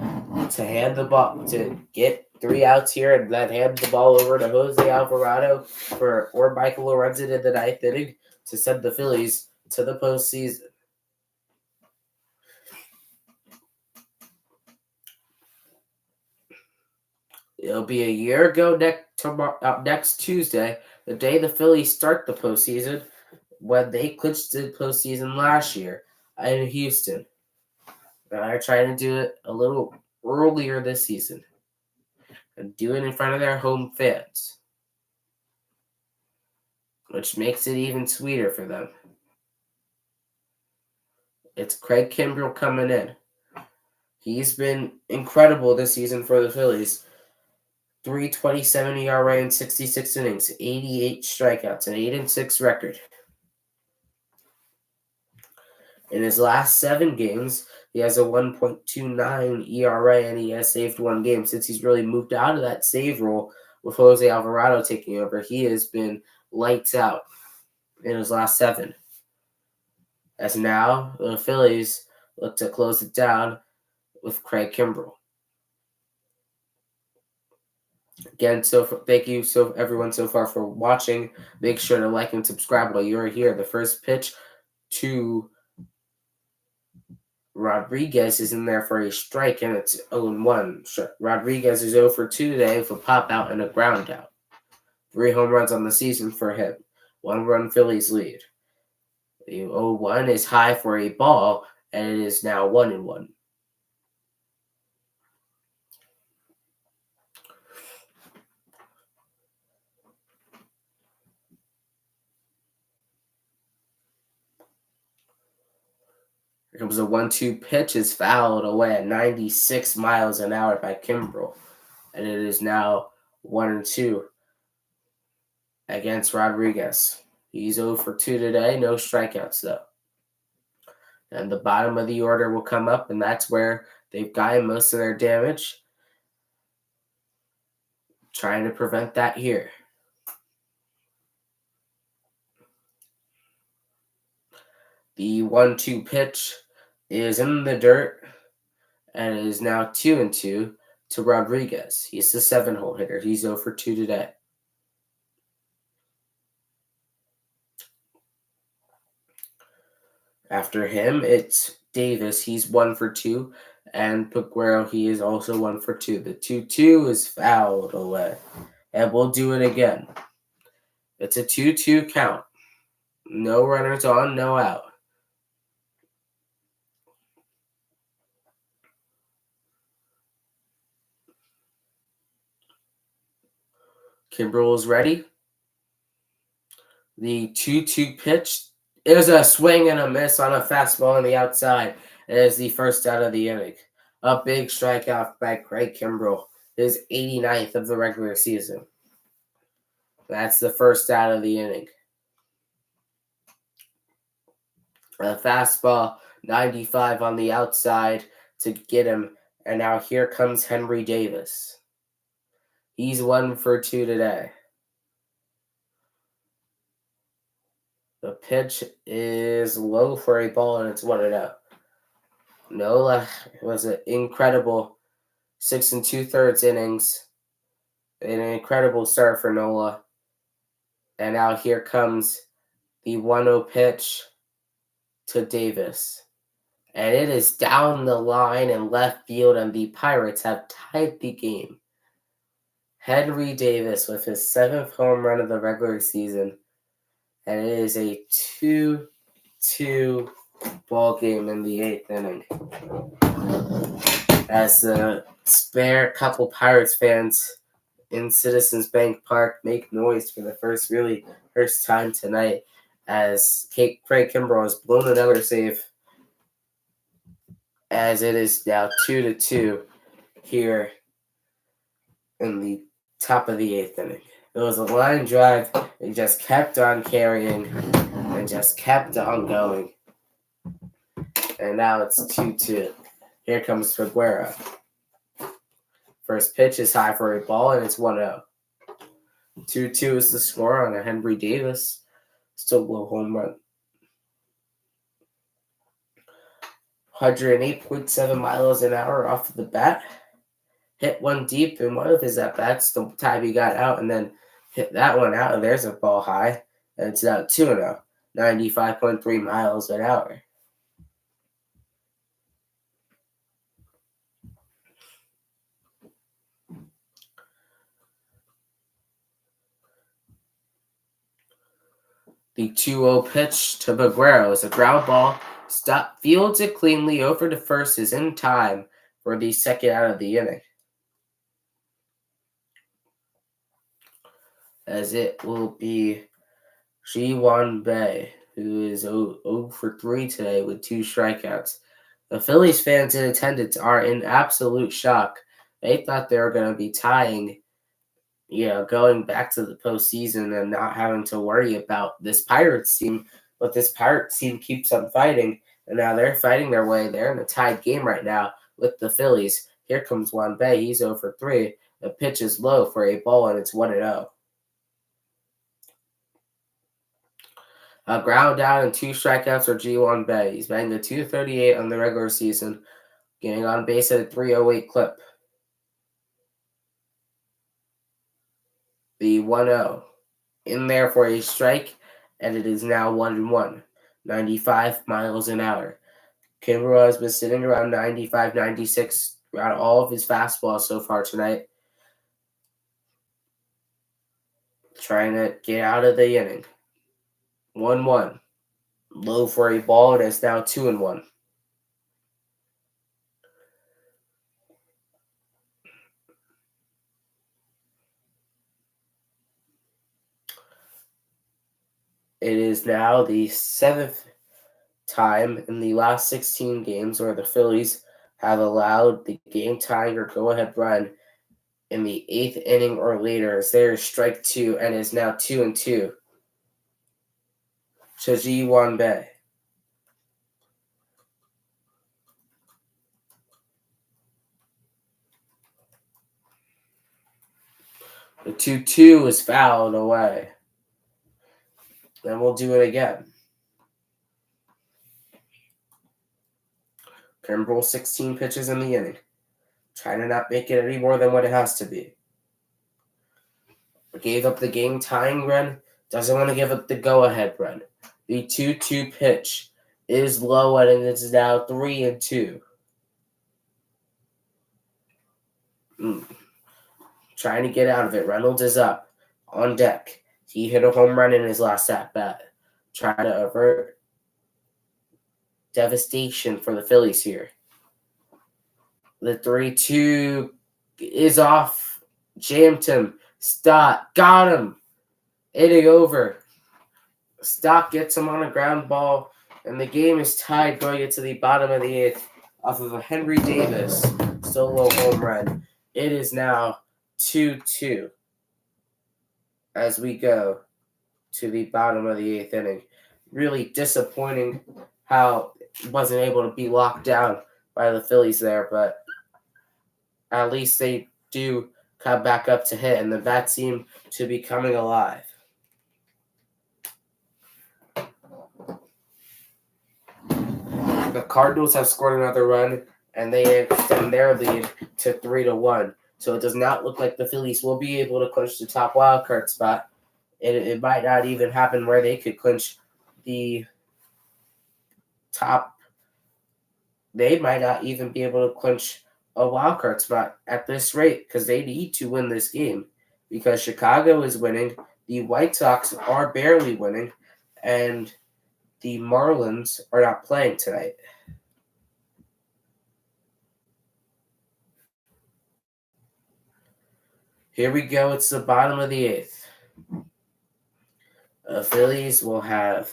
to hand the ball, to get 3 outs here and then hand the ball over to Jose Alvarado or Michael Lorenzen in the 9th inning to send the Phillies to the postseason. It'll be a year ago next Tuesday, the day the Phillies start the postseason, when they clinched the postseason last year in Houston. And they're trying to do it a little earlier this season and do it in front of their home fans, which makes it even sweeter for them. It's Craig Kimbrell coming in. He's been incredible this season for the Phillies. 3.27 ERA in 66 innings, 88 strikeouts, an 8-6 record. In his last 7 games, he has a 1.29 ERA, and he has saved 1 game. Since he's really moved out of that save role with Jose Alvarado taking over, he has been lights out in his last 7. As now, the Phillies look to close it down with Craig Kimbrell. Again, thank you everyone so far for watching. Make sure to like and subscribe while you're here. The first pitch to Rodriguez is in there for a strike, and it's 0-1. Rodriguez is 0 for 2 today with a pop out and a ground out. 3 home runs on the season for him. 1-run Phillies lead. The 0-1 is high for a ball, and it is now 1-1. Here comes a 1-2 pitch, is fouled away at 96 miles an hour by Kimbrell. And it is now 1-2 against Rodriguez. He's 0 for 2 today, no strikeouts though. And the bottom of the order will come up, and that's where they've gotten most of their damage. Trying to prevent that here. The 1-2 pitch is in the dirt, and it is now 2-2 to Rodriguez. He's the 7-hole hitter. He's 0 for 2 today. After him, it's Davis. He's 1 for 2. And Peguero, he is also 1 for 2. The 2-2 is fouled away. And we'll do it again. It's a 2-2 count. No runners on, no out. Kimbrell is ready. The 2-2 pitch is a swing and a miss on a fastball on the outside. It is the first out of the inning. A big strikeout by Craig Kimbrell, his 89th of the regular season. That's the first out of the inning. A fastball, 95 on the outside to get him. And now here comes Henry Davis. He's 1 for 2 today. The pitch is low for a ball, and it's 1-0. Nola was an incredible 6 2/3 innings. An incredible start for Nola. And now here comes the 1-0 pitch to Davis. And it is down the line in left field, and the Pirates have tied the game. Henry Davis with his 7th home run of the regular season. And it is a 2-2 ball game in the 8th inning. As the spare couple Pirates fans in Citizens Bank Park make noise for the first time tonight, as Craig Kimbrell has blown another save, as it is now 2-2 here in the top of the 8th inning. It was a line drive. It just kept on carrying. and just kept on going. And now it's 2-2. Here comes Figueroa. First pitch is high for a ball, and it's 1-0. 2-2 is the score on a Henry Davis solo home run. 108.7 miles an hour off the bat. Hit one deep in one of his at-bats the time he got out, and then hit that one out, and there's a ball high, and it's now 2-0. 95.3 miles an hour. The 2-0 pitch to Baguero is a ground ball. Fields it cleanly over to first, is in time for the second out of the inning. As it will be Ji-Hwan Bae, who is 0 for 3 today with 2 strikeouts. The Phillies fans in attendance are in absolute shock. They thought they were going to be tying, going back to the postseason and not having to worry about this Pirates team. But this Pirates team keeps on fighting, and now they're fighting their way. They're in a tied game right now with the Phillies. Here comes Hwan Bae. He's 0 for 3. The pitch is low for a ball, and it's 1-0. A ground down and 2 strikeouts for Ji-Hwan Bae. He's batting a .238 on the regular season, getting on base at a .308 clip. The 1-0 in there for a strike, and it is now 1-1. 95 miles an hour. Kimbrel has been sitting around 95, 96 throughout all of his fastballs so far tonight, trying to get out of the inning. 1-1. Low for a ball, and it's now 2-1. It is now the 7th time in the last 16 games where the Phillies have allowed the game-tying or go-ahead run in the 8th inning or later, as there is strike 2 and is now 2-2. Ji-Hwan Bae. The 2-2 is fouled away. Then we'll do it again. Kimbrel 16 pitches in the inning. Trying to not make it any more than what it has to be. Gave up the game-tying run. Doesn't want to give up the go-ahead run. The 2-2 pitch is low, and it is now 3-2. Trying to get out of it. Reynolds is up on deck. He hit a home run in his last at-bat. Trying to avert devastation for the Phillies here. The 3-2 is off. Jammed him. Stott got him. Inning over. Stott gets him on a ground ball, and the game is tied going into the bottom of the 8th off of a Henry Davis solo home run. It is now 2-2 as we go to the bottom of the 8th inning. Really disappointing how it wasn't able to be locked down by the Phillies there, but at least they do come back up to hit, and the bats seem to be coming alive. The Cardinals have scored another run, and they extend their lead to 3-1. So it does not look like the Phillies will be able to clinch the top wild card spot. It might not even happen where they could clinch the top. They might not even be able to clinch a wild card spot at this rate, because they need to win this game, because Chicago is winning, the White Sox are barely winning, and the Marlins are not playing tonight. Here we go. It's the bottom of the 8th. The Phillies will have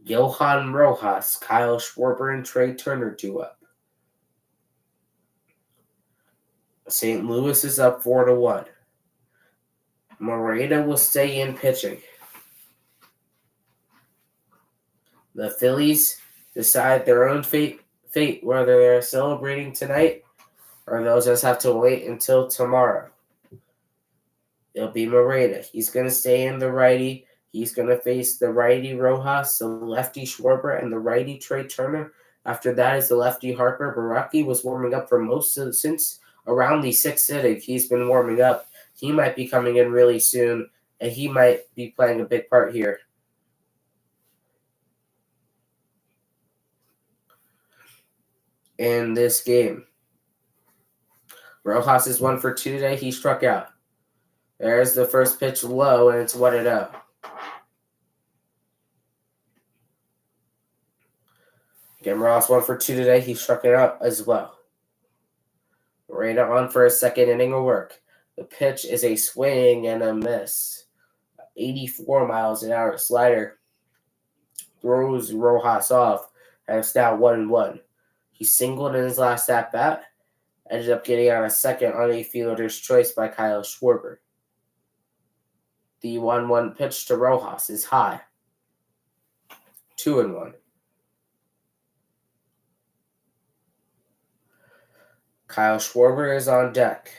Johan Rojas, Kyle Schwarber, and Trea Turner due up. St. Louis is up 4-1. Moreno will stay in pitching. The Phillies decide their own fate, whether they're celebrating tonight or they'll just have to wait until tomorrow. It'll be Moreta. He's going to stay in the righty. He's going to face the righty Rojas, the lefty Schwarber, and the righty Trea Turner. After that is the lefty Harper. Baraki was warming up for since around the 6th inning. He's been warming up. He might be coming in really soon, and he might be playing a big part here. In this game, Rojas is 1 for 2 today. He struck out. There's the first pitch low, and it's 1-0. Again, Ross 1 for 2 today. He struck it out as well. Moreta on for a second inning of work. The pitch is a swing and a miss. 84 miles an hour slider throws Rojas off, and it's now 1-1. He singled in his last at-bat, ended up getting on a second on a fielder's choice by Kyle Schwarber. The 1-1 pitch to Rojas is high. 2-1. Kyle Schwarber is on deck.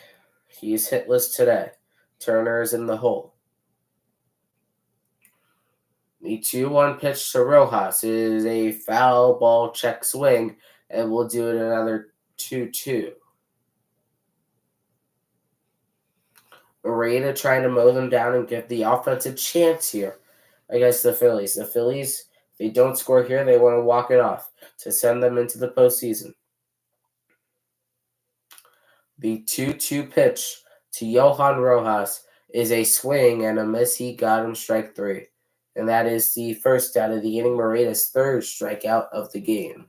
He's hitless today. Turner is in the hole. The 2-1 pitch to Rojas is a foul ball check swing, and we'll do it another 2-2. Moreta trying to mow them down and give the offense a chance here against the Phillies. The Phillies, if they don't score here, they want to walk it off to send them into the postseason. The 2-2 pitch to Johan Rojas is a swing and a miss. He got him strike 3. And that is the first out of the inning. Moreta's third strikeout of the game.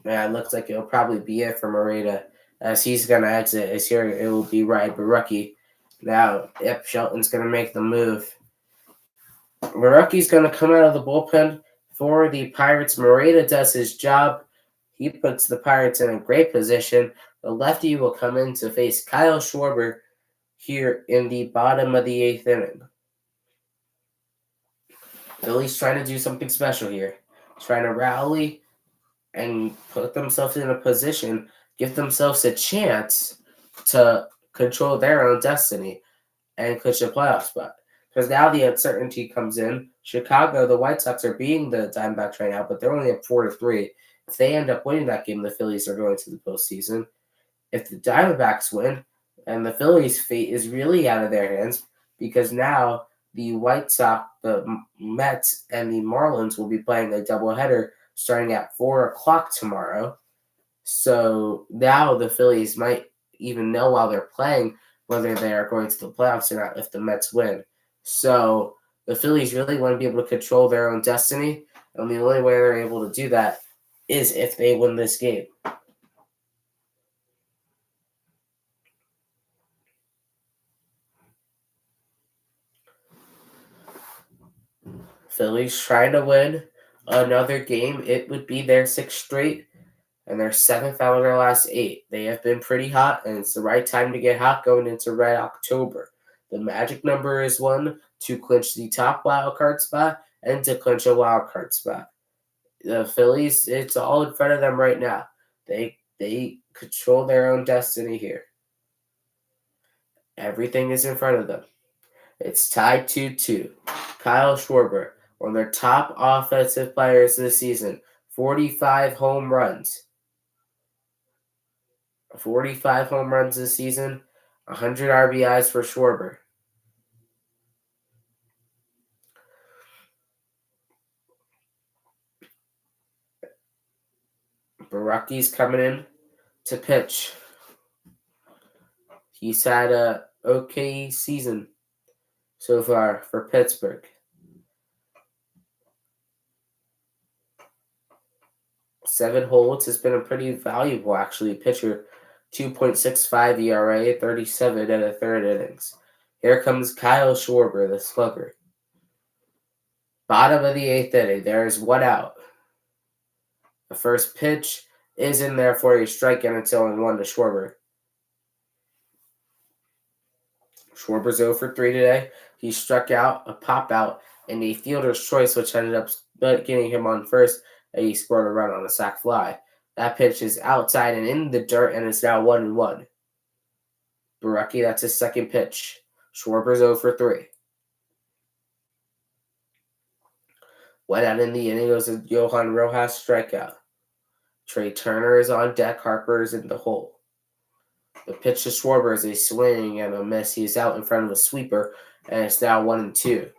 Yeah, it looks like it'll probably be it for Moreta, as he's going to exit. As here, it will be Ryan Baraki. Now, yep, Shelton's going to make the move. Baraki's going to come out of the bullpen for the Pirates. Moreta does his job. He puts the Pirates in a great position. The lefty will come in to face Kyle Schwarber here in the bottom of the 8th inning. Philly's trying to do something special here. Trying to rally and put themselves in a position, give themselves a chance to control their own destiny and clinch a playoff spot. Because now the uncertainty comes in. Chicago, the White Sox are beating the Diamondbacks right now, but they're only up 4-3. If they end up winning that game, the Phillies are going to the postseason. If the Diamondbacks win, and the Phillies' fate is really out of their hands, because now the White Sox, the Mets, and the Marlins will be playing a doubleheader starting at 4 o'clock tomorrow. So now the Phillies might even know while they're playing whether they are going to the playoffs or not if the Mets win. So the Phillies really want to be able to control their own destiny, and the only way they're able to do that is if they win this game. Phillies trying to win another game. It would be their 6th straight and their 7th out of their last 8. They have been pretty hot, and it's the right time to get hot going into Red October. The magic number is 1 to clinch the top wild card spot and to clinch a wild card spot. The Phillies, it's all in front of them right now. They control their own destiny here. Everything is in front of them. It's tied 2-2. Kyle Schwarber, one of their top offensive players this season, 45 home runs. 45 home runs this season, 100 RBIs for Schwarber. Baraki's coming in to pitch. He's had a okay season so far for Pittsburgh. 7 holds, has been a pretty valuable, actually, pitcher. 2.65 ERA, 37 and a third innings. Here comes Kyle Schwarber, the slugger. Bottom of the 8th inning. There is 1 out. The first pitch is in there for a strike, and it's 0-1 to Schwarber. Schwarber's 0 for 3 today. He struck out a pop out and a fielder's choice, which ended up getting him on first, and he scored a run on a sac fly. That pitch is outside and in the dirt, and it's now 1-1. Borucki, that's his second pitch. Schwarber's 0 for 3. Went out in the inning, it was a Johan Rojas strikeout. Trea Turner is on deck, Harper is in the hole. The pitch to Schwarber is a swing and a miss. He's out in front of a sweeper, and it's now 1-2.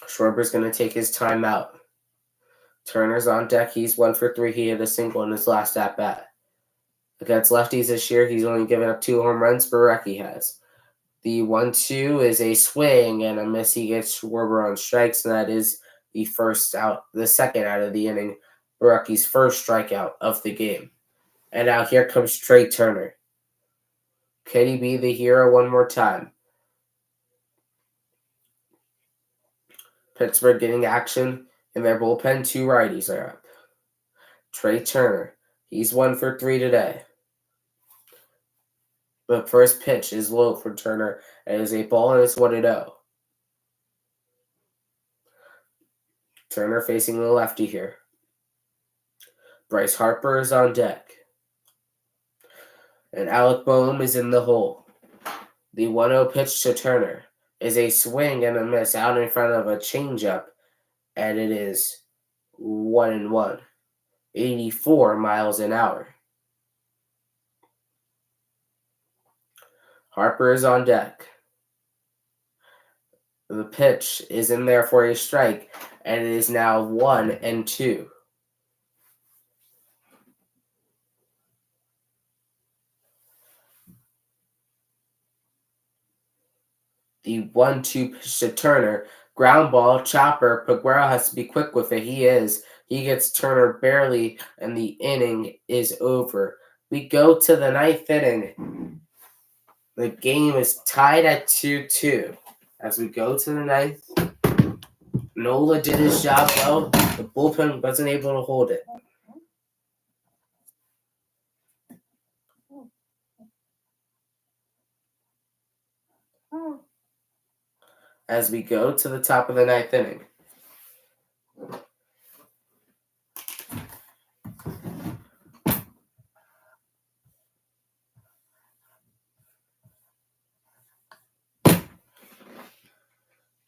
Schwarber's going to take his time out. Turner's on deck. He's 1 for 3. He hit a single in his last at-bat. Against lefties this year, he's only given up 2 home runs. Borucki has. The 1-2 is a swing and a miss. He gets Schwarber on strikes, and that is the second out of the inning. Borucki's first strikeout of the game. And now here comes Trea Turner. Can he be the hero one more time? Pittsburgh getting action in their bullpen. 2 righties are up. Trea Turner, he's 1 for 3 today. The first pitch is low for Turner. It is a ball, and it's 1-0. Turner facing the lefty here. Bryce Harper is on deck. And Alec Boehm is in the hole. The 1-0 pitch to Turner is a swing and a miss out in front of a changeup, and it is 1-1. 84 miles an hour. Harper is on deck. The pitch is in there for a strike, and it is now 1-2. The 1-2 pitch to Turner. Ground ball, chopper. Peguero has to be quick with it. He is. He gets Turner barely, and the inning is over. We go to the 9th inning. The game is tied at 2-2. As we go to the 9th, Nola did his job well. The bullpen wasn't able to hold it. As we go to the top of the 9th inning.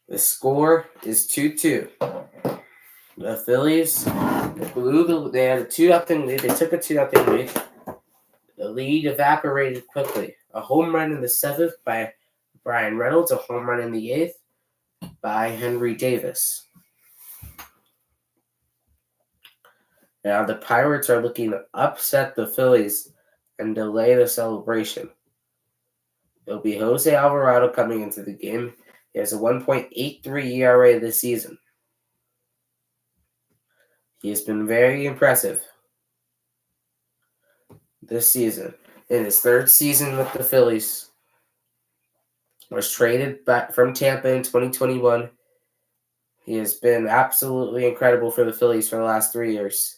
The score is 2-2. The Phillies they had a 2-0 lead. They took a 2-0 lead. The lead evaporated quickly. A home run in the 7th by Brian Reynolds, a home run in the 8th by Henry Davis. Now the Pirates are looking to upset the Phillies and delay the celebration. It'll be Jose Alvarado coming into the game. He has a 1.83 ERA this season. He has been very impressive this season. In his 3rd season with the Phillies, was traded back from Tampa in 2021. He has been absolutely incredible for the Phillies for the last 3 years,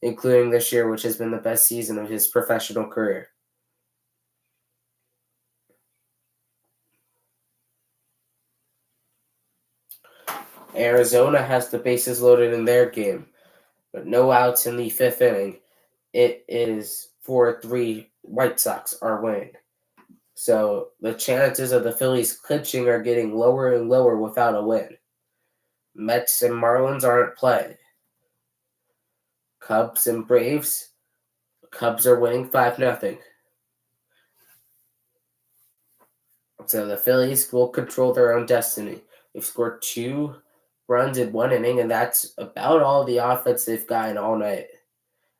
including this year, which has been the best season of his professional career. Arizona has the bases loaded in their game, but no outs in the 5th inning. It is 4-3. White Sox are winning. So the chances of the Phillies clinching are getting lower and lower without a win. Mets and Marlins aren't playing. Cubs and Braves. Cubs are winning 5-0. So the Phillies will control their own destiny. They've scored 2 runs in 1 inning, and that's about all the offense they've gotten all night.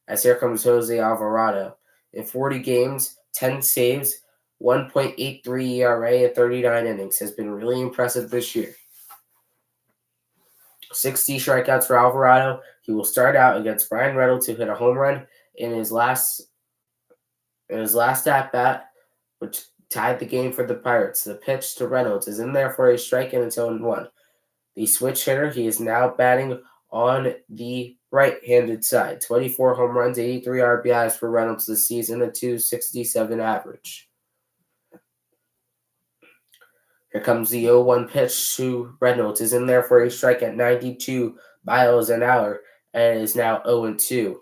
As here comes Jose Alvarado. In 40 games, 10 saves, 1.83 ERA at 39 innings has been really impressive this year. 60 strikeouts for Alvarado. He will start out against Brian Reynolds, who hit a home run in his last at-bat, which tied the game for the Pirates. The pitch to Reynolds is in there for a strike, and it's 0-1. The switch hitter, he is now batting on the right-handed side. 24 home runs, 83 RBIs for Reynolds this season, a .267 average. Here comes the 0-1 pitch to Reynolds. Is in there for a strike at 92 miles an hour and is now 0-2.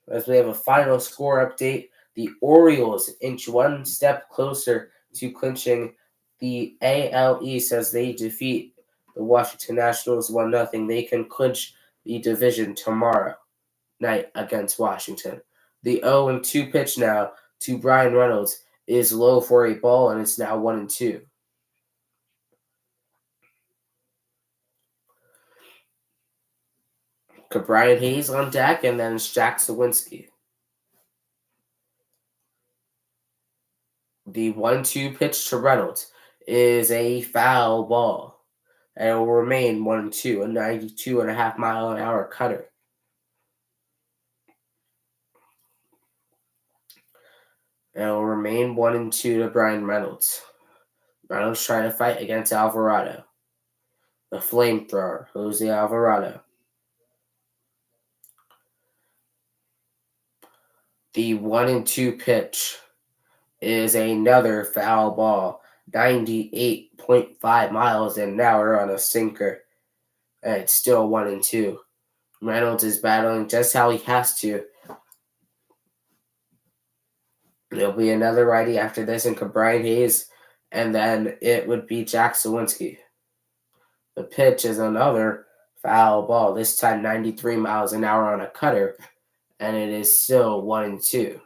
As we have a final score update, the Orioles inch one step closer to clinching the AL East as they defeat the Washington Nationals 1-0. They can clinch the division tomorrow night against Washington. The 0-2 pitch now to Brian Reynolds is low for a ball, and it's now 1-2. Brian Hayes on deck, and then it's Jack Sawinski. The 1-2 pitch to Reynolds is a foul ball, and it will remain 1-2, a 92.5 mile an hour cutter. And it will remain 1-2 to Brian Reynolds. Reynolds trying to fight against Alvarado. The flamethrower, Jose Alvarado. The 1-2 pitch is another foul ball, 98.5 miles an hour on a sinker. And it's still 1-2. Reynolds is battling just how he has to. There'll be another righty after this in Brian Hayes, and then it would be Jack Sawinski. The pitch is another foul ball, this time 93 miles an hour on a cutter, and it is still 1-2.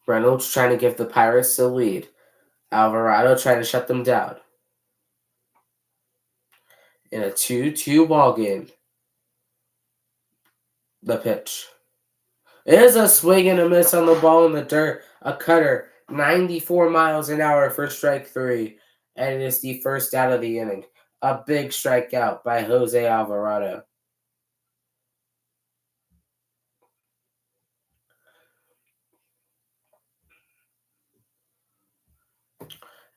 Reynolds trying to give the Pirates the lead. Alvarado trying to shut them down. In a 2-2 ball game. The pitch. It is a swing and a miss on the ball in the dirt. A cutter, 94 miles an hour for strike 3. And it is the first out of the inning. A big strikeout by Jose Alvarado.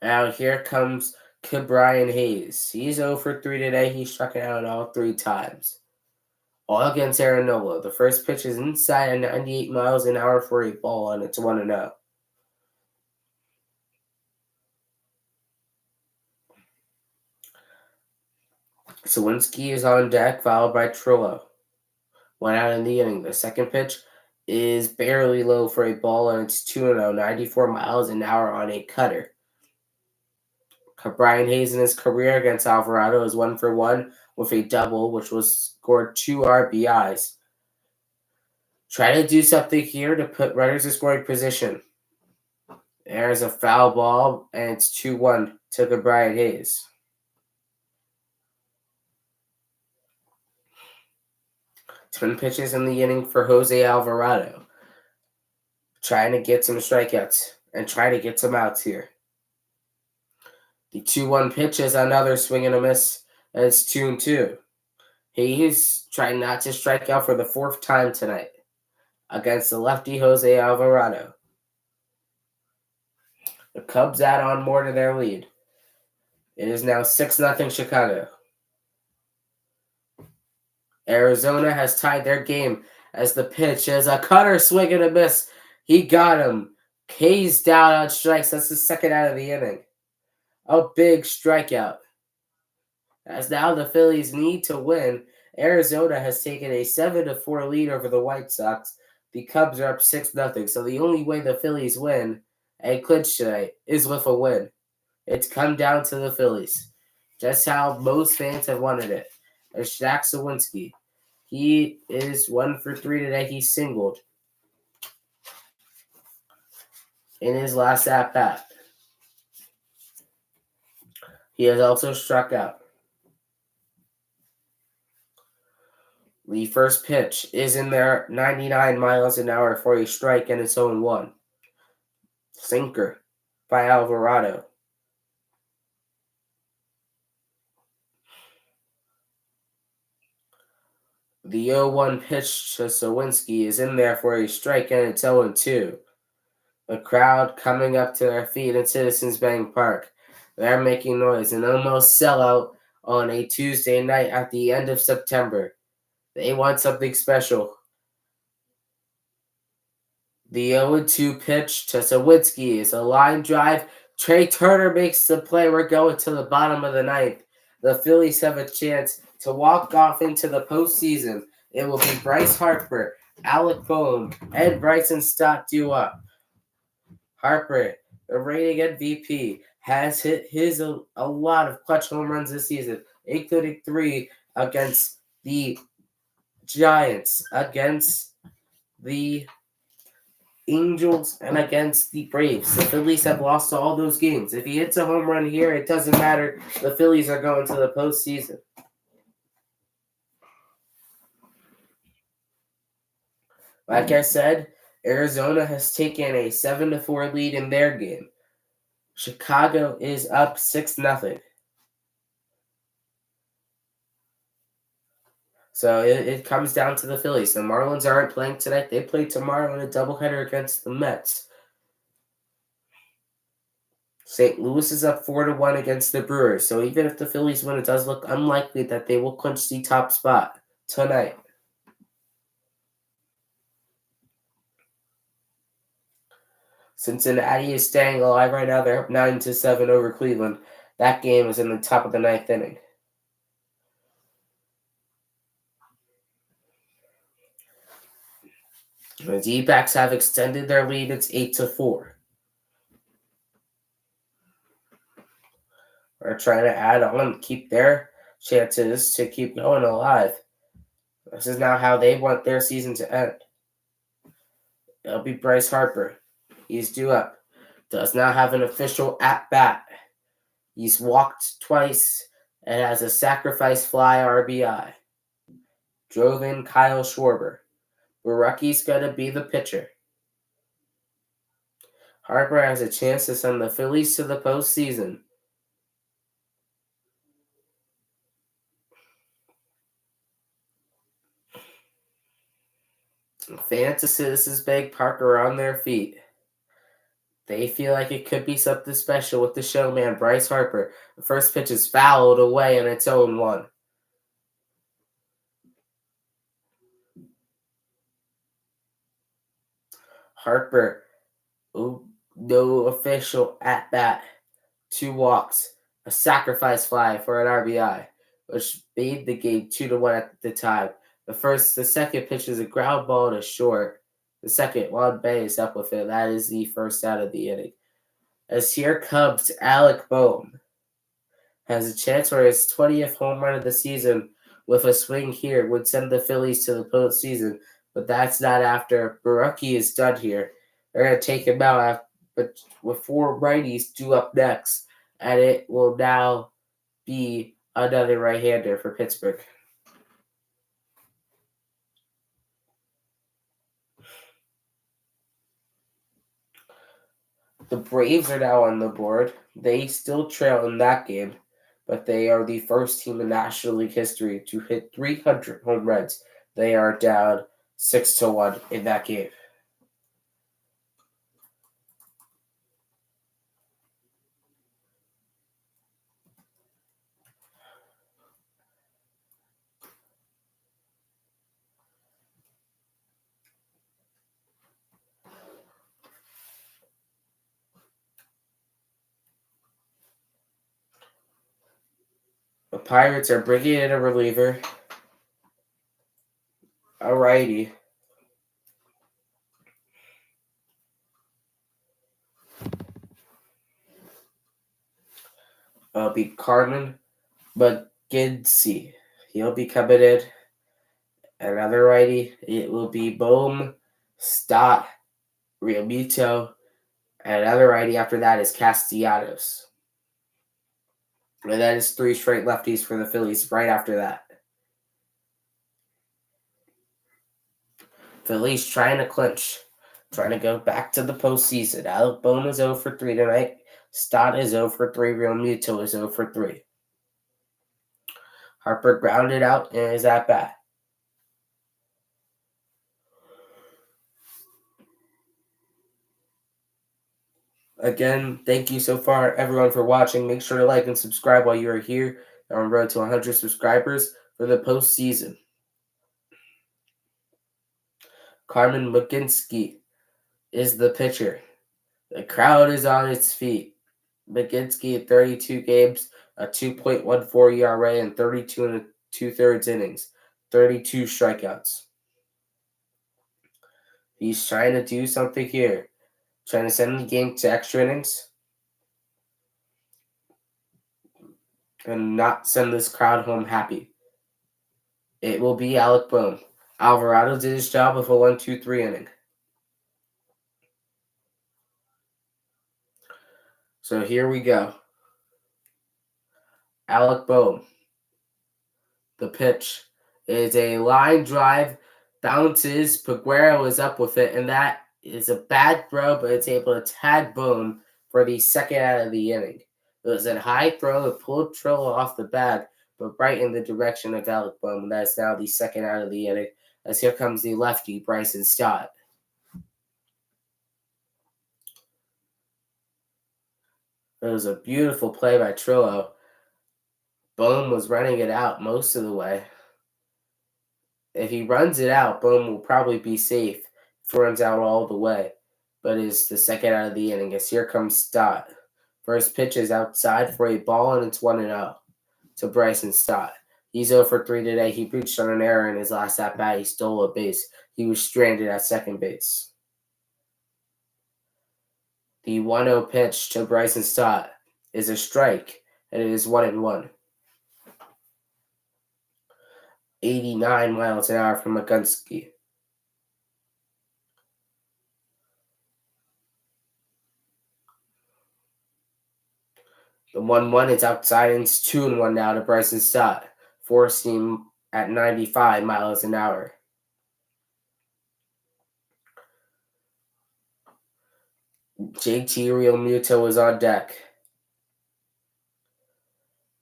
Now here comes Brian Hayes. He's 0 for 3 today. He struck out all 3 times. All against Aaron Nola. The first pitch is inside at 98 miles an hour for a ball, and it's 1-0. Sawinski is on deck, followed by Trillo. 1 out in the inning. The second pitch is barely low for a ball, and it's 2-0, 94 miles an hour on a cutter. Brian Hayes in his career against Alvarado is 1 for 1 with a double, which was scored 2 RBIs. Try to do something here to put runners in scoring position. There's a foul ball, and it's 2-1 to Brian Hayes. Twin pitches in the inning for Jose Alvarado. Trying to get some strikeouts and try to get some outs here. The 2-1 pitch is another swing and a miss, and it's 2-2. Hayes trying not to strike out for the 4th time tonight against the lefty Jose Alvarado. The Cubs add on more to their lead. It is now 6-0 Chicago. Arizona has tied their game as the pitch is a cutter, swing and a miss. He got him. Hayes down on strikes. That's the 2nd out of the inning. A big strikeout. As now the Phillies need to win, Arizona has taken a 7-4 lead over the White Sox. The Cubs are up 6-0. So the only way the Phillies win and clinch tonight is with a win. It's come down to the Phillies. Just how most fans have wanted it. As Jack Sawinski. He is 1 for 3 today. He singled in his last at-bat. He has also struck out. The first pitch is in there, 99 miles an hour for a strike, and it's 0-1. Sinker by Alvarado. The 0-1 pitch to Sawinski is in there for a strike, and it's 0-2. The crowd coming up to their feet at Citizens Bank Park. They're making noise, an almost sellout on a Tuesday night at the end of September. They want something special. The 0-2 pitch to Sawinski is a line drive. Trea Turner makes the play. We're going to the bottom of the ninth. The Phillies have a chance to walk off into the postseason. It will be Bryce Harper, Alec Bohm, and Bryson Stott due up. Harper, the reigning MVP, has hit a lot of clutch home runs this season, including 3 against the Giants, against the Angels, and against the Braves. The Phillies have lost all those games. If he hits a home run here, it doesn't matter. The Phillies are going to the postseason. Like I said, Arizona has taken a 7-4 lead in their game. Chicago is up 6-0. So it comes down to the Phillies. The Marlins aren't playing tonight. They play tomorrow in a doubleheader against the Mets. St. Louis is up 4-1 against the Brewers. So even if the Phillies win, it does look unlikely that they will clinch the top spot tonight. Cincinnati is staying alive right now. They're up 9-7 over Cleveland. That game is in the top of the ninth inning. The D-backs have extended their lead. It's 8-4. They're trying to add on, keep their chances to keep going alive. This is now how they want their season to end. It'll be Bryce Harper. He's due up. Does not have an official at-bat. He's walked twice and has a sacrifice fly RBI. Drove in Kyle Schwarber. Barucki's going to be the pitcher. Harper has a chance to send the Phillies to the postseason. Fans of Citizens Bank Park are on their feet. They feel like it could be something special with the showman, Bryce Harper. The first pitch is fouled away in its own one. Harper, no official at bat. 2 walks, a sacrifice fly for an RBI, which made the game 2-1 at the time. The second pitch is a ground ball to short. The second, Juan Bay is up with it. That is the first out of the inning. As here comes Alec Bohm. Has a chance for his 20th home run of the season with a swing here would send the Phillies to the postseason, but that's not after Barucki is done here. They're going to take him out but with 4 righties due up next, and it will now be another right-hander for Pittsburgh. The Braves are now on the board. They still trail in that game, but they are the first team in National League history to hit 300 home runs. They are down 6-1 in that game. The Pirates are bringing in a reliever, a righty. It'll be Carmen McGinsey. He'll be coming in. Another righty. It will be Bohm, Stott, Realmuto, and another righty after that is Castellanos. And that is 3 straight lefties for the Phillies right after that. Phillies trying to clinch, trying to go back to the postseason. Alec Bohm is 0-3 tonight. Stott is 0-3. Realmuto is 0-3. Harper grounded out and is at bat. Again, thank you so far, everyone, for watching. Make sure to like and subscribe while you are here. We're on the road to 100 subscribers for the postseason. Carmen McGinsey is the pitcher. The crowd is on its feet. McGinsky at 32 games, a 2.14 ERA, and 32 and 2/3 innings, 32 strikeouts. He's trying to do something here. Trying to send the game to extra innings and not send this crowd home happy. It will be Alec Bohm. Alvarado did his job with a 1-2-3 inning. So here we go. Alec Bohm. The pitch is a line drive, bounces. Peguero is up with it, and that is a bad throw, but it's able to tag Bohm for the second out of the inning. It was a high throw that pulled Trillo off the bag, but right in the direction of Alec Bohm, and that's now the second out of the inning, as here comes the lefty, Bryson Stott. It was a beautiful play by Trillo. Bohm was running it out most of the way. If he runs it out, Bohm will probably be safe if he runs out all the way. But it's the second out of the inning as here comes Stott. First pitch is outside for a ball, and it's 1-0 to Bryson Stott. He's 0 for 3 today. He reached on an error in his last at-bat. He stole a base. He was stranded at second base. The 1-0 pitch to Bryson Stott is a strike, and it is 1-1. 89 miles an hour from McGinsky. The 1-1 is outside, and it's 2-1 now to Bryson Stott, forcing him at 95 miles an hour. JT Realmuto is on deck.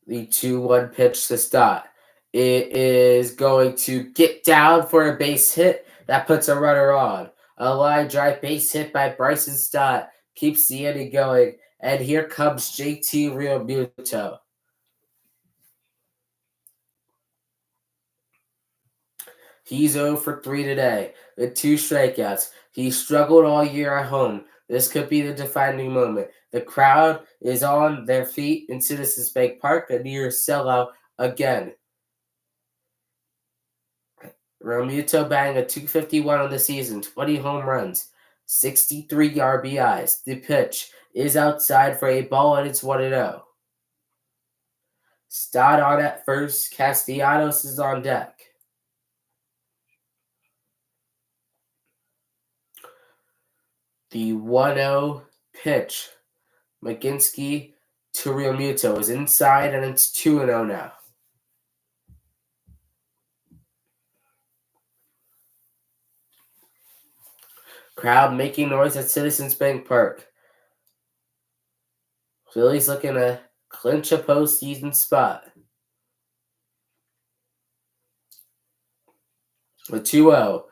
The 2-1 pitch to Stott. It is going to get down for a base hit. That puts a runner on. A line drive base hit by Bryson Stott keeps the inning going. And here comes JT Realmuto. He's 0 for 3 today with 2 strikeouts. He struggled all year at home. This could be the defining moment. The crowd is on their feet in Citizens Bank Park, a near sellout again. Realmuto batting a .251 on the season, 20 home runs, 63 RBIs. The pitch is outside for a ball, and it's 1-0. Stott on at first. Castellanos is on deck. The 1-0 pitch, McGinsky to Realmuto, is inside, and it's 2-0 now. Crowd making noise at Citizens Bank Park. Phillies looking to clinch a postseason spot. The 2-0.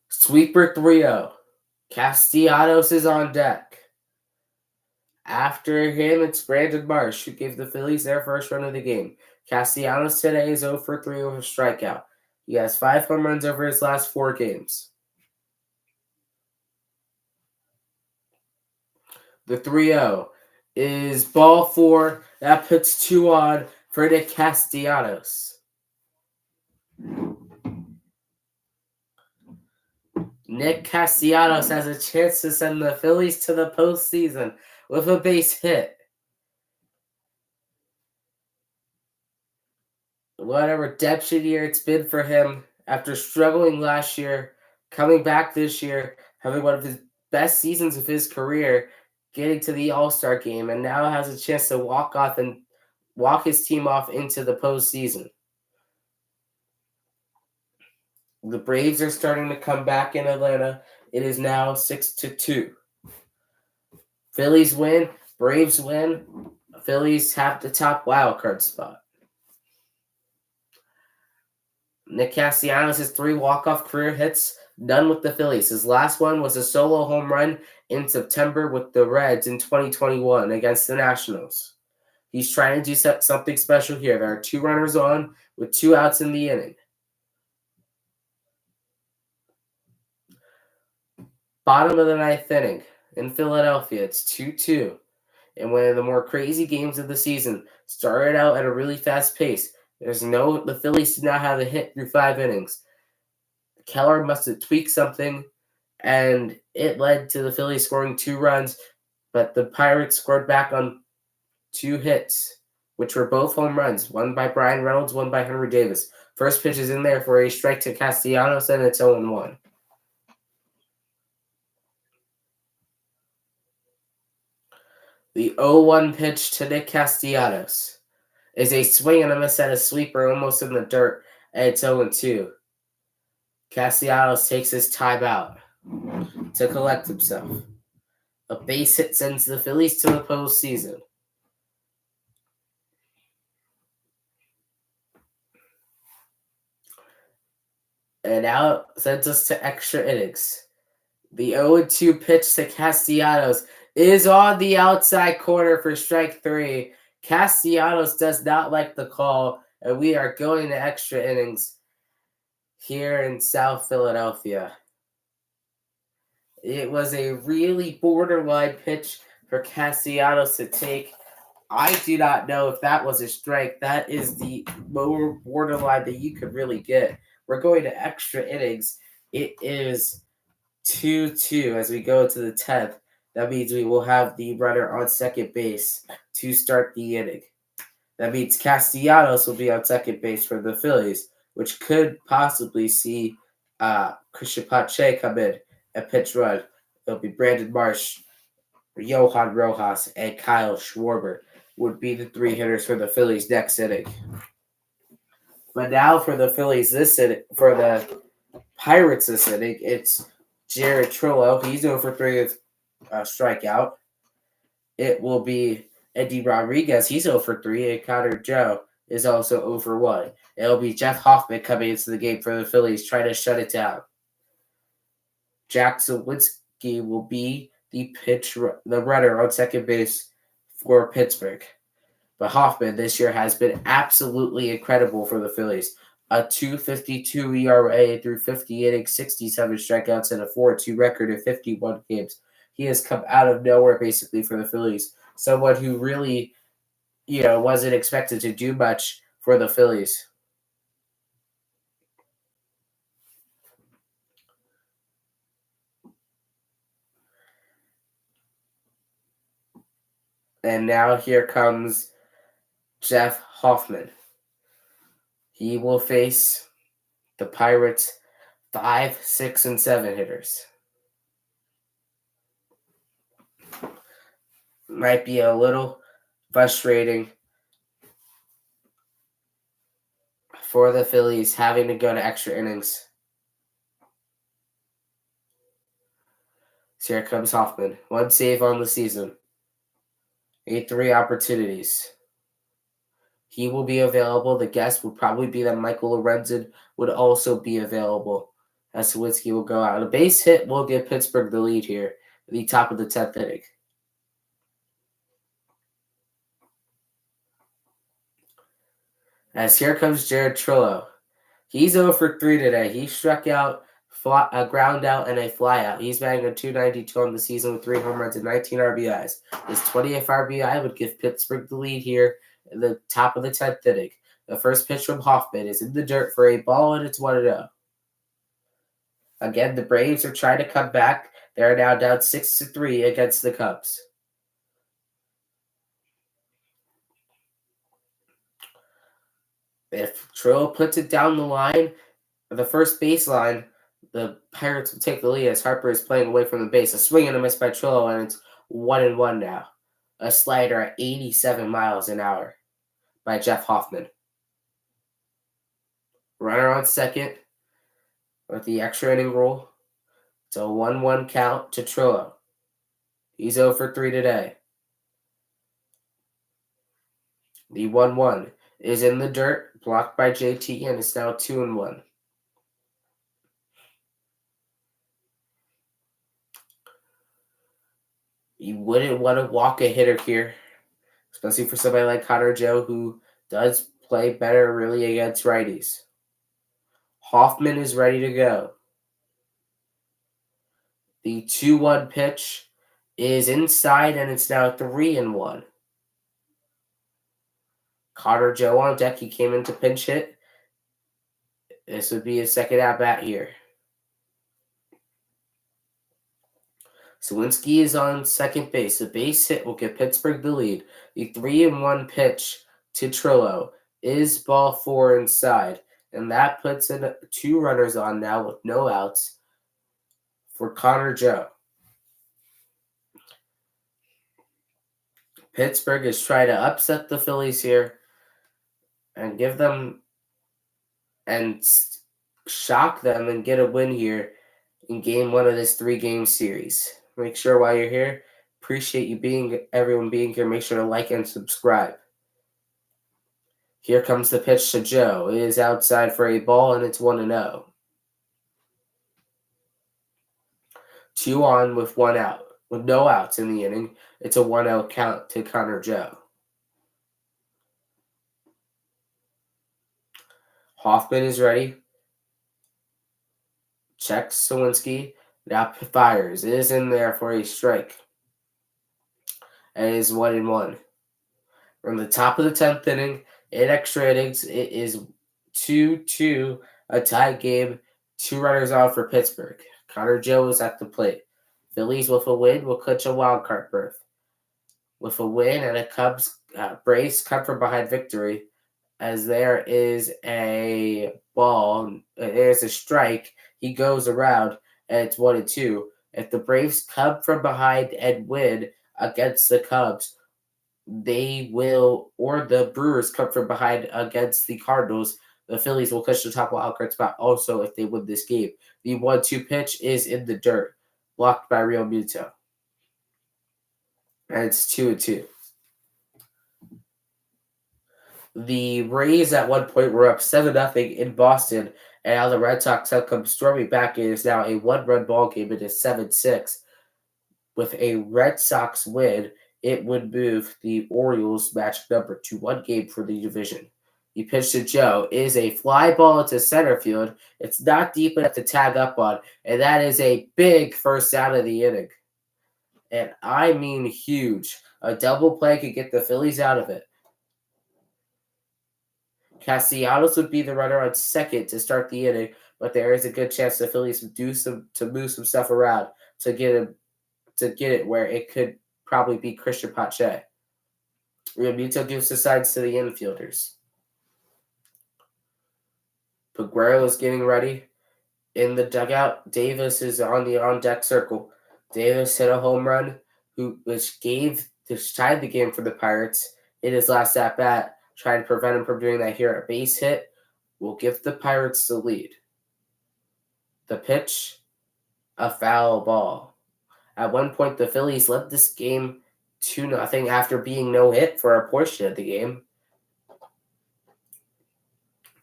Sweeper 3-0. Castellanos is on deck. After him, it's Brandon Marsh, who gave the Phillies their first run of the game. Castellanos today is 0 for 3 with a strikeout. He has 5 home runs over his last 4 games. The 3-0 is ball 4. That puts 2 on for Nick Castellanos. Nick Castellanos has a chance to send the Phillies to the postseason with a base hit. What a redemption year it's been for him after struggling last year, coming back this year, having one of his best seasons of his career, getting to the All-Star game, and now has a chance to walk his team off into the postseason. The Braves are starting to come back in Atlanta. It is now 6-2. Phillies win. Braves win. Phillies have the top wild card spot. Nick Castellanos has 3 walk-off career hits, none with the Phillies. His last one was a solo home run in September with the Reds in 2021 against the Nationals. He's trying to do something special here. There are 2 runners on with 2 outs in the inning. Bottom of the ninth inning in Philadelphia. It's 2-2. And one of the more crazy games of the season started out at a really fast pace. The Phillies did not have a hit through 5 innings. Keller must have tweaked something, and it led to the Phillies scoring 2 runs, but the Pirates scored back on 2 hits, which were both home runs, one by Brian Reynolds, one by Henry Davis. First pitch is in there for a strike to Castellanos, and it's 0-1. The 0-1 pitch to Nick Castellanos is a swing and a miss at a sweeper almost in the dirt, and it's 0-2. Castellanos takes his timeout to collect himself. A base hit sends the Phillies to the postseason. And now sends us to extra innings. The 0-2 pitch to Castellanos is on the outside corner for strike 3. Castellanos does not like the call, and we are going to extra innings here in South Philadelphia. It was a really borderline pitch for Castellanos to take. I do not know if that was a strike. That is the lower borderline that you could really get. We're going to extra innings. It is 2-2 as we go to the 10th. That means we will have the runner on second base to start the inning. That means Castellanos will be on second base for the Phillies, which could possibly see Christian Pache come in and pitch run. It'll be Brandon Marsh, Johan Rojas, and Kyle Schwarber would be the 3 hitters for the Phillies next inning. But now for the Phillies this inning, for the Pirates this inning, it's Jared Trillo. He's over 3 with a strikeout. It will be Eddie Rodriguez. He's over 3, and Connor Joe is also over 1. It'll be Jeff Hoffman coming into the game for the Phillies, trying to shut it down. Jack Sawinski will be the runner on second base for Pittsburgh. But Hoffman this year has been absolutely incredible for the Phillies. A 2.52 ERA through 50 innings, 67 strikeouts, and a 4.2 record in 51 games. He has come out of nowhere basically for the Phillies. Someone who really, wasn't expected to do much for the Phillies. And now here comes Jeff Hoffman. He will face the Pirates' 5, 6, and 7 hitters. Might be a little frustrating for the Phillies having to go to extra innings. So here comes Hoffman. 1 save on the season. 3 opportunities. He will be available. The guess would probably be that Michael Lorenzen would also be available. As Sawinski will go out. A base hit will give Pittsburgh the lead here at the top of the 10th inning. As here comes Jared Trillo. He's 0 for 3 today. He struck out, a ground out, and a fly out. He's batting a .292 on the season with 3 home runs and 19 RBIs. His 20th RBI would give Pittsburgh the lead here at the top of the 10th inning. The first pitch from Hoffman is in the dirt for a ball, and it's 1-0. Again, the Braves are trying to come back. They are now down 6-3 against the Cubs. If Trillo puts it down the line, the first baseline, the Pirates will take the lead as Harper is playing away from the base. A swing and a miss by Trillo, and it's 1-1 now. A slider at 87 miles an hour by Jeff Hoffman. Runner on second with the extra inning rule. It's a 1-1 count to Trillo. He's 0 for 3 today. The 1-1 is in the dirt, blocked by JT, and it's now 2-1. You wouldn't want to walk a hitter here, especially for somebody like Connor Joe, who does play better really against righties. Hoffman is ready to go. The 2-1 pitch is inside, and it's now 3-1. Connor Joe on deck. He came in to pinch hit. This would be his second at-bat here. Sawinski is on second base. The base hit will give Pittsburgh the lead. The 3-1 pitch to Trillo is ball 4 inside, and that puts in 2 runners on now with no outs for Connor Joe. Pittsburgh is trying to upset the Phillies here and give them and shock them and get a win here in game 1 of this 3-game series. Make sure while you're here, appreciate everyone being here. Make sure to like and subscribe. Here comes the pitch to Joe. It is outside for a ball, and it's 1-0. 2 on with 1 out. With no outs in the inning, it's a 1-0 count to Connor Joe. Hoffman is ready. Checks Sawinski. Now fires. It is in there for a strike. And it is 1-1. From the top of the 10th inning, in extra innings, it is 2-2, a tie game. 2 runners on for Pittsburgh. Connor Joe is at the plate. Phillies with a win will clinch a wild card berth. With a win and a Cubs Braves come from behind victory, as there is a ball, there's a strike. He goes around, and it's 1-2. If the Braves come from behind and win against the Cubs, they will, or the Brewers come from behind against the Cardinals, the Phillies will clinch the top wild card spot also if they win this game. The 1-2 pitch is in the dirt, blocked by Real Muto. And it's 2-2. The Rays at one point were up 7-0 in Boston, and now the Red Sox have come storming back. It is now a 1-run ball game. It is 7-6. With a Red Sox win, it would move the Orioles match number to 1 game for the division. The pitch to Joe is a fly ball into center field. It's not deep enough to tag up on, and that is a big first out of the inning. And I mean huge. A double play could get the Phillies out of it. Castellanos would be the runner on second to start the inning, but there is a good chance the Phillies would move some stuff around to get it where it could probably be Christian Pache. Real Muto gives the signs to the infielders. Peguero is getting ready. In the dugout, Davis is on the on-deck circle. Davis hit a home run, which tied the game for the Pirates in his last at-bat, trying to prevent him from doing that here. A base hit will give the Pirates the lead. The pitch, a foul ball. At one point, the Phillies led this game 2-0 after being no hit for a portion of the game.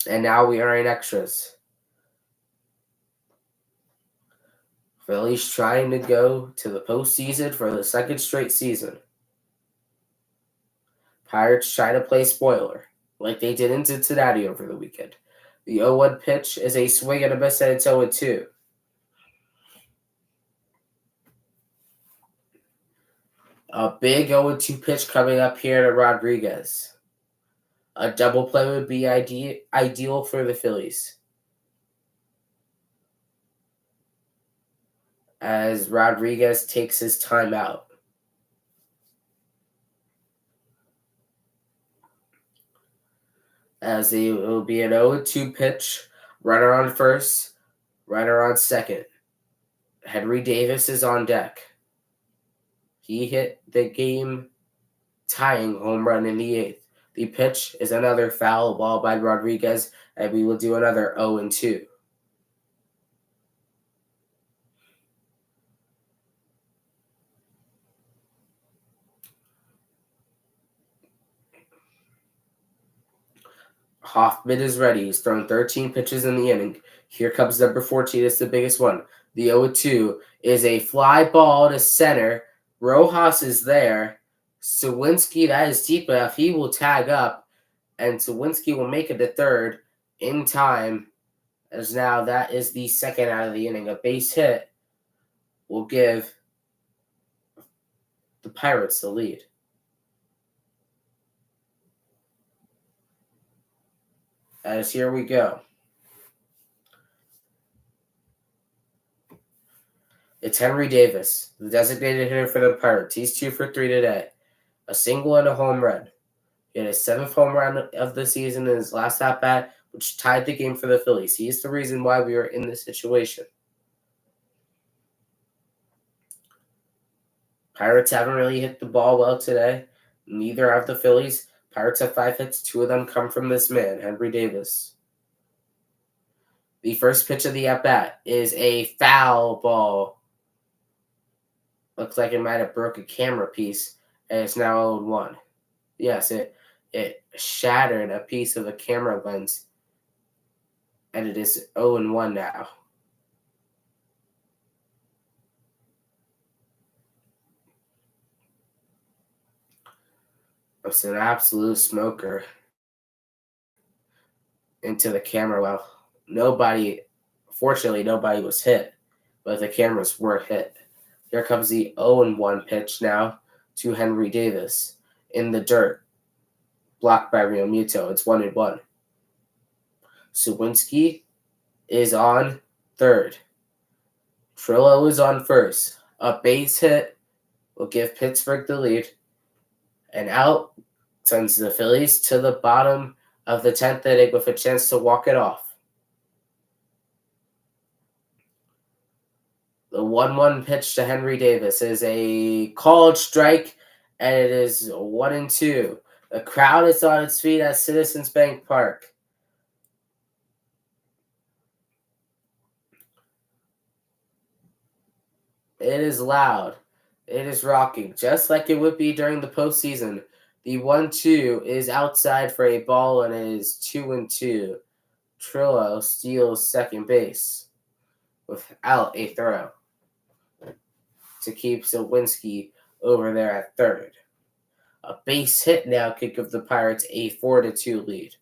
And now we are in extras. Phillies trying to go to the postseason for the second straight season. Pirates try to play spoiler, like they did in Cincinnati over the weekend. The 0-1 pitch is a swing and a miss, and it's 0-2. A big 0-2 pitch coming up here to Rodriguez. A double play would be ideal for the Phillies, as Rodriguez takes his time out. As it will be an 0-2 pitch, runner on first, runner on second. Henry Davis is on deck. He hit the game-tying home run in the 8th. The pitch is another foul ball by Rodriguez, and we will do another 0-2. Hoffman is ready. He's thrown 13 pitches in the inning. Here comes number 14. It's the biggest one. The 0-2 is a fly ball to center. Rojas is there. Sawinski, that is deep enough. He will tag up, and Sawinski will make it to third in time, as now that is the second out of the inning. A base hit will give the Pirates the lead. As here we go. It's Henry Davis, the designated hitter for the Pirates. He's 2 for 3 today. A single and a home run. He had his 7th home run of the season in his last at-bat, which tied the game for the Phillies. He is the reason why we are in this situation. Pirates haven't really hit the ball well today. Neither have the Phillies. Pirates have 5 hits. 2 of them come from this man, Henry Davis. The first pitch of the at-bat is a foul ball. Looks like it might have broke a camera piece, and it's now 0-1. Yes, it shattered a piece of a camera lens, and it is 0-1 now. It's an absolute smoker into the camera. Well, fortunately, nobody was hit, but the cameras were hit. Here comes the 0-1 pitch now to Henry Davis in the dirt. Blocked by Real Muto. It's 1-1. Sawinski is on third. Trillo is on first. A base hit will give Pittsburgh the lead. And out sends the Phillies to the bottom of the 10th inning with a chance to walk it off. The 1-1 pitch to Henry Davis is a called strike, and it is 1-2. The crowd is on its feet at Citizens Bank Park. It is loud. It is rocking, just like it would be during the postseason. The 1-2 is outside for a ball, and it is 2-2. Trillo steals second base without a throw to keep Sawinski over there at third. A base hit now could give the Pirates a 4-2 lead.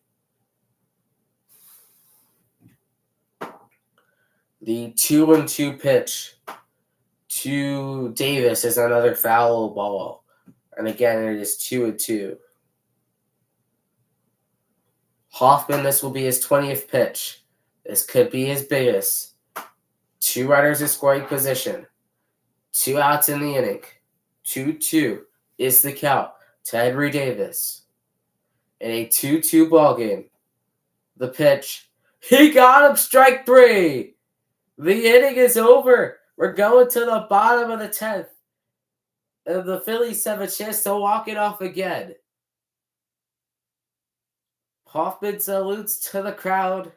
The 2-2 pitch to Davis is another foul ball. And again, it is 2-2. Hoffman, this will be his 20th pitch. This could be his biggest. 2 runners in scoring position. 2 outs in the inning. 2-2 is the count to Henry Davis. In a 2-2 ball game. The pitch. He got him, strike 3. The inning is over. We're going to the bottom of the 10th. And the Phillies have a chance to walk it off again. Hoffman salutes to the crowd.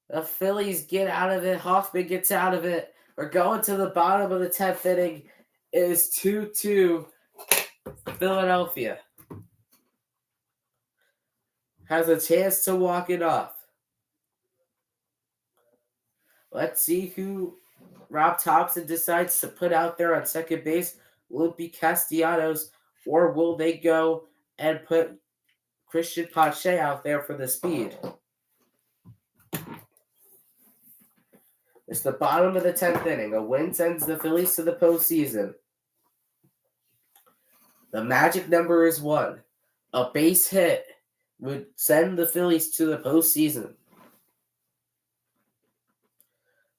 The Phillies get out of it. Hoffman gets out of it. We're going to the bottom of the 10th inning. It is 2-2 Philadelphia. Has a chance to walk it off. Let's see who Rob Thompson decides to put out there on second base. Will it be Castellanos, or will they go and put Christian Pache out there for the speed? It's the bottom of the 10th inning. A win sends the Phillies to the postseason. The magic number is 1. A base hit would send the Phillies to the postseason.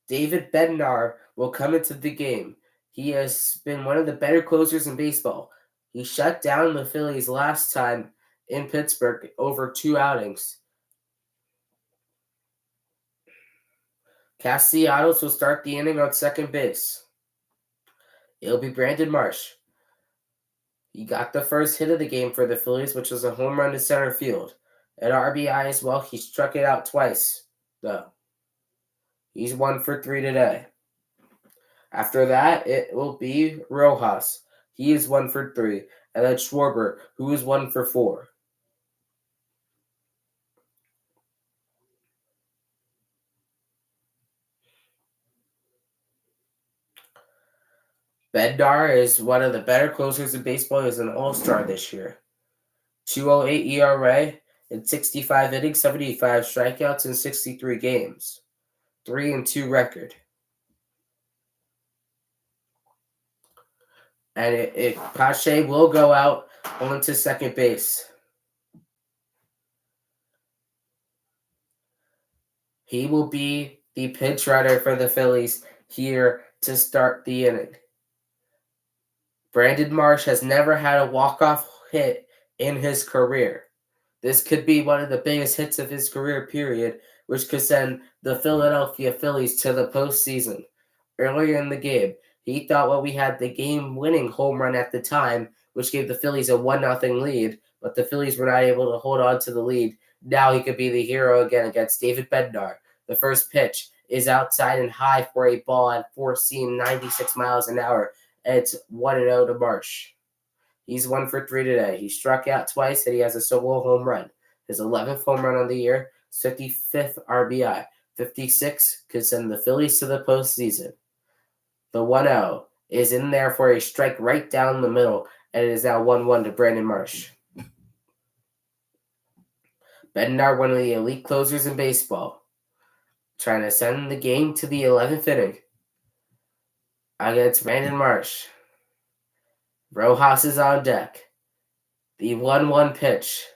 David Bednar will come into the game. He has been one of the better closers in baseball. He shut down the Phillies last time in Pittsburgh over 2 outings. Castellanos will start the inning on second base. It'll be Brandon Marsh. He got the first hit of the game for the Phillies, which was a home run to center field. At RBI as well, he struck it out twice, though. He's 1 for 3 today. After that, it will be Rojas. He is 1 for 3. And then Schwarber, who is 1 for 4. Bednar is one of the better closers in baseball. He's an all-star this year. 2.08 ERA in 65 innings, 75 strikeouts in 63 games. 3-2 record. And Pache will go out onto second base. He will be the pinch runner for the Phillies here to start the inning. Brandon Marsh has never had a walk-off hit in his career. This could be one of the biggest hits of his career, period, which could send the Philadelphia Phillies to the postseason. Earlier in the game, he thought we had the game-winning home run at the time, which gave the Phillies a 1-0 lead, but the Phillies were not able to hold on to the lead. Now he could be the hero again against David Bednar. The first pitch is outside and high for a ball at four-seam 96 miles an hour. It's 1-0 to Marsh. He's 1 for 3 today. He struck out twice and he has a solo home run. His 11th home run on the year, 55th RBI. 56 could send the Phillies to the postseason. The 1-0 is in there for a strike right down the middle, and it is now 1-1 to Brandon Marsh. Bednar, one of the elite closers in baseball, trying to send the game to the 11th inning against Brandon Marsh. Rojas is on deck. The 1-1 pitch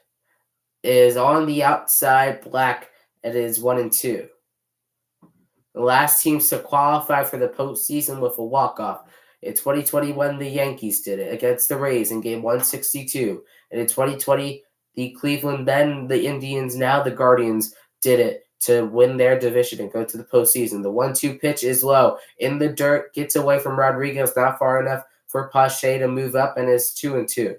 is on the outside black, and it is 1-2. The last teams to qualify for the postseason with a walk-off. In 2021, the Yankees did it against the Rays in Game 162. And in 2020, the Cleveland, then the Indians, now the Guardians, did it to win their division and go to the postseason. The 1-2 pitch is low. In the dirt, gets away from Rodriguez, not far enough for Pache to move up, and it's 2-2.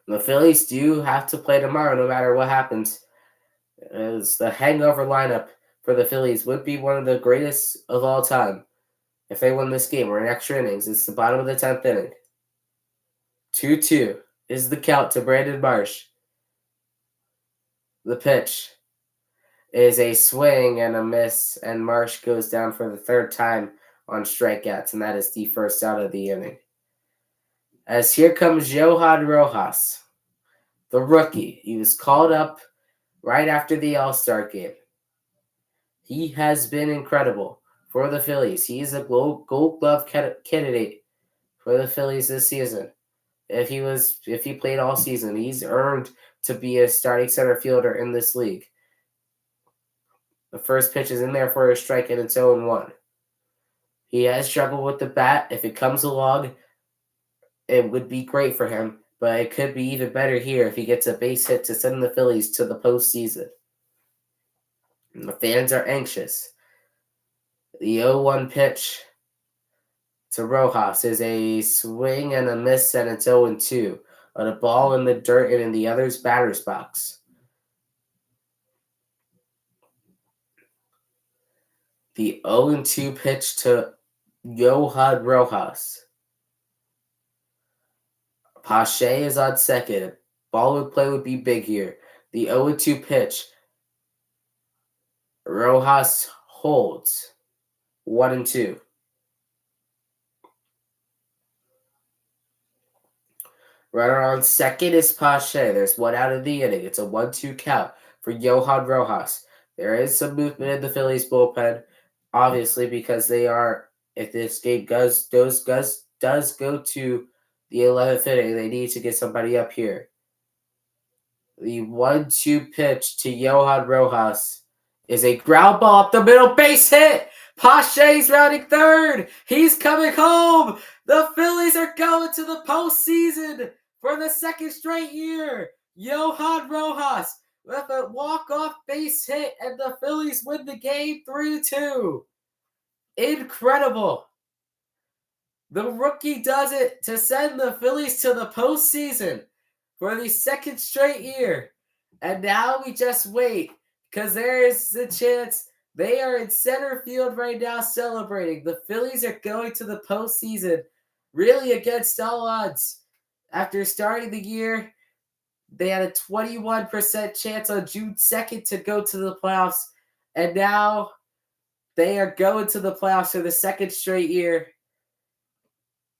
The Phillies do have to play tomorrow no matter what happens. As the hangover lineup for the Phillies would be one of the greatest of all time if they win this game or in extra innings. It's the bottom of the 10th inning. 2-2 is the count to Brandon Marsh. The pitch is a swing and a miss, and Marsh goes down for the third time on strikeouts, and that is the first out of the inning. As here comes Johan Rojas, the rookie. He was called up right after the All-Star game. He has been incredible for the Phillies. He is a Gold Glove candidate for the Phillies this season. If he played all season, he's earned to be a starting center fielder in this league. The first pitch is in there for a strike, and it's 0-1. He has struggled with the bat. If it comes along, it would be great for him, but it could be even better here if he gets a base hit to send the Phillies to the postseason. And the fans are anxious. The 0-1 pitch to Rojas is a swing and a miss, and it's 0-2 on a ball in the dirt and in the other's batter's box. The 0-2 pitch to Johan Rojas. Pache is on second. Ball in play would be big here. The 0-2 pitch. Rojas holds. 1-2. Runner on second is Pache. There's one out of the inning. It's a 1-2 count for Johan Rojas. There is some movement in the Phillies bullpen, obviously, because they are, if this game does go to the 11th inning, they need to get somebody up here. The 1-2 pitch to Johan Rojas is a ground ball up the middle, base hit. Pache's rounding third. He's coming home. The Phillies are going to the postseason for the second straight year. Johan Rojas with a walk-off base hit, and the Phillies win the game 3-2. Incredible. The rookie does it to send the Phillies to the postseason for the second straight year. And now we just wait, because there is the chance they are in center field right now celebrating. The Phillies are going to the postseason really against all odds. After starting the year, they had a 21% chance on June 2nd to go to the playoffs. And now they are going to the playoffs for the second straight year.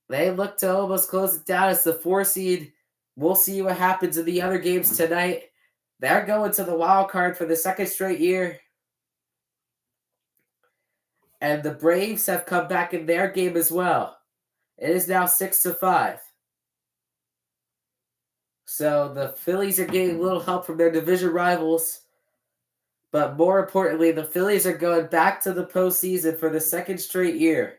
They look to almost close it down as the 4 seed. We'll see what happens in the other games tonight. They're going to the wild card for the second straight year. And the Braves have come back in their game as well. It is now 6-5. So the Phillies are getting a little help from their division rivals. But more importantly, the Phillies are going back to the postseason for the second straight year.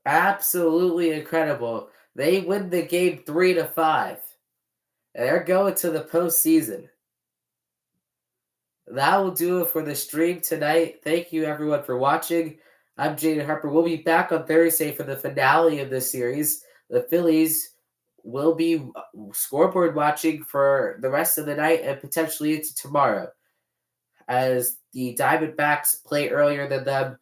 Absolutely incredible. They win the game 3-5. And they're going to the postseason. That will do it for the stream tonight. Thank you everyone for watching. I'm Jaden Harper. We'll be back on Thursday for the finale of this series. The Phillies will be scoreboard watching for the rest of the night and potentially into tomorrow, as the Diamondbacks play earlier than them,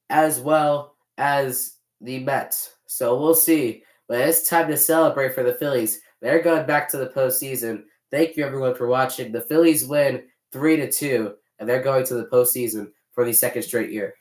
as well as the Mets. So we'll see. But it's time to celebrate for the Phillies. They're going back to the postseason. Thank you everyone for watching. The Phillies win 3-2, and they're going to the postseason for the second straight year.